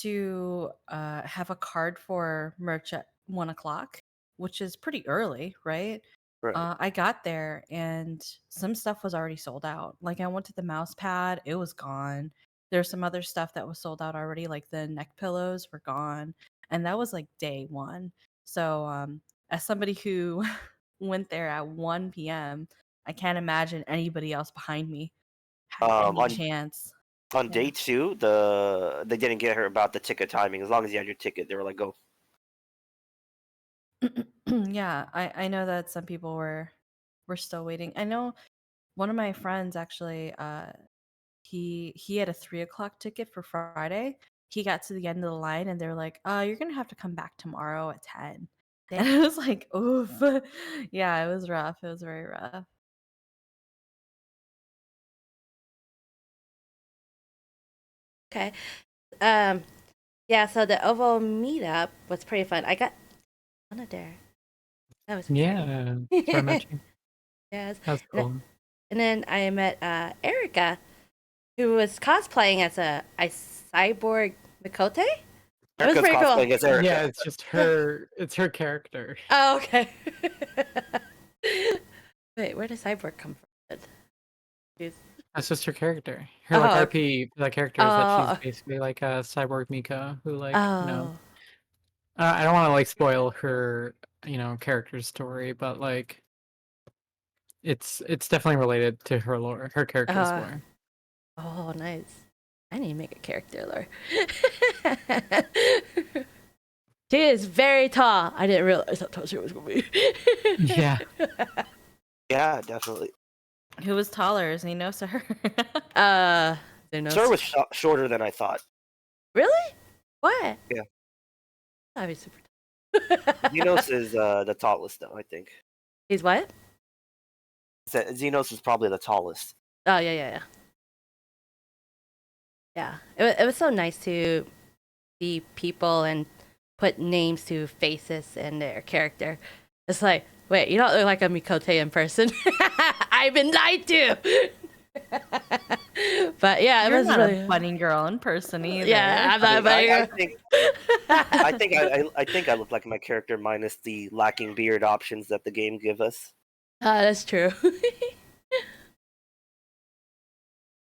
to have a card for merch at 1 o'clock, which is pretty early, right? Right. I got there and some stuff was already sold out. Like I went to the mouse pad, it was gone. There's some other stuff that was sold out already, like the neck pillows were gone, and that was like day one. So, as somebody who went there at 1 p.m., I can't imagine anybody else behind me had any chance. On day two, they didn't get her about the ticket timing. As long as you had your ticket, they were like, go. Yeah, I know that some people were still waiting. I know one of my friends actually, he had a 3 o'clock ticket for Friday. He got to the end of the line and they're like, you're gonna have to come back tomorrow at 10. And it was like, oof. Yeah, it was rough. It was very rough. Okay. Yeah, so the OVO meetup was pretty fun. I got Alana there. That was Yeah. That's where I met you. Yes. That's cool. And then I met Erica, who was cosplaying as a cyborg Mikote. It was Erica's pretty cool. cosplaying as Erica. Yeah, it's just her. It's her character. Oh, okay. Wait, where does cyborg come from? That's just her character. Her Oh, like RP, the character is that Oh. she's basically like a cyborg Miko who like Oh. I don't want to like spoil her character story, but like it's definitely related to her lore, her character's lore. Oh, nice. I need to make a character lore. She is very tall. I didn't realize how tall she was going to be. Yeah. Yeah, definitely. Who was taller? Is he no sir? Sir was shorter than I thought. Really? What? Yeah. That'd be super tall. Xenos is the tallest, though, I think. He's what? Xenos is probably the tallest. Oh, yeah. Yeah. It was so nice to see people and put names to faces and their character. It's like, wait, you don't look like a Mikote in person. I've been lied to. But yeah, You're it was not really a bunny girl in person either. Yeah, I'm not a bunny girl. I think I look like my character minus the lacking beard options that the game give us. That's true.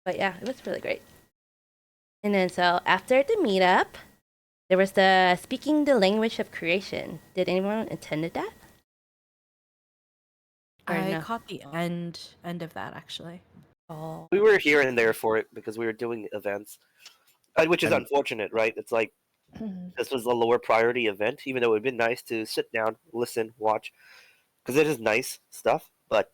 But yeah, it was really great. And then so after the meetup, there was the speaking the language of creation. Did anyone attend that? I caught the end of that actually. Oh. We were here and there for it because we were doing events, which is unfortunate, right? It's like this was a lower priority event, even though it would have been nice to sit down, listen, watch, because it is nice stuff. But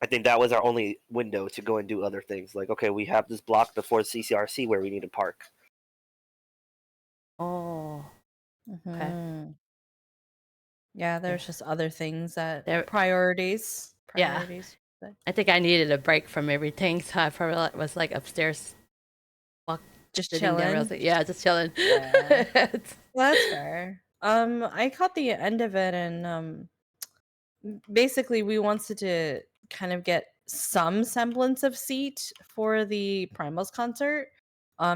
I think that was our only window to go and do other things. Like, okay, we have this block before CCRC where we need to park. Oh. Okay. Yeah, there's just other things that priorities. Yeah. I think I needed a break from everything, so I probably was like upstairs, Just sitting down. I chilling. was like, yeah, just chilling. Yeah. Well, that's fair. I caught the end of it, and basically we wanted to kind of get some semblance of seat for the Primals concert,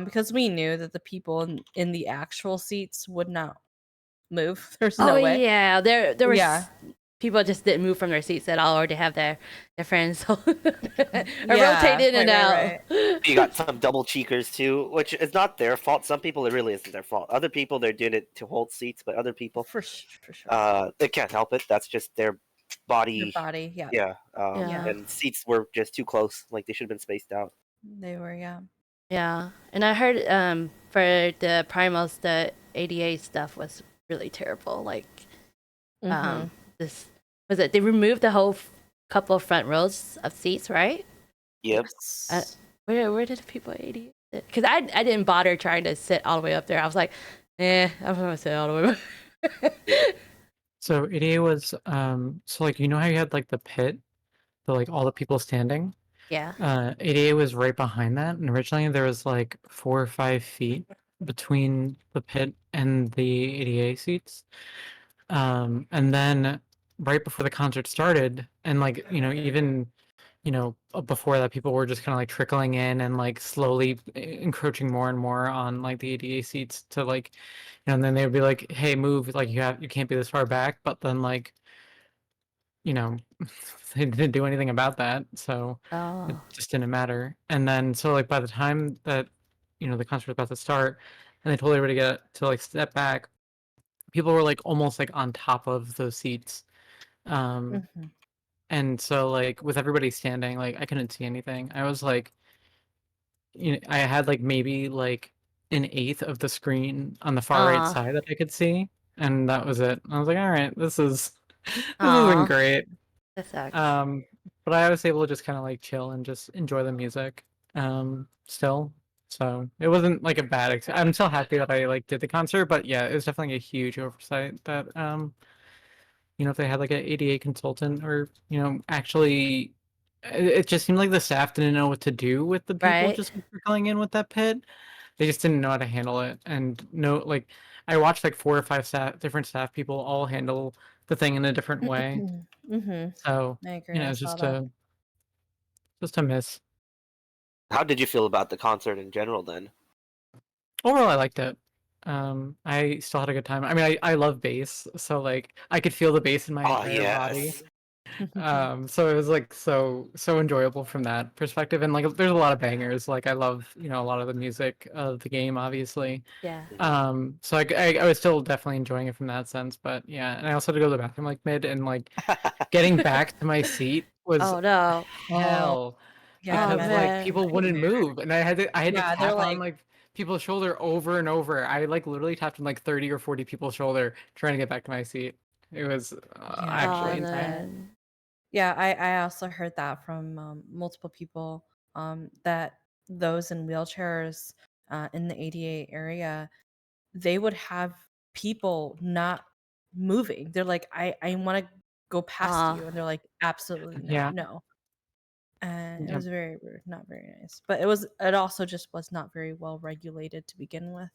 because we knew that the people in the actual seats would not move. There's no way. Yeah, there was Yeah. people just didn't move from their seats at all, or they have their friends so Yeah, rotate in and right. out. You got some double cheekers too, which is not their fault. Some people, it really isn't their fault. Other people, they're doing it to hold seats, but other people, For sure. they can't help it. That's just their body. Your body, yeah. Yeah. Yeah. And seats were just too close. Like they should have been spaced out. They were, yeah. Yeah, and I heard for the primals, the ADA stuff was really terrible. Like, this was it. They removed the whole couple front rows of seats, right? Yep. Where did the people ADA? Because I didn't bother trying to sit all the way up there. I was like, I'm gonna sit all the way. So ADA was so like, you know how you had like the pit, like all the people standing. Yeah. ADA was right behind that, and originally there was like 4 or 5 feet between the pit and the ADA seats. And then right before the concert started, and like, even before that, people were just kind of like trickling in and like slowly encroaching more and more on like the ADA seats to like, and then they would be like, "Hey, move! Like you can't be this far back." But then like, they didn't do anything about that, so it just didn't matter. And then so like by the time that the concert was about to start, and they told everybody to like step back, people were like almost like on top of those seats. And so like with everybody standing, like I couldn't see anything. I was like, I had like maybe like an eighth of the screen on the far right side that I could see, and that was it. I was like, all right, this isn't great. That sucks. But I was able to just kind of like chill and just enjoy the music. Still, so it wasn't like a bad. I'm still happy that I like did the concert, but yeah, it was definitely a huge oversight that if they had like an ADA consultant or actually, it just seemed like the staff didn't know what to do with the people just going in with that pit. They just didn't know how to handle it. And like I watched like 4 or 5 different staff people all handle the thing in a different way. So I agree. it's just a miss. How did you feel about the concert in general then? Overall, I liked it. I still had a good time. I mean, I love bass, so like I could feel the bass in my entire body. So it was like so enjoyable from that perspective, and like there's a lot of bangers. Like I love a lot of the music of the game, obviously. Yeah. So I was still definitely enjoying it from that sense, but yeah, and I also had to go to the bathroom like mid, and like getting back to my seat was hell. Yeah, because like people wouldn't move, and I had to tap on like like people's shoulder over and over. I like literally tapped on like 30 or 40 people's shoulder trying to get back to my seat. It was actually insane. Yeah, I also heard that from multiple people, that those in wheelchairs in the ADA area, they would have people not moving. They're like, I want to go past you, and they're like, absolutely no. And it was very rude, not very nice. But it also just was not very well regulated to begin with.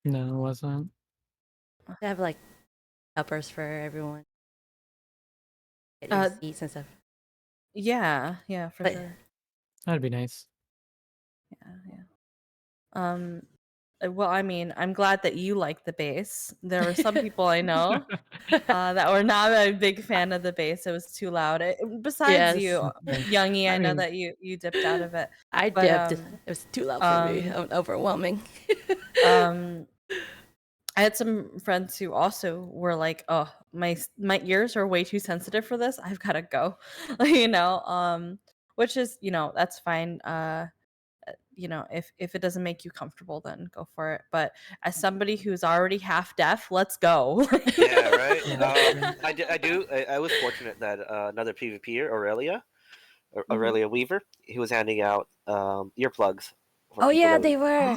No, it wasn't. They have like helpers for everyone. Getting seats and stuff. Yeah, for sure. That'd be nice. Yeah. Well, I mean, I'm glad that you like the bass. There were some people I know that were not a big fan of the bass. It was too loud. Besides you, Youngie, I know that you dipped out of it. I dipped. It was too loud for me. Overwhelming. I had some friends who also were like, "Oh, my ears are way too sensitive for this. I've got to go," which is that's fine. If it doesn't make you comfortable, then go for it. But as somebody who's already half deaf, let's go. Yeah, right. I was fortunate that another PvPer, Aurelia Weaver, he was handing out earplugs. Oh yeah, they were.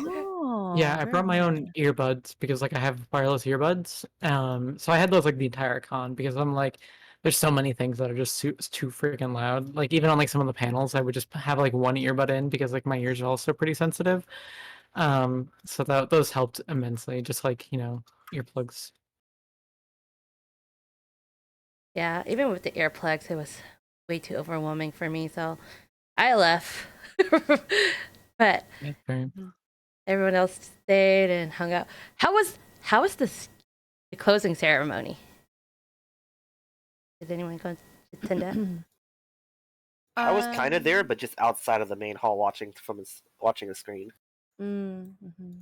Yeah, I brought my own earbuds because like I have wireless earbuds. So I had those like the entire con because I'm like, there's so many things that are just too freaking loud. Like even on like some of the panels, I would just have like one earbud in because like my ears are also pretty sensitive. So those helped immensely. Just like earplugs. Yeah, even with the earplugs, it was way too overwhelming for me. So I left. But Yeah, very. everyone else stayed and hung out. How was the closing ceremony? Did anyone go attend that? I was kind of there, but just outside of the main hall, watching a screen. Mm-hmm.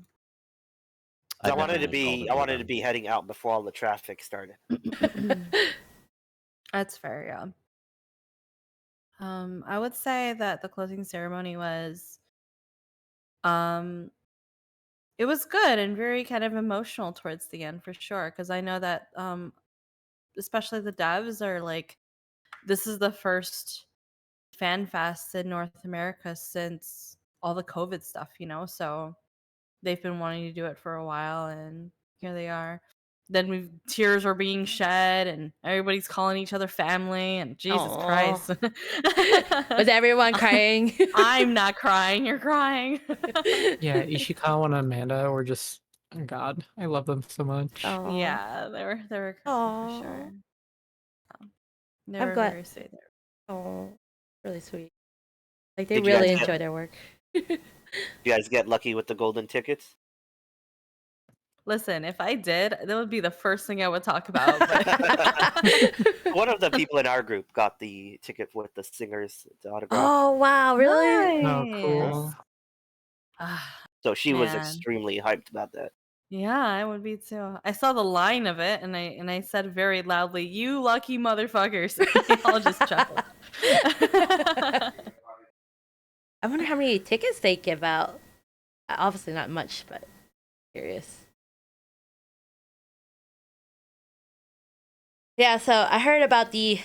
I wanted to be heading out before all the traffic started. That's fair, yeah. I would say that the closing ceremony was, it was good and very kind of emotional towards the end for sure. Because I know that, especially the devs are like, this is the first FanFest in North America since all the COVID stuff, so they've been wanting to do it for a while, and here they are. Then tears are being shed, and everybody's calling each other family, and Jesus Christ. Was everyone crying? I'm not crying, you're crying. Yeah, Ishikawa and Amanda were just, oh God, I love them so much. Yeah, they were crying for sure. They I'm were glad. very sweet. Oh, really sweet. Like they Did you really guys enjoy their work. You guys get lucky with the golden tickets? Listen, if I did, that would be the first thing I would talk about. But One of the people in our group got the ticket with the singers autograph. Oh wow, really? Oh, cool. So she was Man. extremely hyped about that. Yeah, I would be too. I saw the line of it, and I said very loudly, "You lucky motherfuckers!" They all just chuckled. I wonder how many tickets they give out. Obviously not much, but curious. Yeah, so I heard about the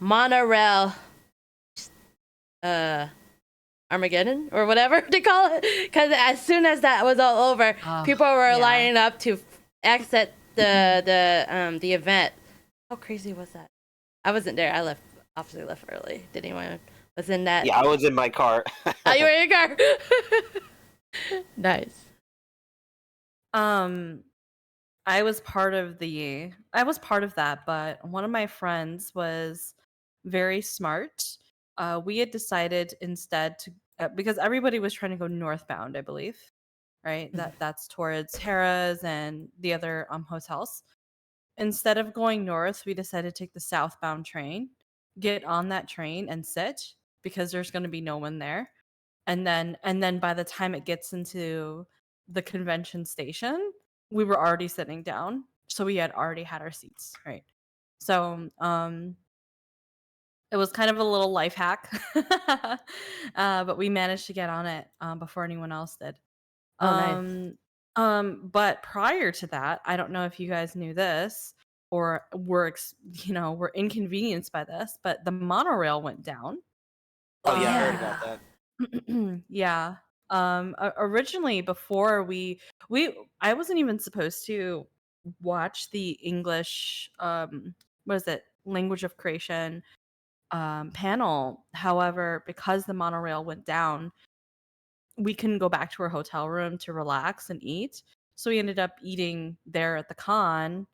monorail Armageddon or whatever they call it, because as soon as that was all over, people were lining up to exit the event. How crazy was that? I wasn't there. I obviously left early. Did anyone was in that? Yeah, I was in my car. Oh, you were in your car. Nice. I was part of that, but one of my friends was very smart. We had decided instead to because everybody was trying to go northbound, I believe, right? That's towards Harrah's and the other hotels. Instead of going north, we decided to take the southbound train, get on that train and sit because there's going to be no one there. And then by the time it gets into the convention station, we were already sitting down. So we had already had our seats, right? So it was kind of a little life hack. But we managed to get on it before anyone else did. Oh, nice. But prior to that, I don't know if you guys knew this or were inconvenienced by this, but the monorail went down. Oh yeah, I heard about that. Yeah. Originally before I wasn't even supposed to watch the English what is it? Language of Creation panel. However, because the monorail went down, we couldn't go back to our hotel room to relax and eat. So we ended up eating there at the con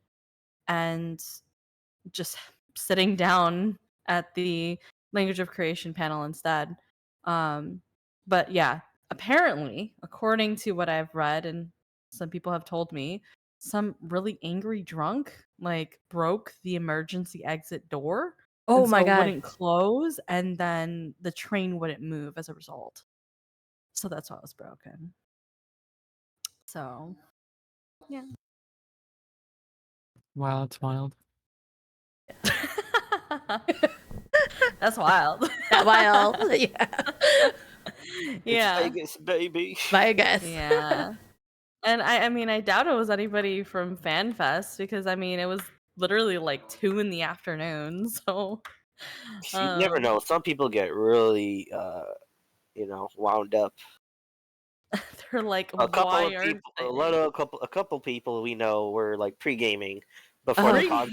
and just sitting down at the Language of Creation panel instead. But yeah, apparently, according to what I've read and some people have told me, some really angry drunk broke the emergency exit door. Oh and my so God. it wouldn't close, and then the train wouldn't move as a result. So that's why it was broken. So, yeah. Wow, it's wild. That's wild. That wild. Yeah. Yeah. It's Vegas, baby. My guess. Yeah. And I mean, I doubt it was anybody from FanFest because I mean, it was literally like 2 in the afternoon. So You never know. Some people get really, wound up. they're like, A couple why of aren't people, a couple people we know were like pre-gaming before the con.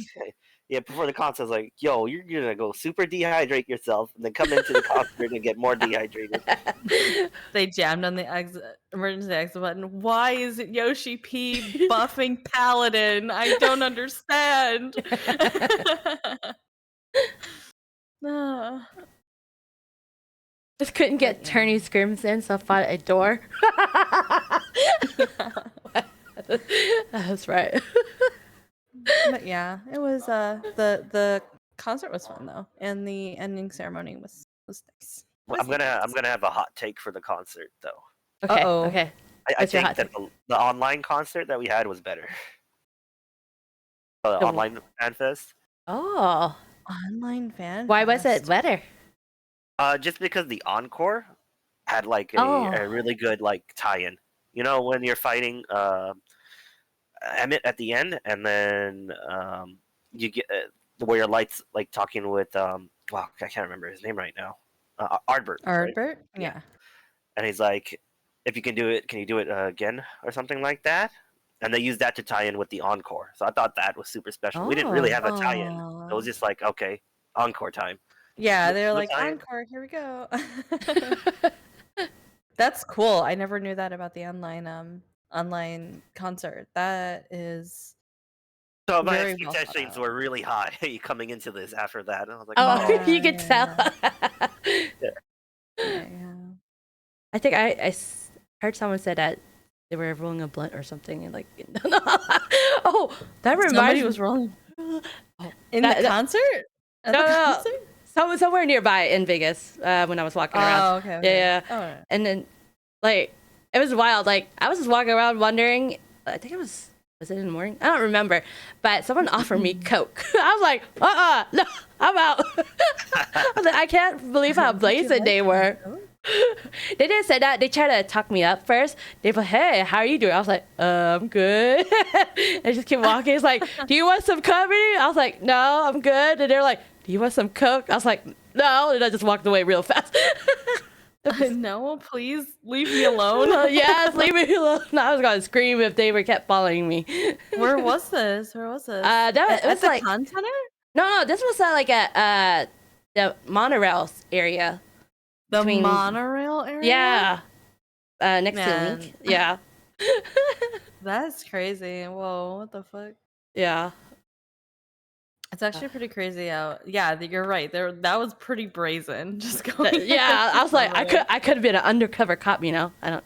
Yeah, before the concert, I was like, "Yo, you're gonna go super dehydrate yourself, and then come into the concert and get more dehydrated." They jammed on the emergency exit button. Why isn't Yoshi P buffing Paladin? I don't understand. Ah. Just couldn't get But, yeah. tourney scrims in, so I fought at a door. That's right. But yeah, it was the concert was fun though, and the ending ceremony was nice. I'm gonna have a hot take for the concert though. Okay. Uh-oh. Okay. I What's your think hot that the online concert that we had was better. The The- online FanFest. Oh. Online fan. Why was it better? Just because the encore had like Oh. a really good like tie-in. You know, when you're fighting Emmett at the end, and then you get where your lights like talking with wow, I can't remember his name right now. Ardbert. right? Ardbert? Yeah. And he's like, if you can do it, can you do it again or something like that? And they used that to tie in with the encore. So I thought that was super special. We didn't really have a tie-in. It was just like, okay, encore time. Yeah, they're No like tie-in. encore. Here we go. That's cool. I never knew that about the online concert. That is So my very well thought expectations out. were really high coming into this after that. And I was like, Oh, Yeah, you could tell. Yeah. I think I heard someone said that they were rolling a blunt or something, and like, oh, that reminds Somebody me. was rolling in That- the concert. At No, the no, concert? somewhere nearby in Vegas when I was walking around. Oh, okay. Yeah. Oh, right. And then, like, it was wild. Like, I was just walking around wondering. I think it was it in the morning? I don't remember. But someone offered me Coke. I was like, no, I'm out. I was like, I can't believe how blazing they were. They didn't say that. They tried to talk me up first. They were like, hey, how are you doing? I was like, I'm good. They just keep walking. It's like, do you want some company? I was like, no, I'm good. And they're like, do you want some Coke? I was like, no. And I just walked away real fast. No, please leave me alone. Yes, leave me alone. I was gonna scream if they kept following me. Where was this? It was That it was the like con center? no, this was like a the monorail area. The between- monorail area? Yeah, next Man. to Link. Yeah, That's crazy. Whoa, what the fuck? yeah. It's actually pretty crazy out. Yeah, you're right. That was pretty brazen. Just going. Yeah, I was like, I could have been an undercover cop, you know. I don't.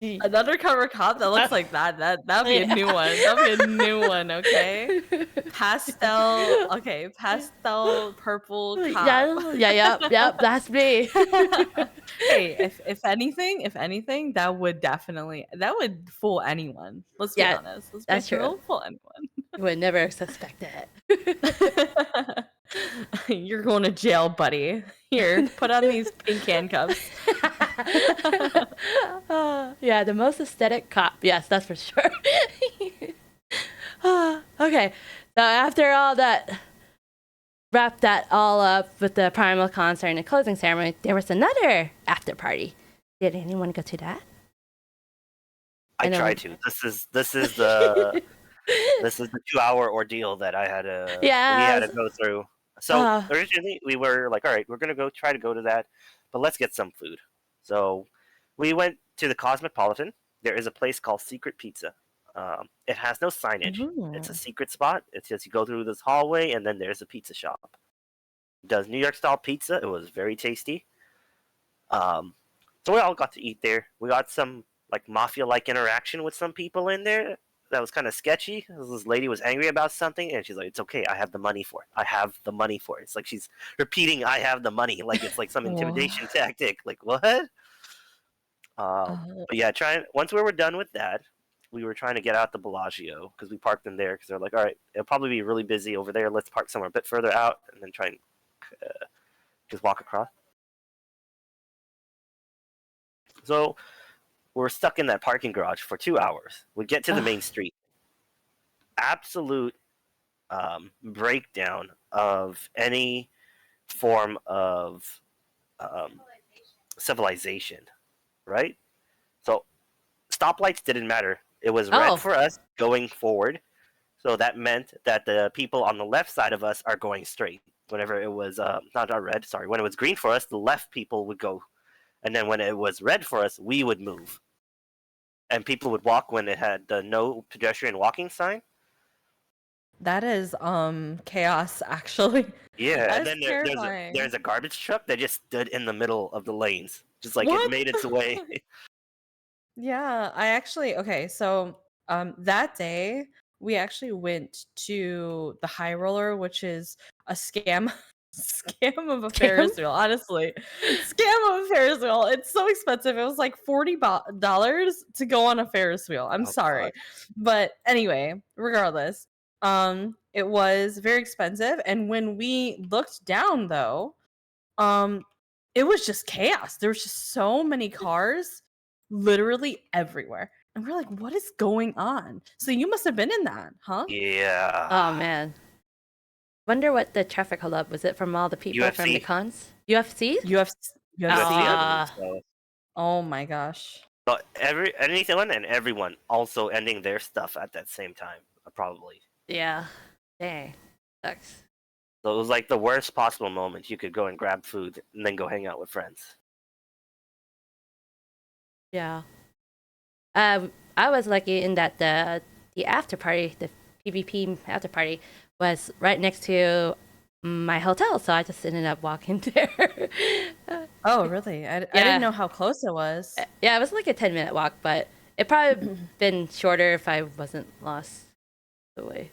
An undercover cop that looks like that. That'd be a new one. That'd be a new one. Okay. Pastel. Okay, pastel purple cop. Yeah. That's me. Hey, if anything, that would fool anyone. Let's be Yeah, honest. Let's that's be true. It'll fool anyone. You would never suspect it. You're going to jail, buddy. Here, put on these pink handcuffs. Yeah, the most aesthetic cop. Yes, that's for sure. Okay, so after all that, wrapped that all up with the primal concert and the closing ceremony, there was another after party. Did anyone go to that? I know. tried to. This is the 2-hour ordeal that I had to we had to go through. So originally we were like, all right, we're gonna try to go to that, but let's get some food. So we went to the Cosmopolitan. There is a place called Secret Pizza. It has no signage. It's a secret spot. It's just you go through this hallway and then there's a pizza shop. It does New York style pizza. It was very tasty. So we all got to eat there. We got some like mafia like interaction with some people in there. That was kind of sketchy. This lady was angry about something, and she's like, "It's okay. I have the money for it. I have the money for it." It's like she's repeating, "I have the money," like it's like some intimidation tactic. Like what? But yeah, once we were done with that, we were trying to get out the Bellagio because we parked in there because they're like, "All right, it'll probably be really busy over there. Let's park somewhere a bit further out and then try and just walk across." So we're stuck in that parking garage for 2 hours. We get to the main street. Absolute breakdown of any form of civilization, right? So stoplights didn't matter. It was red for us going forward. So that meant that the people on the left side of us are going straight. Whenever it was not red, sorry, when it was green for us, the left people would go, and then when it was red for us, we would move, and people would walk when it had the no pedestrian walking sign. That is chaos, actually. Yeah, That and is then terrifying. there's a garbage truck that just stood in the middle of the lanes, just like What? it made its way. Yeah, I actually so that day we actually went to the High Roller, which is a scam scam of a Ferris wheel, honestly. Scam of a Ferris wheel. It's so expensive. It was like $40 to go on a Ferris wheel. I'm Oh, sorry. God. But anyway, regardless, it was very expensive, and when we looked down though, it was just chaos. There was just so many cars literally everywhere. And we're like, what is going on? So you must have been in that, huh? Yeah. Oh man. Wonder what the traffic hold up was. It from all the people from the UFC. cons? UFC? UFC. I believe so. Oh my gosh. But anyone and everyone also ending their stuff at that same time, probably. Yeah. Dang. Sucks. So it was like the worst possible moment. You could go and grab food and then go hang out with friends. Yeah. I was lucky in that the after party, the PvP after party, was right next to my hotel, so I just ended up walking there. Oh, really? I Yeah. didn't know how close it was. Yeah, it was like a 10-minute walk, but it probably been shorter if I wasn't lost the way.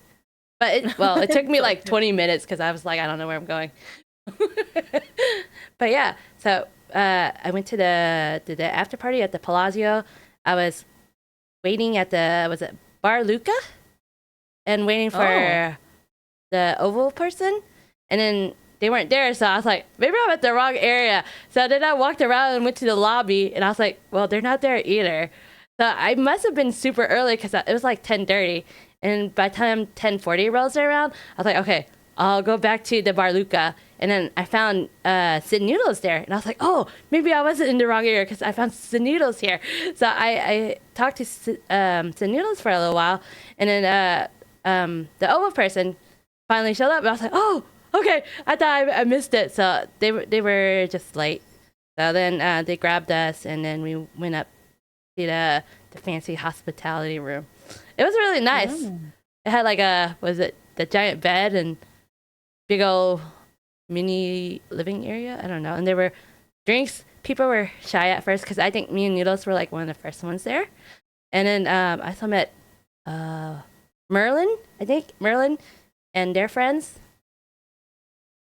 But it took me like 20 minutes because I was like, I don't know where I'm going. But yeah, so I went to the after party at the Palazzo. I was waiting at was it Bar Luca? And waiting for the oval person. And then they weren't there, so I was like, maybe I'm at the wrong area. So then I walked around and went to the lobby, and I was like, well, they're not there either. So I must have been super early because it was like 10:30. And by the time 10:40 rolls around, I was like, okay, I'll go back to the Bar Luca. And then I found Sid Noodles there. And I was like, oh, maybe I wasn't in the wrong area because I found Sid Noodles here. So I talked to Sid Noodles for a little while. And then the oval person finally showed up. And I was like, oh, okay. I thought I missed it. So they were just late. So then they grabbed us. And then we went up to the fancy hospitality room. It was really nice. It had like the giant bed and big old mini living area. I don't know. And there were drinks. People were shy at first because I think me and Noodles were like one of the first ones there. And then I also met Merlin, I think. Merlin and their friends.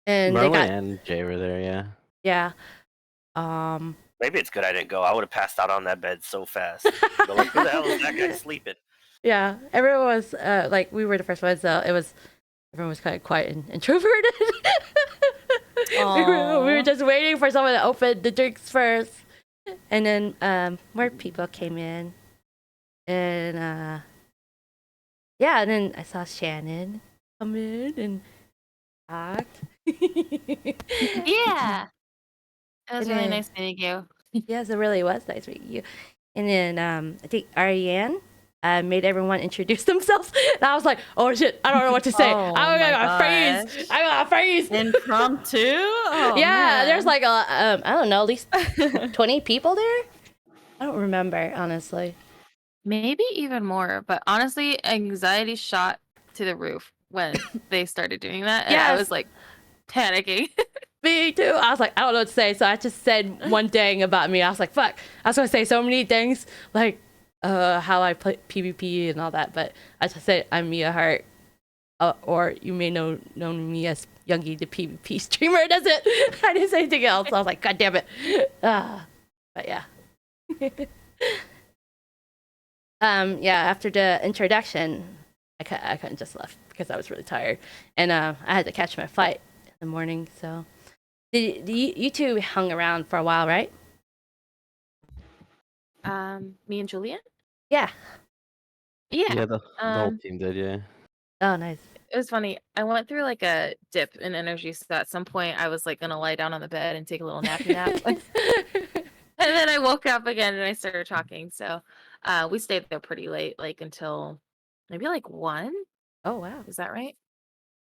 And Merlin and Jay were there, yeah. Yeah. Maybe it's good I didn't go. I would have passed out on that bed so fast. But like, who the hell is that guy sleeping? Yeah. Everyone was like, we were the first ones, so everyone was kind of quiet and introverted. we were just waiting for someone to open the drinks first. And then more people came in. And yeah, and then I saw Shannon come in and talk. Yeah. That was really nice meeting you. Yes, it really was nice meeting you. And then I think Ariane made everyone introduce themselves. And I was like, oh shit, I don't know what to say. I got a phrase. Impromptu? Oh, yeah, man. there's like I don't know, at least 20 people there. I don't remember, honestly. Maybe even more, but honestly, anxiety shot to the roof when they started doing that. And I was like panicking. Me too. I was like, I don't know what to say. So I just said one thing about me. I was like, fuck. I was going to say so many things, like how I play PvP and all that. But I just said, I'm Mia Hart. Or you may know me as Youngie, the PvP streamer. That's it. I didn't say anything else. I was like, God damn it. But yeah. Yeah, after the introduction, I couldn't just left because I was really tired. And I had to catch my flight in the morning, so... You two hung around for a while, right? Me and Julien? Yeah. Yeah, the whole team did, yeah. Oh, nice. It was funny. I went through like a dip in energy, so at some point I was like gonna lie down on the bed and take a little nappy nap. And then I woke up again and I started talking. So we stayed there pretty late, like until maybe like 1. Oh wow. Is that right?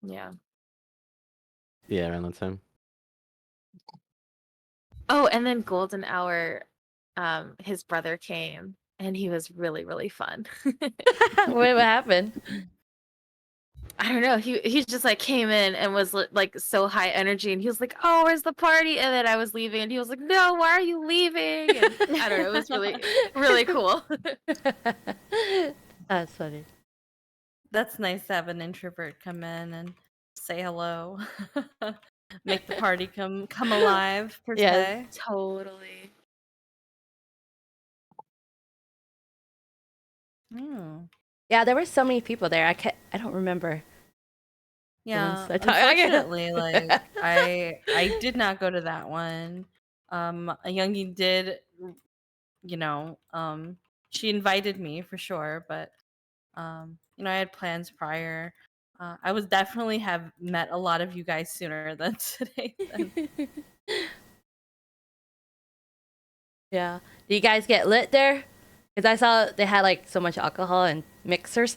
Yeah. Yeah, around that time. Oh, and then Golden Hour, his brother came, and he was really, really fun. What happened? I don't know. He just like came in and was like so high energy, and he was like, "Oh, where's the party?" And then I was leaving, and he was like, "No, why are you leaving?" And I don't know. It was really, really cool. That's funny. That's nice to have an introvert come in and say hello. Make the party come alive per Yes. se. Totally. Mm. Yeah, there were so many people there. I don't remember. Yeah, I talk- I get- unfortunately, like I did not go to that one. A youngie did, you know, she invited me for sure, but you know, I had plans prior. I would definitely have met a lot of you guys sooner than today. Then. Yeah. Do you guys get lit there? Because I saw they had like so much alcohol and mixers.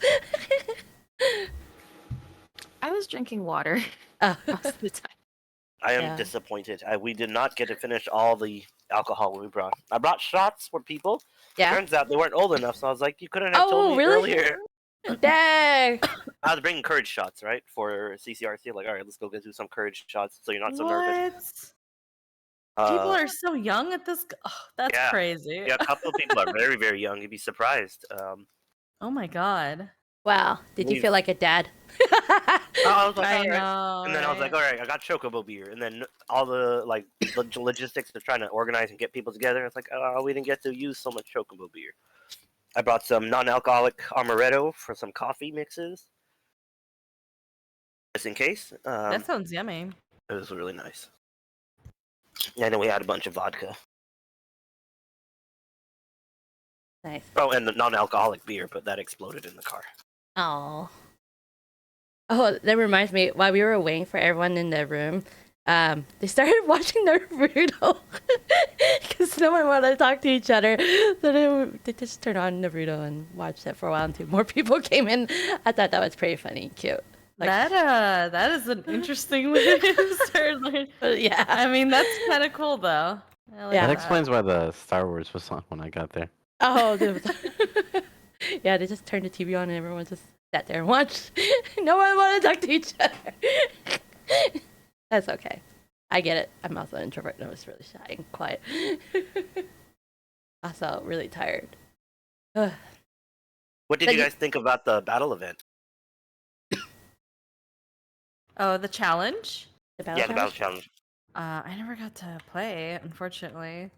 I was drinking water Oh. most of the time. I am Yeah. disappointed. We did not get to finish all the alcohol we brought. I brought shots for people. Yeah. Turns out they weren't old enough, so I was like, you couldn't have told me really? earlier. Dang. I was bringing courage shots, right, for CCRC. Like, all right, let's go do some courage shots so you're not so nervous. People are so young at this. Oh, that's yeah. crazy. Yeah, a couple of people are very, very young. You'd be surprised. Oh my god. Wow. Did you feel like a dad? I was like, I all right. know. And then I was like, all right, I got Chocobo beer. And then all the like logistics of trying to organize and get people together. It's like, oh, we didn't get to use so much Chocobo beer. I brought some non-alcoholic amaretto for some coffee mixes, just in case. That sounds yummy. It was really nice. And then we had a bunch of vodka. Nice. Oh, and the non-alcoholic beer, but that exploded in the car. Oh. Oh, that reminds me. While we were waiting for everyone in the room, they started watching Naruto because no one wanted to talk to each other. So they just turned on Naruto and watched it for a while until more people came in. I thought that was pretty funny and cute. Like, that is an interesting way to start learning. Yeah. I mean, that's kind of cool though. I like Yeah. That explains why the Star Wars was on when I got there. Oh, yeah, they just turned the TV on and everyone just sat there and watched. No one wanted to talk to each other. That's okay. I get it. I'm also an introvert and I was really shy and quiet. Also really tired. Ugh. What did you guys think about the battle event? Oh, the challenge? The battle The battle challenge. I never got to play, unfortunately.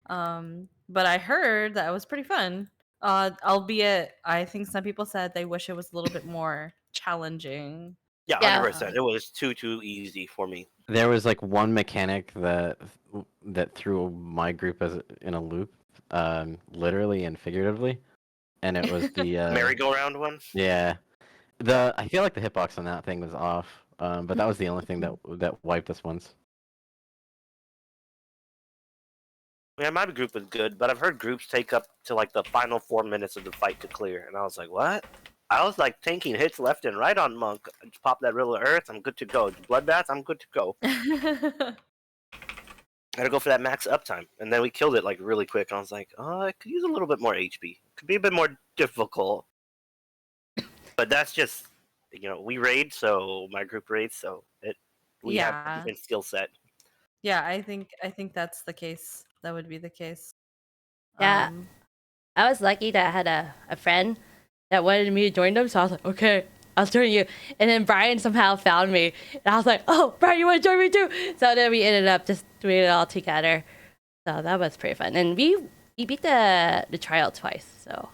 But I heard that it was pretty fun. Albeit, I think some people said they wish it was a little bit more challenging. Yeah, Yeah. 100%. It was too easy for me. There was like one mechanic that threw my group in a loop, literally and figuratively, and it was the merry-go-round one. Yeah, I feel like the hitbox on that thing was off, but that was the only thing that wiped us once. Yeah, my group was good, but I've heard groups take up to like the final 4 minutes of the fight to clear, and I was like, what? I was like tanking hits left and right on Monk. I just pop that Rill of Earth, I'm good to go. Bloodbath, I'm good to go. Gotta go for that max uptime, and then we killed it like really quick. I was like, oh, I could use a little bit more HP. Could be a bit more difficult, but that's just, you know, we raid, so my group raids, so we have a different skill set. Yeah, I think that's the case. That would be the case. Yeah. I was lucky that I had a friend that wanted me to join them, so I was like, okay, I'll join you. And then Brian somehow found me, and I was like, oh, Brian, you want to join me too? So then we ended up just doing it all together. So that was pretty fun. And we beat the trial twice, so.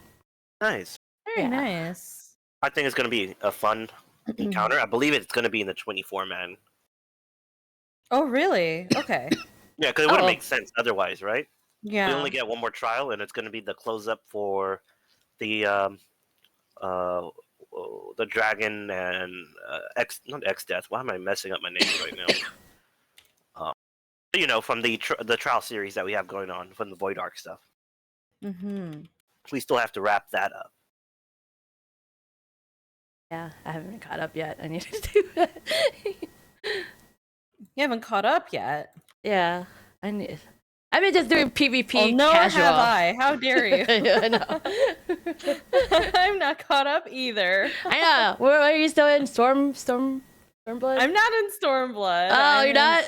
Nice. Very nice. I think it's going to be a fun encounter. I believe it's going to be in the 24-man. Oh, really? Okay. Yeah, because it wouldn't make sense otherwise, right? Yeah. We only get one more trial, and it's going to be the close-up for the dragon and not X-Death. Why am I messing up my name right now? You know, from the trial series that we have going on, from the Void Arc stuff. Mm-hmm. We still have to wrap that up. Yeah, I haven't caught up yet. I need to do that. You haven't caught up yet. Yeah, I need. I've been just doing PvP Oh, nor casual. have I. How dare you? Yeah, I know. I'm not caught up either. I know. Where are you still in Stormblood? I'm not in Stormblood. Oh, you're not?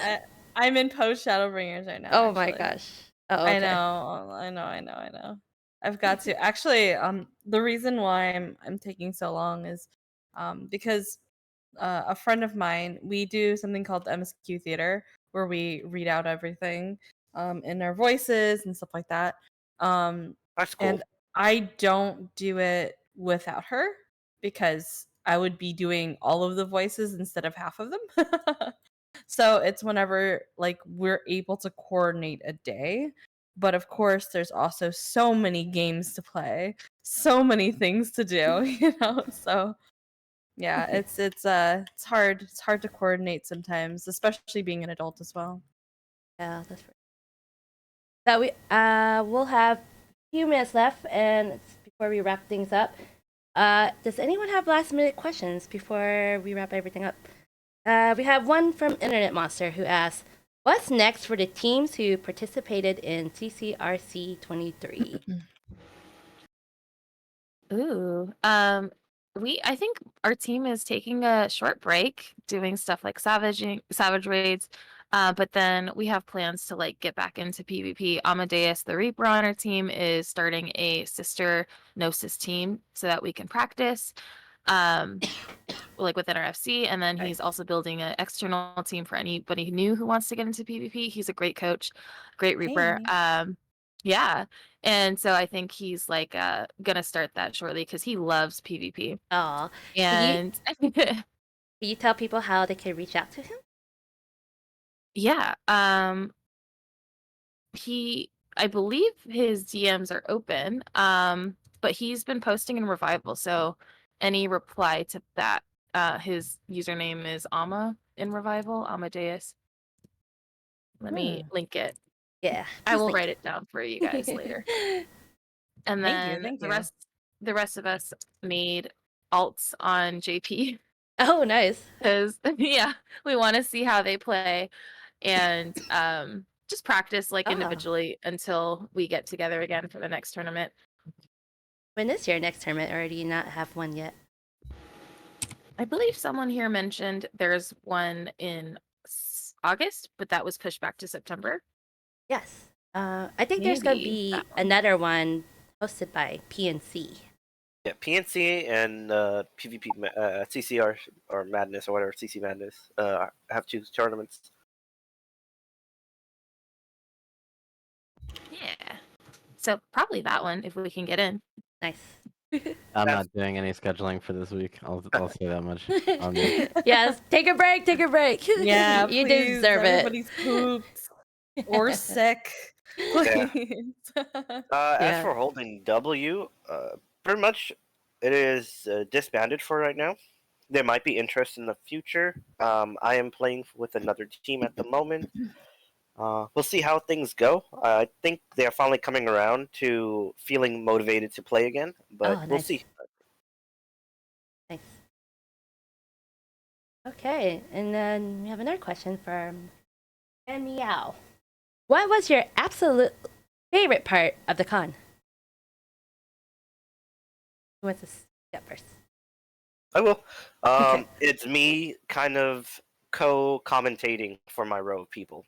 I'm in Post Shadowbringers right now. Oh actually. my gosh. Oh, okay. I know. I've got to actually. The reason why I'm taking so long is, because a friend of mine, we do something called the MSQ Theater, where we read out everything, in our voices and stuff like that. That's cool. And I don't do it without her because I would be doing all of the voices instead of half of them. So it's whenever like we're able to coordinate a day. But of course, there's also so many games to play, so many things to do, you know. So yeah, it's hard. It's hard to coordinate sometimes, especially being an adult as well. Yeah, that's right. So we'll have a few minutes left, and before we wrap things up, does anyone have last-minute questions before we wrap everything up? We have one from Internet Monster who asks, "What's next for the teams who participated in CCRC 23?" Ooh. I think our team is taking a short break, doing stuff like savage raids. But then we have plans to like get back into PvP. Amadeus, the Reaper on our team, is starting a sister Gnosis team so that we can practice. Like within our FC, and then he's also building an external team for anybody new who wants to get into PvP. He's a great coach, great Reaper. Yeah, and so I think he's like gonna start that shortly because he loves PvP. Aw. And Can you tell people how they can reach out to him? yeah, I believe his DMs are open, but he's been posting in Revival, so any reply to that, his username is Ama in Revival, Amadeus. Let me link it. Yeah, I will link write it down for you guys later. And then Thank the you. rest of us made alts on JP Oh, nice. because yeah, we want to see how they play and just practice like individually until we get together again for the next tournament. When is your next tournament, or do you not have one yet? I believe someone here mentioned there's one in August, but that was pushed back to September. Yes. I think there's going to be another one hosted by PNC. Yeah, PNC and PvP, CCR or Madness or whatever, CC Madness, have 2 tournaments. Yeah. So probably that one if we can get in. Nice. I'm not doing any scheduling for this week. I'll say that much. Yes, take a break. Take a break. Yeah, you please, deserve everybody's pooped or sick. Please. As for holding W, pretty much it is disbanded for right now. There might be interest in the future. I am playing with another team at the moment. We'll see how things go. I think they're finally coming around to feeling motivated to play again, but we'll see. Nice. Okay, and then we have another question from Meow. What was your absolute favorite part of the con? Who wants to get first? I will. It's me kind of co-commentating for my row of people.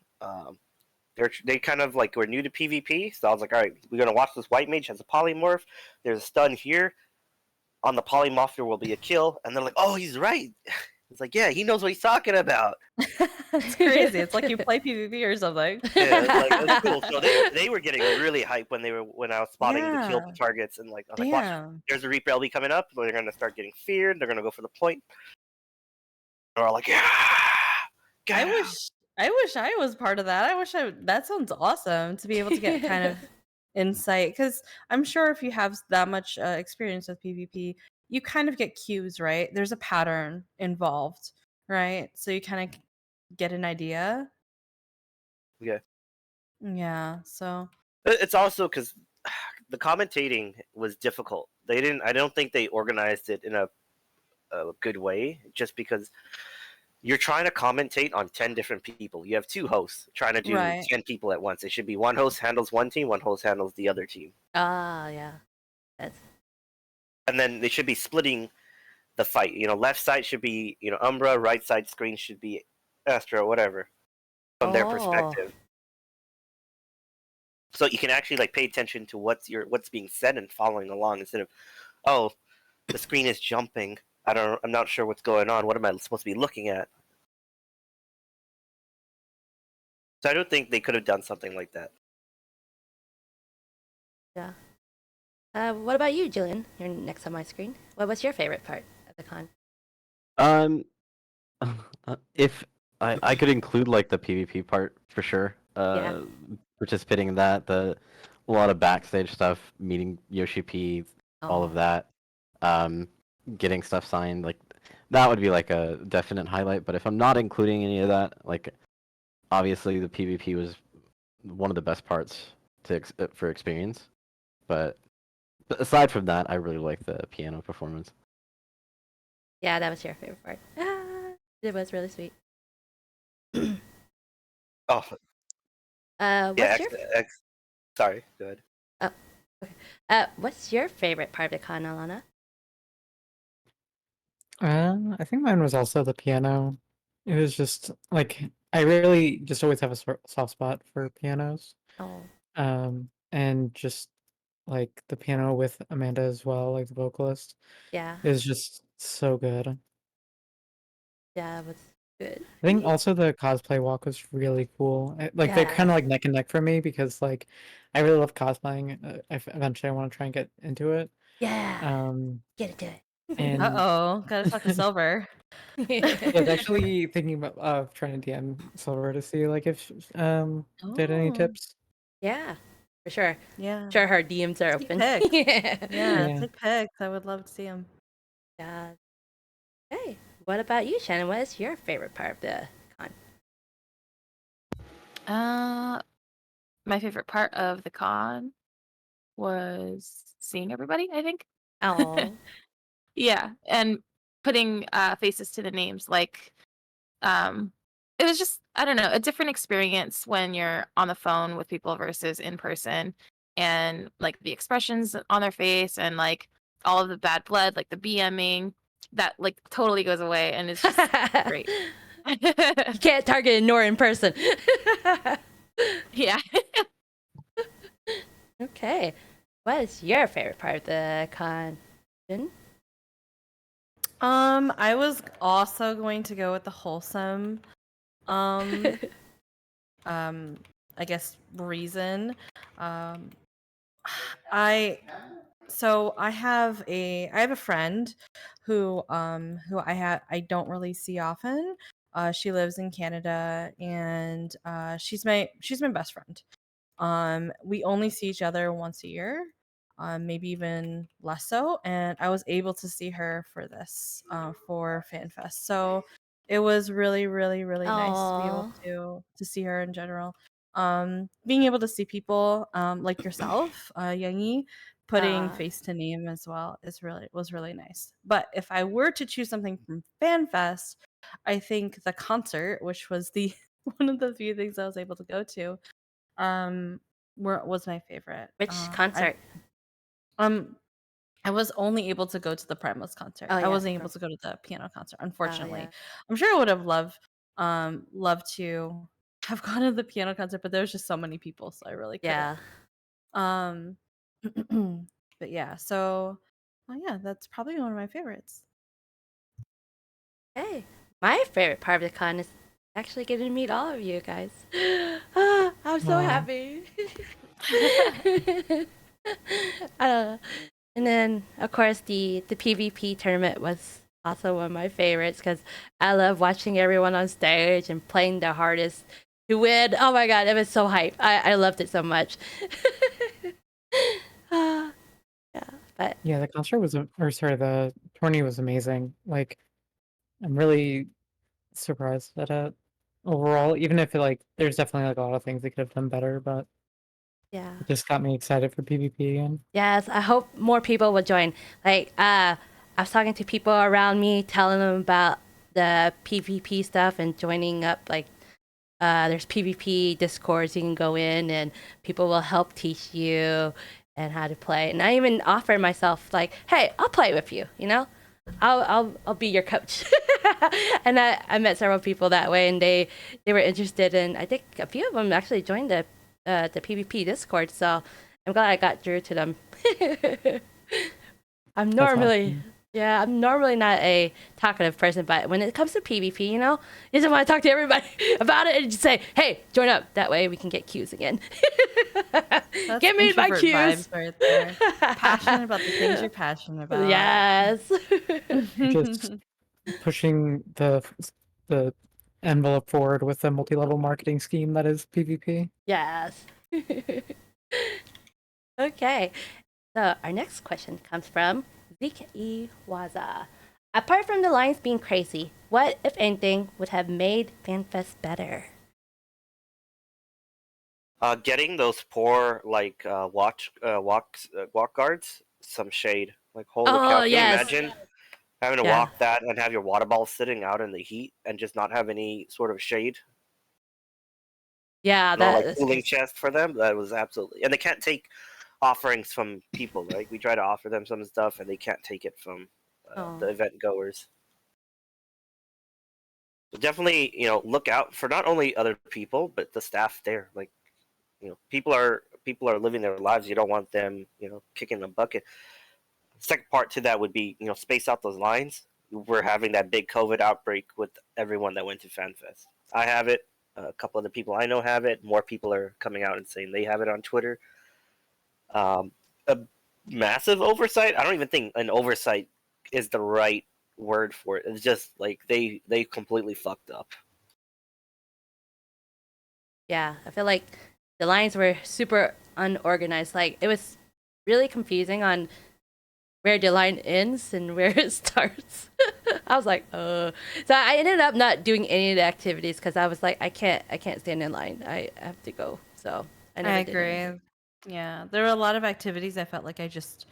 They kind of like were new to PvP, so I was like, all right, we're gonna watch this white mage has a polymorph. There's a stun here. On the polymorph there will be a kill, and they're like, oh, he's right. It's like, yeah, he knows what he's talking about. It's crazy. It's like you play PvP or something. Yeah, it's cool. So they were getting really hyped when I was spotting the kill targets, and like, I was like, watch, there's a Reaper LB coming up. They're gonna start getting feared. They're gonna go for the point. They're all like, yeah. I wish I was part of that. That sounds awesome to be able to get kind of insight, because I'm sure if you have that much experience with PvP, you kind of get cues, right? There's a pattern involved, right? So you kind of get an idea. Yeah. So it's also because the commentating was difficult. I don't think they organized it in a a good way, just because you're trying to commentate on 10 different people. You have 2 hosts trying to do Right. 10 people at once. It should be one host handles one team, one host handles the other team. Yeah. That's And then they should be splitting the fight. Left side should be, Umbra, right side screen should be Astra, whatever, from their perspective. So you can actually like pay attention to what's being said and following along, instead of, oh, the screen is jumping. I'm not sure what's going on. What am I supposed to be looking at? So I don't think they could have done something like that. yeah. What about you, Julien? You're next on my screen. What was your favorite part of the con? If I could include like the PvP part for sure. Yeah. Participating in that, a lot of backstage stuff, meeting Yoshi P, all of that, getting stuff signed, like that would be like a definite highlight. But if I'm not including any of that, like obviously the PvP was one of the best parts for experience. But aside from that, I really like the piano performance. Yeah, that was your favorite part. It was really sweet. Oh, What's yeah. Sorry, go ahead. Oh, okay. What's your favorite part of the con, Alana? I think mine was also the piano. It was just like I really just always have a soft spot for pianos. Oh, And just like the piano with Amanda as well, like the vocalist, yeah. is just so good. Yeah, it was good. I think also the cosplay walk was really cool. Like they're kind of like neck and neck for me because like I really love cosplaying. Eventually I want to try and get into it. Yeah. Get into it. And Got a talk of Silver. I was actually thinking about trying to DM Silver to see like if they had any tips. Yeah, for sure. Yeah. Sure, her DMs are open. Pics. Yeah. Yeah, take pics. I would love to see them. Yeah. Hey, what about you, Shannon? What is your favorite part of the con? My favorite part of the con was seeing everybody, I think. Oh. Yeah, and putting faces to the names. Like, it was just, I don't know, a different experience when you're on the phone with people versus in person, and like the expressions on their face and like all of the bad blood, like the BMing, that like totally goes away, and it's just great. You can't target ignore in person. Yeah. Okay. What is your favorite part of the con? I was also going to go with the wholesome I guess reason. I have a friend who I don't really see often. She lives in Canada, and she's my best friend. We only see each other once a year, maybe even less so. And I was able to see her for this, for FanFest. So it was really, really, really nice to be able to see her in general. Being able to see people like yourself, Youngie, putting face to name as well was really nice. But if I were to choose something from FanFest, I think the concert, which was the one of the few things I was able to go to, was my favorite. Which concert? I was only able to go to the Primus concert. I wasn't able to go to the piano concert, unfortunately. Yeah. I'm sure I would have loved to have gone to the piano concert, but there was just so many people, so I really couldn't. But yeah, so yeah, that's probably one of my favorites. Hey, my favorite part of the con is actually getting to meet all of you guys. I'm so happy. And then, of course, the PvP tournament was also one of my favorites because I love watching everyone on stage and playing the hardest to win. Oh my god, it was so hype. I loved it so much. The concert was, the tourney was amazing. Like, I'm really surprised at it overall, even if there's definitely like a lot of things they could have done better, but yeah, it just got me excited for PvP again. Yes, I hope more people will join. Like, I was talking to people around me, telling them about the PvP stuff and joining up. Like, there's PvP discords you can go in, and people will help teach you and how to play. And I even offer myself, like, hey, I'll play with you. You know, I'll be your coach. And I met several people that way, and they were interested. And I think a few of them actually joined the PvP Discord. So I'm glad I got through to them. I'm normally not a talkative person, but when it comes to PvP, you know, you just want to talk to everybody about it and just say, "Hey, join up." That way we can get queues again. That's Get me my introvert queues. vibes right there. Passionate about the things you're passionate about. Yes. Just pushing the envelope forward with the multi-level marketing scheme that is PvP. Yes. Okay. So our next question comes from Zeke Waza. Apart from the lines being crazy, what, if anything, would have made FanFest better? Getting those poor like walk guards some shade. Like holy cow! Can you imagine having to walk that and have your water ball sitting out in the heat and just not have any sort of shade? Yeah, No, like cooling chest for them. That was absolutely, and they can't take offerings from people. Right? We try to offer them some stuff, and they can't take it from the event goers. So definitely, you know, look out for not only other people but the staff there. Like, you know, people are living their lives. You don't want them, you know, kicking the bucket. Second part to that would be, you know, space out those lines. We're having that big COVID outbreak with everyone that went to FanFest. I have it. A couple of the people I know have it. More people are coming out and saying they have it on Twitter. A massive oversight. I don't even think an oversight is the right word for it. It's just like they completely fucked up. Yeah, I feel like the lines were super unorganized. Like, it was really confusing on where the line ends and where it starts. I was like, So I ended up not doing any of the activities because I was like, I can't stand in line. I have to go. So I agree. Yeah, there were a lot of activities I felt like I just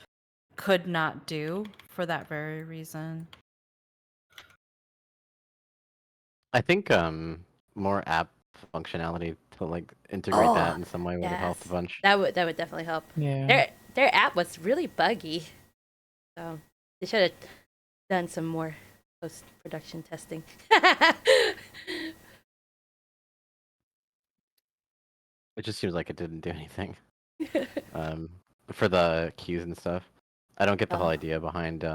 could not do for that very reason. I think more app functionality to like integrate that in some way would have helped a bunch. That would definitely help. Yeah. Their app was really buggy. So they should have done some more post-production testing. It just seems like it didn't do anything. For the queues and stuff. I don't get the whole idea behind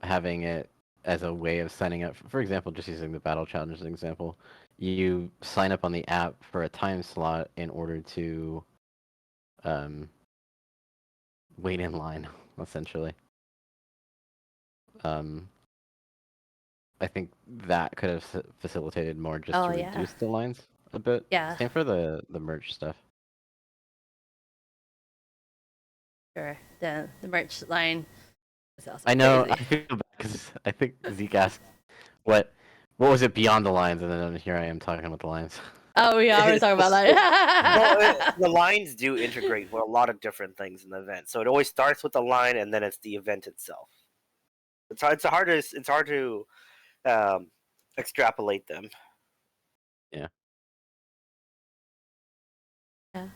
having it as a way of signing up. For example, just using the battle challenge as an example, you sign up on the app for a time slot in order to wait in line, essentially. I think that could have facilitated more just to reduce the lines a bit. Yeah. Same for the merch stuff. Sure. The merch line was also I know. crazy. I feel bad because I think Zeke asked what was it beyond the lines, and then here I am talking about the lines. Oh yeah, we're talking about that. Well, the lines do integrate with a lot of different things in the event. So it always starts with the line, and then it's the event itself. It's hard to extrapolate them. Yeah. Yeah.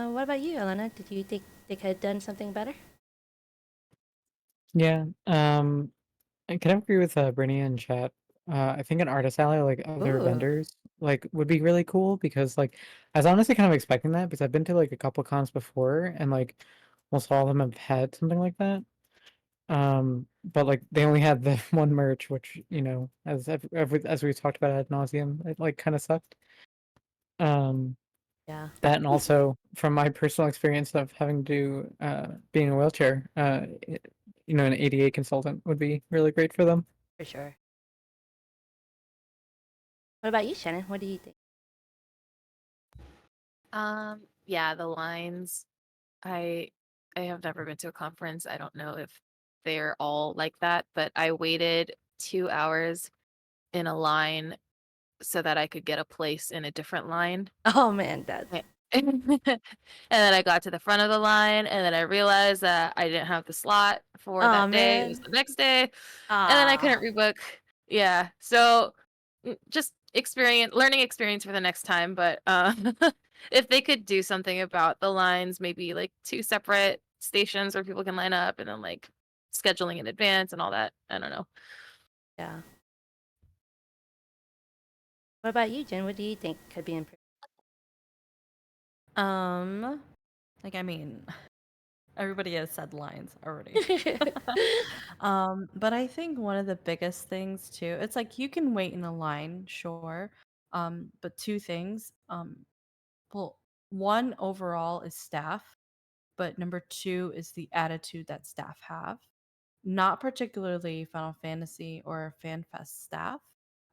What about you, Alana? Did you think they could have done something better? Yeah. I can agree with Brittany in chat. I think an artist alley, like other vendors, like would be really cool because like I was honestly kind of expecting that because I've been to like a couple cons before and like almost all of them have had something like that. But like they only had the one merch, which you know, as we talked about ad nauseum, it like kind of sucked. Yeah. That and also from my personal experience of having to being in a wheelchair, you know, an ADA consultant would be really great for them. For sure. What about you, Shannon? What do you think? Yeah, the lines. I have never been to a conference. I don't know if they're all like that, but I waited 2 hours in a line so that I could get a place in a different line. Oh man, and then I got to the front of the line, and then I realized that I didn't have the slot for Aw, that day. It was man. the next day, and then I couldn't rebook. Yeah, so just learning experience for the next time. But if they could do something about the lines, maybe like 2 separate stations where people can line up, and then like scheduling in advance and all that. I don't know. Yeah. What about you, Jen? What do you think could be improved? Like, I mean, everybody has said lines already. But I think one of the biggest things too, it's like you can wait in a line, sure. But 2 things. Well, one overall is staff, but number 2 is the attitude that staff have. Not particularly Final Fantasy or FanFest staff,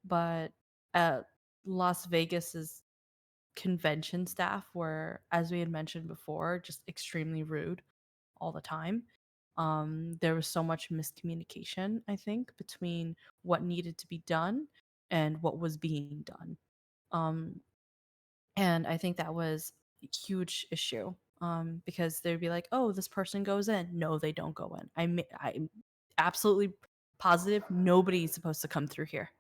but at Las Vegas's convention staff were, as we had mentioned before, just extremely rude all the time. There was so much miscommunication, I think, between what needed to be done and what was being done. Um, and I think that was a huge issue, because they'd be like, "Oh, this person goes in." No, they don't go in. I'm absolutely positive nobody's supposed to come through here.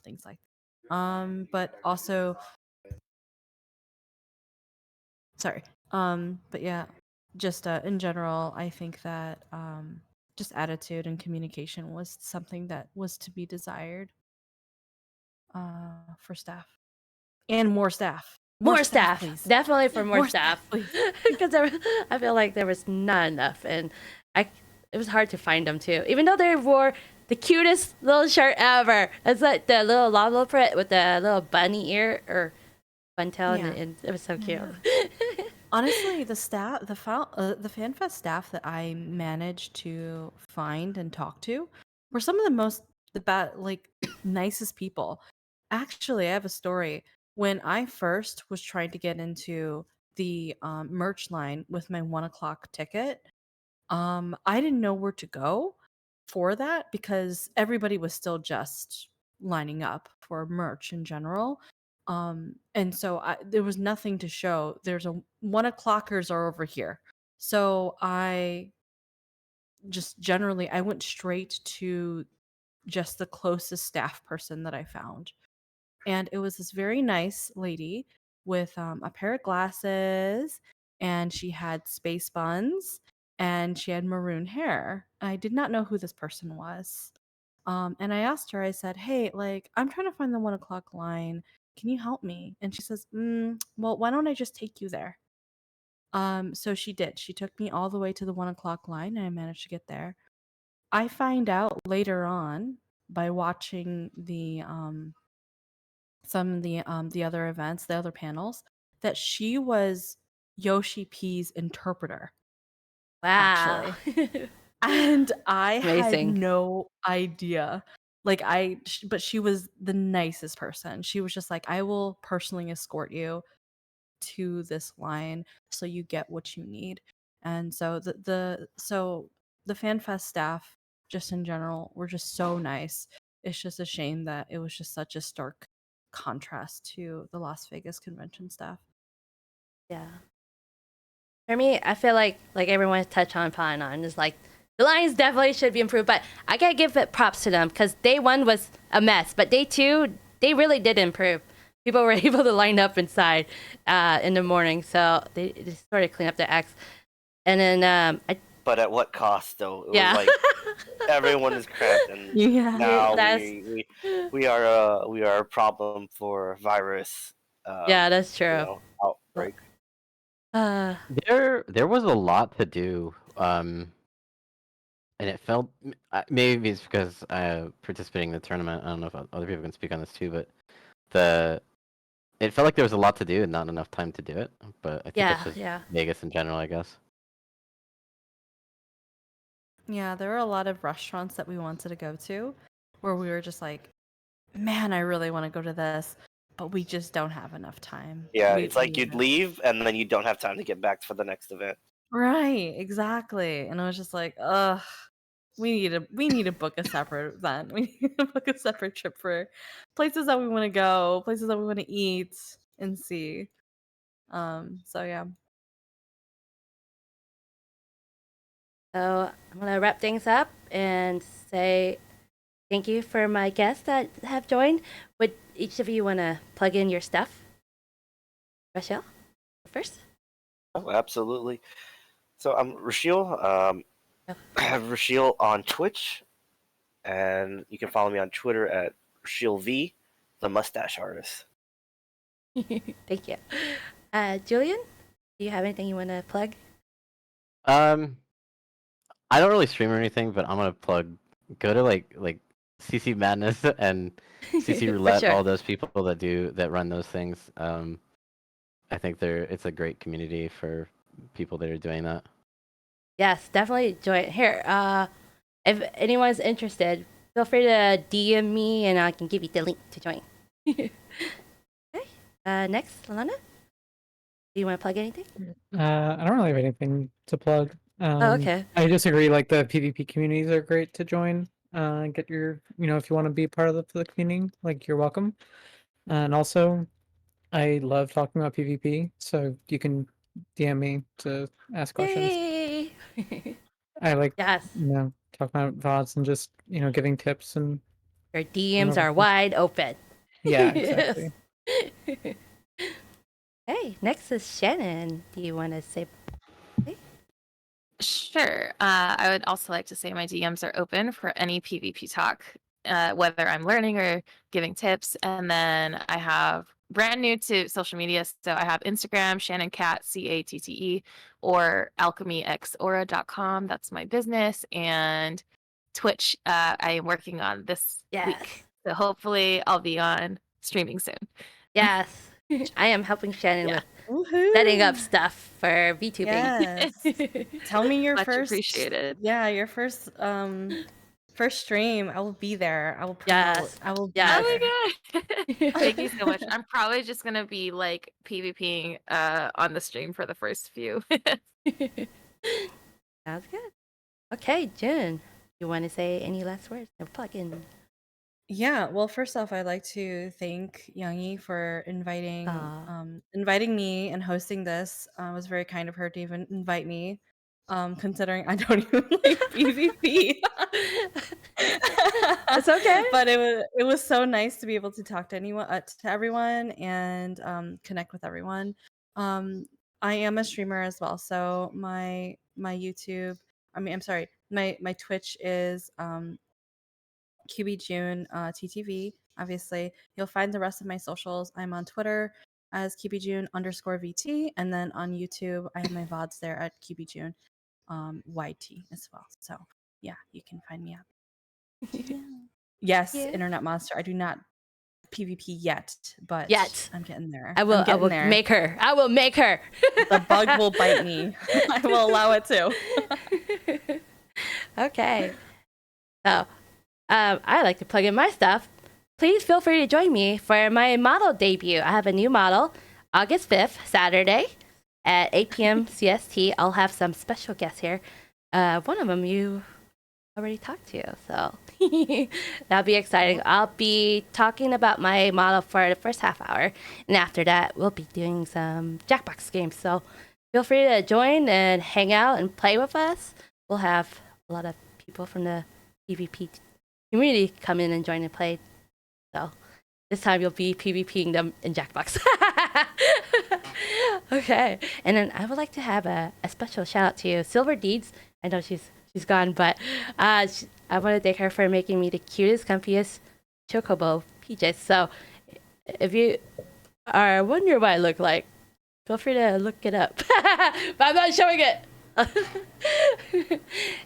Things like but also sorry. But yeah, just in general, I think that just attitude and communication was something that was to be desired for staff and more staff. More staff, please. definitely for more staff, please. because I feel like there was not enough, and it was hard to find them too. Even though they wore the cutest little shirt ever, it's like the little lava print with the little bunny ear or bun tail, Yeah. and it was so cute. Honestly, the staff, the FanFest staff that I managed to find and talk to were some of the nicest people. Actually, I have a story. When I first was trying to get into the merch line with my 1 o'clock ticket, I didn't know where to go for that because everybody was still just lining up for merch in general. And so there was nothing to show. There's a 1 o'clockers are over here. So I I went straight to just the closest staff person that I found. And it was this very nice lady with a pair of glasses, and she had space buns, and she had maroon hair. I did not know who this person was. And I asked her, I said, "Hey, like, I'm trying to find the 1 o'clock line. Can you help me?" And she says, "Well, why don't I just take you there?" So she did. She took me all the way to the 1 o'clock line, and I managed to get there. I find out later on by watching some of the other events, the other panels, that she was Yoshi P's interpreter, Wow. actually. And I had Amazing. no idea. But she was the nicest person. She was just like, "I will personally escort you to this line so you get what you need." And so the FanFest staff, just in general, were just so nice. It's just a shame that it was just such a stark contrast to the Las Vegas convention staff. Yeah. For me, I feel like everyone touched on is like the lines definitely should be improved, but I gotta give it props to them because day 1 was a mess, but day 2 they really did improve. People were able to line up inside in the morning, so they sort of clean up their acts. And then But at what cost, though? It Yeah. was like everyone is cramped, and Yeah. now That's- we are a problem for virus. yeah, that's true. Outbreak. There was a lot to do, and it felt maybe it's because participating in the tournament. I don't know if other people can speak on this too, but it felt like there was a lot to do and not enough time to do it. But I think that's just Vegas in general, I guess. Yeah, there were a lot of restaurants that we wanted to go to where we were just like, "Man, I really want to go to this, but we just don't have enough time." Yeah, it's like you'd leave and then you don't have time to get back for the next event. Right, exactly. And I was just like, "Ugh, we need to book a separate event. We need to book a separate trip for places that we want to go, places that we want to eat and see." So yeah. So I'm gonna wrap things up and say thank you for my guests that have joined. Would each of you want to plug in your stuff? Rusheel, first. Oh, absolutely. So I'm Rusheel. I have Rusheel on Twitch, and you can follow me on Twitter at RusheelV, the mustache artist. Thank you. Julien, do you have anything you want to plug? I don't really stream or anything, but I'm gonna plug. Go to like CC Madness and CC For Roulette. sure. All those people that run those things. I think it's a great community for people that are doing that. Yes, definitely join. Here, if anyone's interested, feel free to DM me and I can give you the link to join. Okay. Next, Alana, do you want to plug anything? I don't really have anything to plug. Oh, okay. I just agree. Like the PvP communities are great to join. Get your, if you want to be part of the community, like you're welcome. And also, I love talking about PvP, so you can DM me to ask questions. Yay! I like, Yes, talk about VODs and just, giving tips and your DMs other are things. wide open. Yeah, exactly. Hey, next is Shannon. Do you want to say? Sure. I would also like to say my DMs are open for any PvP talk, whether I'm learning or giving tips. And then I have brand new to social media, so I have Instagram, Shannon Cat, CATTE, or alchemyxaura.com. That's my business. And Twitch, I am working on this week. So hopefully I'll be on streaming soon. Yes. I am helping Shannon with Woohoo! setting up stuff for VTubing. Yes. Tell me your Much first. appreciated. Yeah, your first stream. I will be there. I will promote. Yes. I will be Yes. there. Oh my god! Thank you so much. I'm probably just gonna be like PvPing on the stream for the first few. Sounds good. Okay, June, you want to say any last words? No plug-in. Yeah, well, first off, I'd like to thank Youngie for inviting me and hosting this. It was very kind of her to even invite me, considering I don't even like PvP. It's okay. But it was so nice to be able to talk to everyone, and connect with everyone. I am a streamer as well, so my YouTube. I'm sorry, my Twitch is QB June TTV. Obviously, you'll find the rest of my socials. I'm on Twitter as QBJune_VT, and then on YouTube, I have my VODs there at QBJune YT as well. So yeah, you can find me out. Yes, Yeah. Internet Monster. I do not PvP yet, but I'm getting there. I will make her. I will make her. The bug will bite me. I will allow it to. Okay. So, I like to plug in my stuff. Please feel free to join me for my model debut. I have a new model, August 5th, Saturday at 8 p.m. CST. I'll have some special guests here. One of them you already talked to, so that'll be exciting. I'll be talking about my model for the first half hour, and after that, we'll be doing some Jackbox games. So feel free to join and hang out and play with us. We'll have a lot of people from the PvP community come in and join and play. So this time you'll be PvPing them in Jackbox. Okay, and then I would like to have a special shout out to Silver Deeds. I know she's gone, but I want to thank her for making me the cutest, comfiest chocobo PJs. So if you are wondering what I look like, feel free to look it up. But I'm not showing it.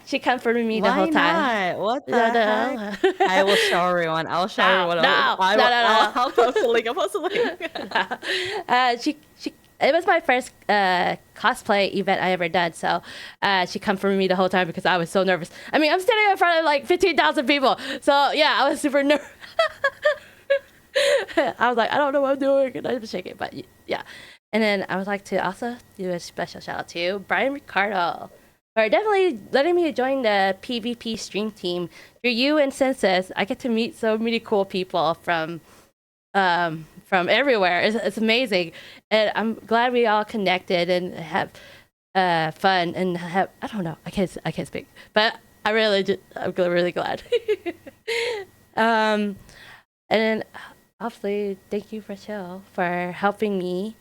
She comforted me the whole time. Not? What the heck? I will show everyone. I'll show everyone. I'll post a link. I'll post a link. It was my first cosplay event I ever done, so she comforted me the whole time because I was so nervous. I mean, I'm standing in front of like 15,000 people, so yeah, I was super nervous. I was like, I don't know what I'm doing, and I was shaking, but yeah. And then I would like to also do a special shout out to Brian Ricardo for definitely letting me join the PvP stream team. Through you and Census, I get to meet so many cool people from from everywhere. It's amazing, and I'm glad we all connected and have fun and have. I don't know. I can't speak, but I'm really glad. And then obviously, thank you, Rusheel, for helping me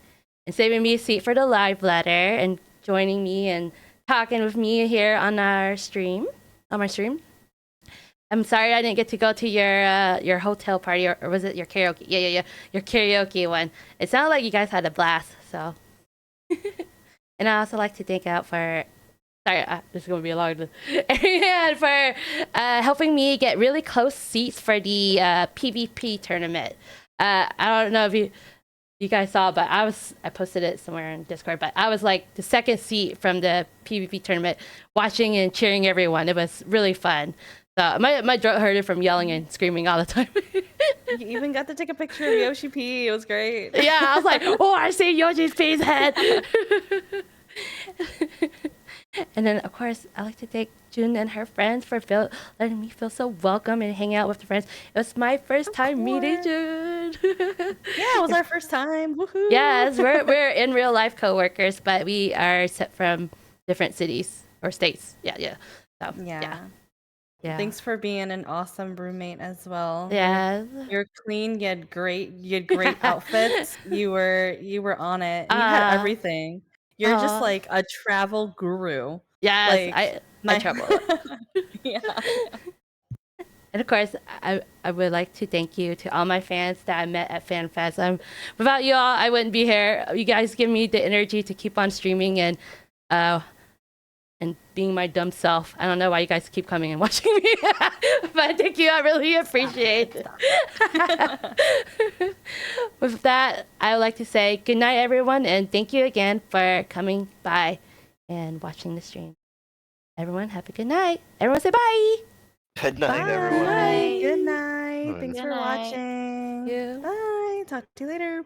and saving me a seat for the live letter and joining me and talking with me here on our stream. On my stream. I'm sorry I didn't get to go to your hotel party, or was it your karaoke? Yeah. Your karaoke one. It sounded like you guys had a blast. So, and I also like to thank out for. Sorry, this is gonna be a long. And for helping me get really close seats for the PvP tournament. I don't know if you guys saw, but I posted it somewhere in Discord, but I was like the second seat from the PvP tournament, watching and cheering everyone. It was really fun. So my throat hurted from yelling and screaming all the time. You even got to take a picture of Yoshi P. It was great. Yeah, I was like, oh, I see Yoshi P's head. And then, of course, I like to thank June and her friends for letting me feel so welcome and hang out with the friends. It was my first time meeting June. Yeah, it was our first time. Woohoo! Yes, we're in real life coworkers, but we are set from different cities or states. Yeah. So, yeah. Thanks for being an awesome roommate as well. Yeah. You're clean. You had great outfits. You were on it. You had everything. You're just like a travel guru. Yes, like, I travel. Yeah. And of course, I would like to thank you to all my fans that I met at FanFest. Without you all, I wouldn't be here. You guys give me the energy to keep on streaming and being my dumb self. I don't know why you guys keep coming and watching me, but thank you. I really appreciate it. With that, I would like to say good night, everyone, and thank you again for coming by and watching the stream. Everyone, have a good night. Everyone say bye. Good night, Bye. everyone. Good night. Bye. Thanks Good for night. watching. Thank you. Bye. Talk to you later.